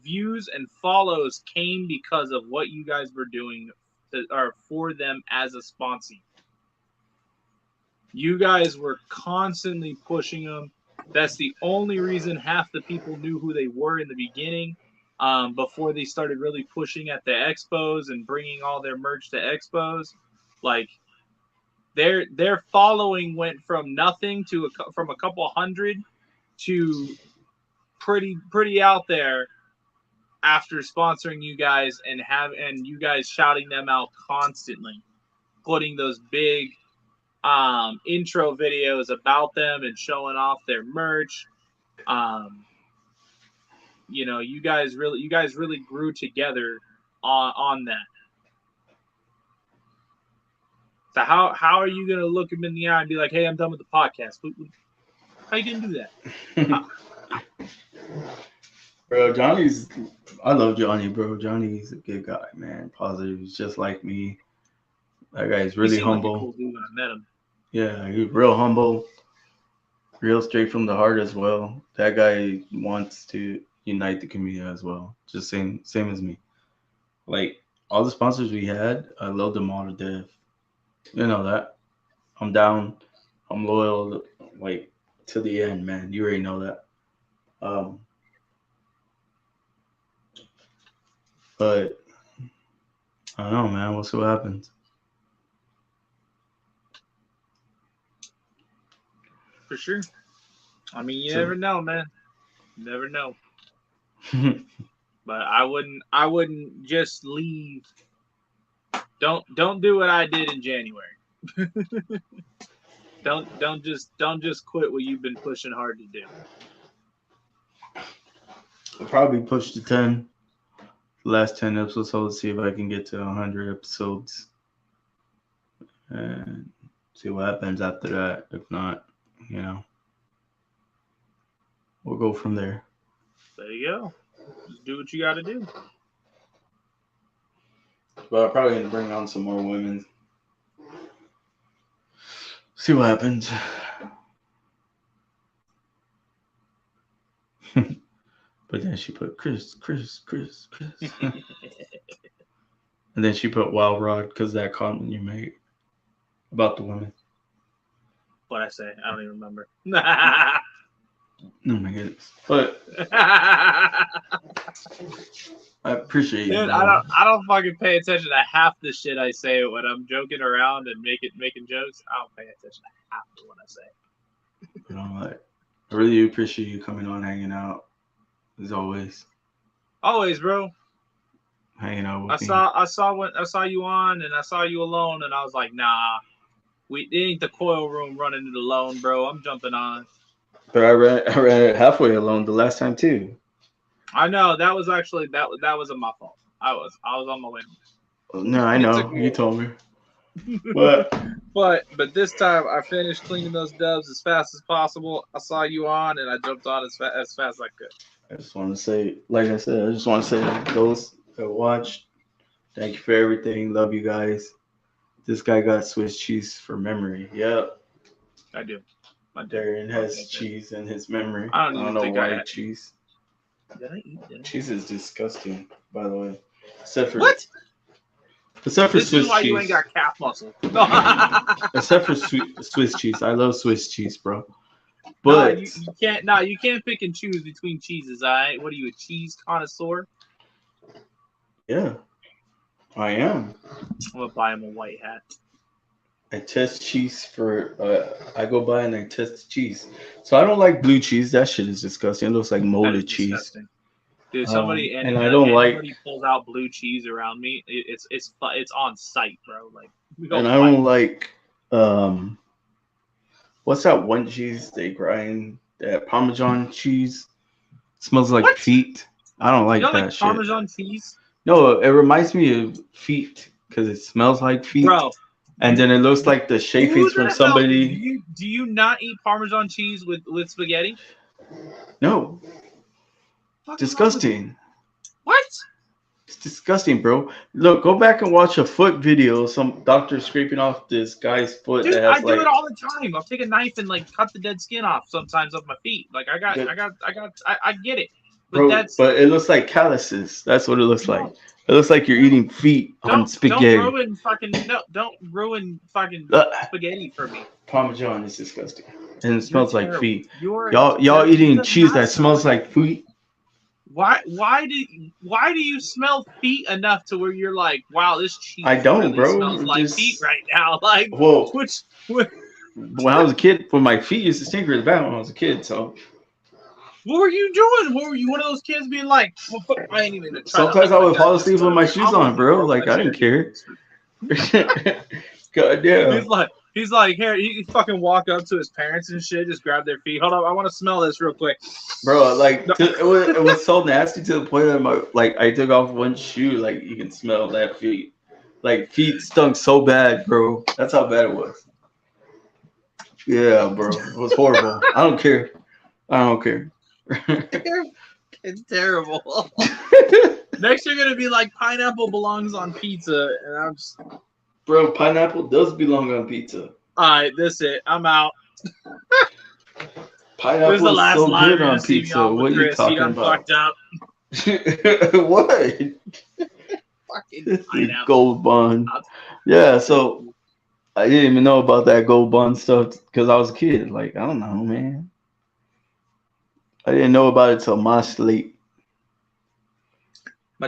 views and follows came because of what you guys were doing or for them as a sponsor. You guys were constantly pushing them. That's the only reason half the people knew who they were in the beginning, before they started really pushing at the expos and bringing all their merch to expos. Like their following went from nothing to from a couple hundred to pretty out there after sponsoring you guys and you guys shouting them out constantly, putting those big intro videos about them and showing off their merch. You guys really grew together on that. So how are you gonna look him in the eye and be like, "Hey, I'm done with the podcast"? How you gonna do that? Bro, I love Johnny, bro. Johnny's a good guy, man. Positive. He's just like me. That guy's He really seemed like a humble. cool dude when I met him. Yeah, he's real humble, real straight from the heart as well. That guy wants to unite the community as well. Just same as me. Like all the sponsors we had, I love them all to death. You know that. I'm down. I'm loyal, like to the end, man. You already know that. Um, but I don't know, man. We'll see what happens. For sure. I mean, you So- never know, man. You never know. But I wouldn't just leave. Don't do what I did in January. don't just quit what you've been pushing hard to do. I'll probably push to 10. The last 10 episodes, so let's see if I can get to 100 episodes. And see what happens after that. If not, we'll go from there. There you go. Just do what you got to do. But I'm probably going to bring on some more women. See what happens. But then she put Chris. And then she put Wild Rod because that comment you made about the women. What'd I say? I don't even remember. Oh my goodness. But I appreciate you. Dude, I don't fucking pay attention to half the shit I say when I'm joking around and making jokes. I don't pay attention to half of what I say. I really appreciate you coming on, hanging out, as always. Always, bro. Hanging out with me. I saw you on, and I saw you alone, and I was like, nah, it ain't the Coil room running it alone, bro. I'm jumping on. But I ran it halfway alone the last time too. I know that was actually that wasn't my fault. I was on my way. No, I know. You told me. But this time I finished cleaning those dubs as fast as possible. I saw you on, and I jumped on as fast as I could. I just want to say, like I said, those that watched, thank you for everything. Love you guys. This guy got Swiss cheese for memory. Yep. I do. Darian has cheese in his memory. I don't know think why cheese. Did I eat dinner? Cheese is disgusting, by the way. Except for what? Except for this Swiss is why cheese. you ain't got calf muscle. Except for Swiss cheese. I love Swiss cheese, bro. But you can't pick and choose between cheeses, alright? What are you, a cheese connoisseur? Yeah. I am. I'm gonna buy him a white hat. I test cheese for I go by and I test cheese. So I don't like blue cheese. That shit is disgusting. It looks like molded cheese. Disgusting. Dude, somebody and I don't anybody pulls out blue cheese around me, it's on sight, bro. Like and I don't like what's that one cheese they grind? That Parmesan cheese. It smells like feet. I don't like that shit. Parmesan cheese? No, it reminds me of feet because it smells like feet. Bro. And then it looks like the shavings from somebody. Do you not eat Parmesan cheese with spaghetti? No. Disgusting. What? It's disgusting, bro. Look, go back and watch a foot video. Some doctor scraping off this guy's foot. Dude, that has I do it all the time. I'll take a knife and cut the dead skin off sometimes of my feet. Like I get it. But but it looks like calluses. That's what it looks like. It looks like you're eating feet on spaghetti. Don't ruin fucking spaghetti for me. Parmesan is disgusting. And it smells like feet. Y'all eating cheese that smells like feet? Why do you smell feet enough to where you're like, wow, this cheese I don't, really bro. smells like feet right now? Like, whoa. When I was a kid, my feet used to stink really bad when I was a kid, so. What were you doing? What were you one of those kids being like, I ain't even trying sometimes I would fall asleep with my shoes on, bro. Like, I didn't care. God damn. He's like, here, he fucking walk up to his parents and shit, just grab their feet. Hold on, I want to smell this real quick. Bro, it was so nasty to the point that I took off one shoe, like you can smell that feet. Like feet stunk so bad, bro. That's how bad it was. Yeah, bro. It was horrible. I don't care. It's terrible. Next you're gonna be like, pineapple belongs on pizza, and I'm just bro, pineapple does belong on pizza. Alright, that's it. I'm out. Pineapple is so good on pizza. What are you talking about? Fucked up. What? Fucking pineapple. Gold bun. Yeah, so I didn't even know about that gold bun stuff because I was a kid. Like, I don't know, man. I didn't know about it till much late.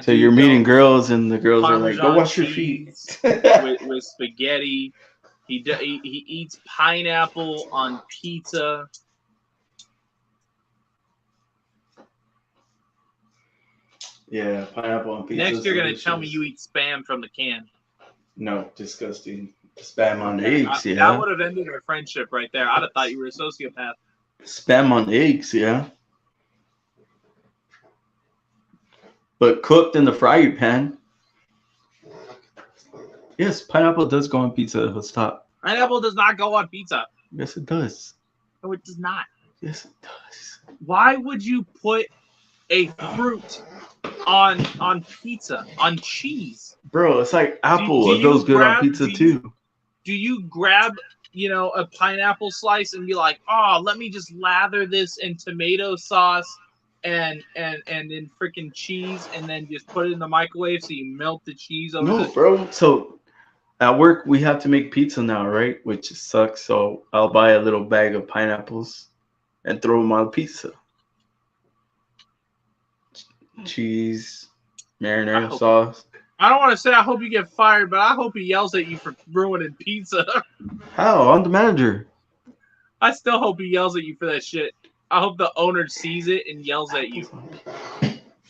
So you're meeting girls and the girls are like, go wash your feet. with spaghetti He eats pineapple on pizza. Yeah, pineapple on pizza. Next, you're gonna tell me you eat spam from the can. No, disgusting. Spam on Okay, eggs, that yeah. would have ended our friendship right there. I'd have thought you were a sociopath. Spam on eggs, yeah. But cooked in the fry pan. Yes, pineapple does go on pizza if it's top. Pineapple does not go on pizza. Yes, it does. No, it does not. Yes, it does. Why would you put a fruit on pizza, on cheese? Bro, it's like apple. Do It goes you good on grab- pizza do you- too. Do you grab, a pineapple slice and be like, oh, let me just lather this in tomato sauce and then freaking cheese and then just put it in the microwave so you melt the cheese over No, bro. So at work we have to make pizza now, right? Which sucks. So I'll buy a little bag of pineapples and throw them on pizza. Cheese, marinara sauce. I don't want to say I hope you get fired, but I hope he yells at you for ruining pizza. How? I'm the manager. I still hope he yells at you for that shit. I hope the owner sees it and yells at you.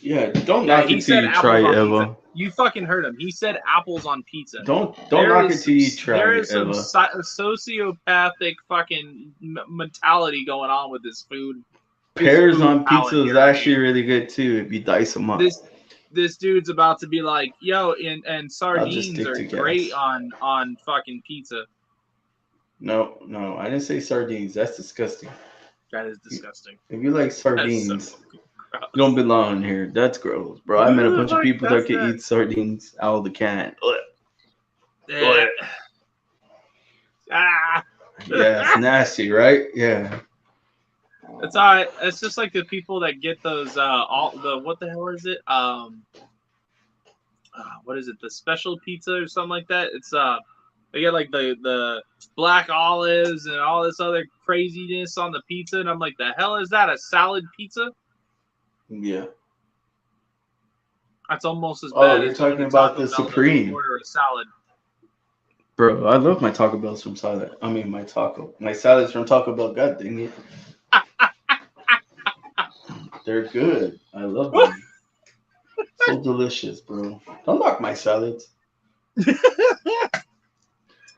Yeah, don't knock it till you try it, Eva. You fucking heard him. He said apples on pizza. Don't knock it till you try There it, is some Eva. sociopathic fucking mentality going on with this food. Pears on pizza is actually really good too if you dice them up. This dude's about to be like, yo, and sardines stick are to great gas. on fucking pizza. No, I didn't say sardines. That's disgusting. That is disgusting. If you like sardines, That's so gross. you don't belong here. That's gross, bro. I met a bunch of people that could eat sardines out of the can. Yeah. Ah. Yeah, it's nasty, right? Yeah. It's alright. It's just like the people that get those what the hell is it? What is it? The special pizza or something like that? It's they get like the black olives and all this other craziness on the pizza, and I'm like, the hell is that? A salad pizza? Yeah. That's almost as bad. Oh, you're as going talking to about Taco the Bell to Supreme. order a salad. Bro, I love my Taco Bells from salad. I mean, my salads from Taco Bell. God dang it. They're good. I love them. So delicious, bro. Don't knock my salads.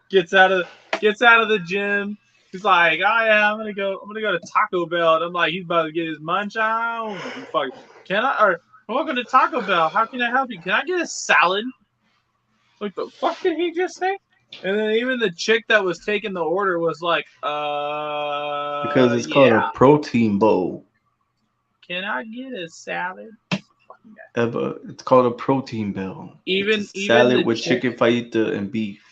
Gets out of the gym. He's like, oh yeah, I'm gonna go to Taco Bell. And I'm like, he's about to get his munch on. Fuck, welcome to Taco Bell. How can I help you? Can I get a salad? Like, the fuck did he just say? And then even the chick that was taking the order was like, because it's called a protein bowl. Can I get a salad? It's called a protein bowl. Even salad with chicken fajita and beef.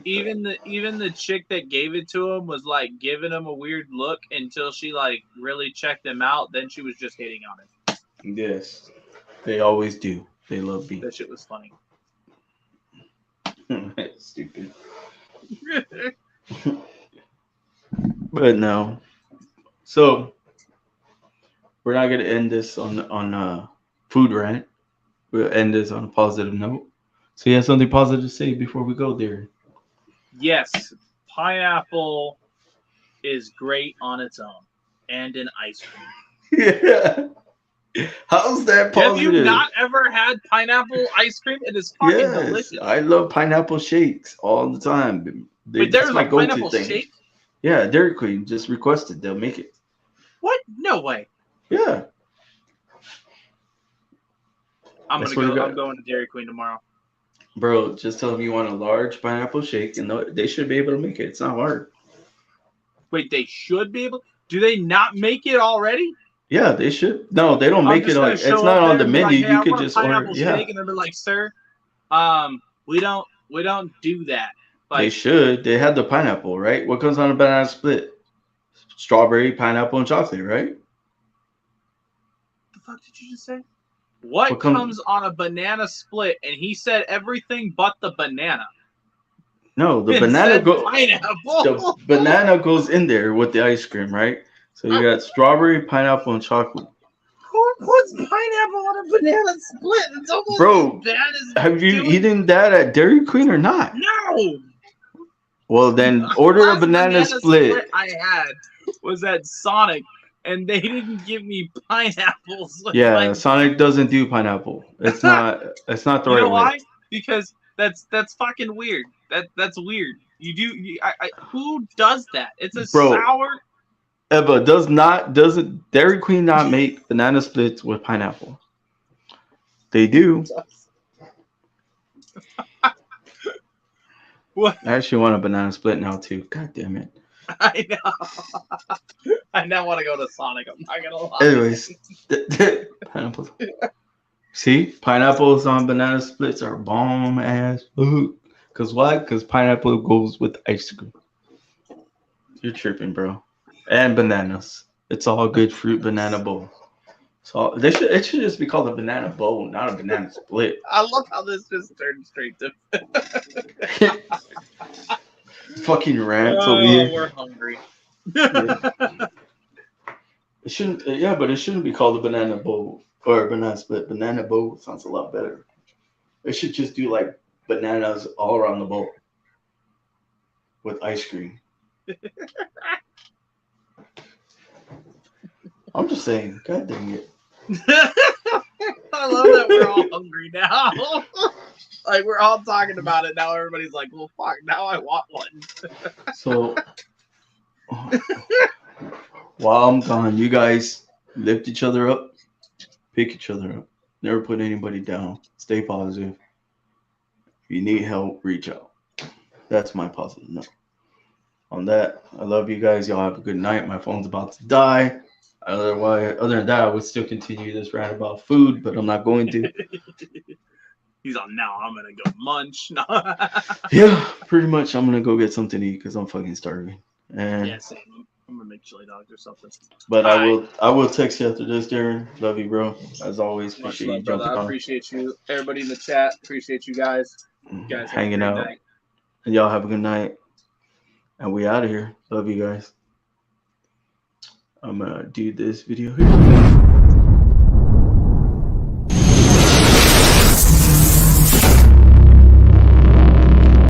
Even the chick that gave it to him was like giving him a weird look until she like really checked him out. Then she was just hitting on him. Yes, they always do. They love beef. That shit was funny. Stupid. But no. So we're not gonna end this on food rant. We'll end this on a positive note. So you have something positive to say before we go there? Yes, pineapple is great on its own, and in ice cream. Yeah. How's that positive? Have you not ever had pineapple ice cream? It is fucking delicious. I love pineapple shakes all the time. But there's a pineapple shake? Yeah, Dairy Queen just requested they'll make it. What? No way. Yeah. I'm going to Dairy Queen tomorrow. Bro, just tell them you want a large pineapple shake, and they should be able to make it. It's not hard. Wait, they should be able? Do they not make it already? Yeah, they should. No, they don't make it. It's not on the menu. Like, hey, you could just order. Yeah. And they'll be like, sir, we don't do that. Like, they should. They had the pineapple, right? What comes on a banana split? Strawberry, pineapple, and chocolate, right? The fuck did you just say? What comes on a banana split? And he said everything but the banana. No, the banana pineapple. The banana goes in there with the ice cream, right? So you got strawberry, pineapple, and chocolate. Who puts pineapple on a banana split? It's almost as bad as have you eaten that at Dairy Queen or not? No. Well, then order a Last banana split. I had was at Sonic, and they didn't give me pineapples. with Yeah, my Sonic doesn't do pineapple. It's not the You right know way. why? Because that's fucking weird. That's weird. Who does that? It's a Bro, sour. Eva doesn't Dairy Queen not make banana splits with pineapple? They do. What? I actually want a banana split now too. God damn it. I know. I now want to go to Sonic. I'm not gonna lie. Anyways, pineapple. See, pineapples on banana splits are bomb ass food. Cause why? Cause pineapple goes with ice cream. You're tripping, bro. And bananas. It's all good fruit banana bowl. So it should just be called a banana bowl, not a banana split. I love how this just turned straight to. Fucking rants over Oh, here. we're hungry. Yeah. It shouldn't. Yeah, but it shouldn't be called a banana bowl or a banana split. Banana bowl sounds a lot better. It should just do like bananas all around the bowl with ice cream. I'm just saying. God dang it. I love that we're all hungry now. Like we're all talking about it now. Everybody's like, "Well, fuck! Now I want one." So while I'm gone, you guys lift each other up, pick each other up. Never put anybody down. Stay positive. If you need help, reach out. That's my positive note. On that, I love you guys. Y'all have a good night. My phone's about to die. Other than that, I would still continue this rant about food, but I'm not going to. He's on now. I'm gonna go munch. Yeah, pretty much. I'm gonna go get something to eat because I'm fucking starving. And Yeah, same. I'm gonna make chili dogs or something. but All I will text you after this, Darren. Love you, bro. As always, Much appreciate you love, brother. jumping I on, appreciate you. Everybody in the chat, appreciate you guys. You guys have hanging a great out, night. and y'all have a good night. And we out of here. Love you guys. I'm gonna do this video here.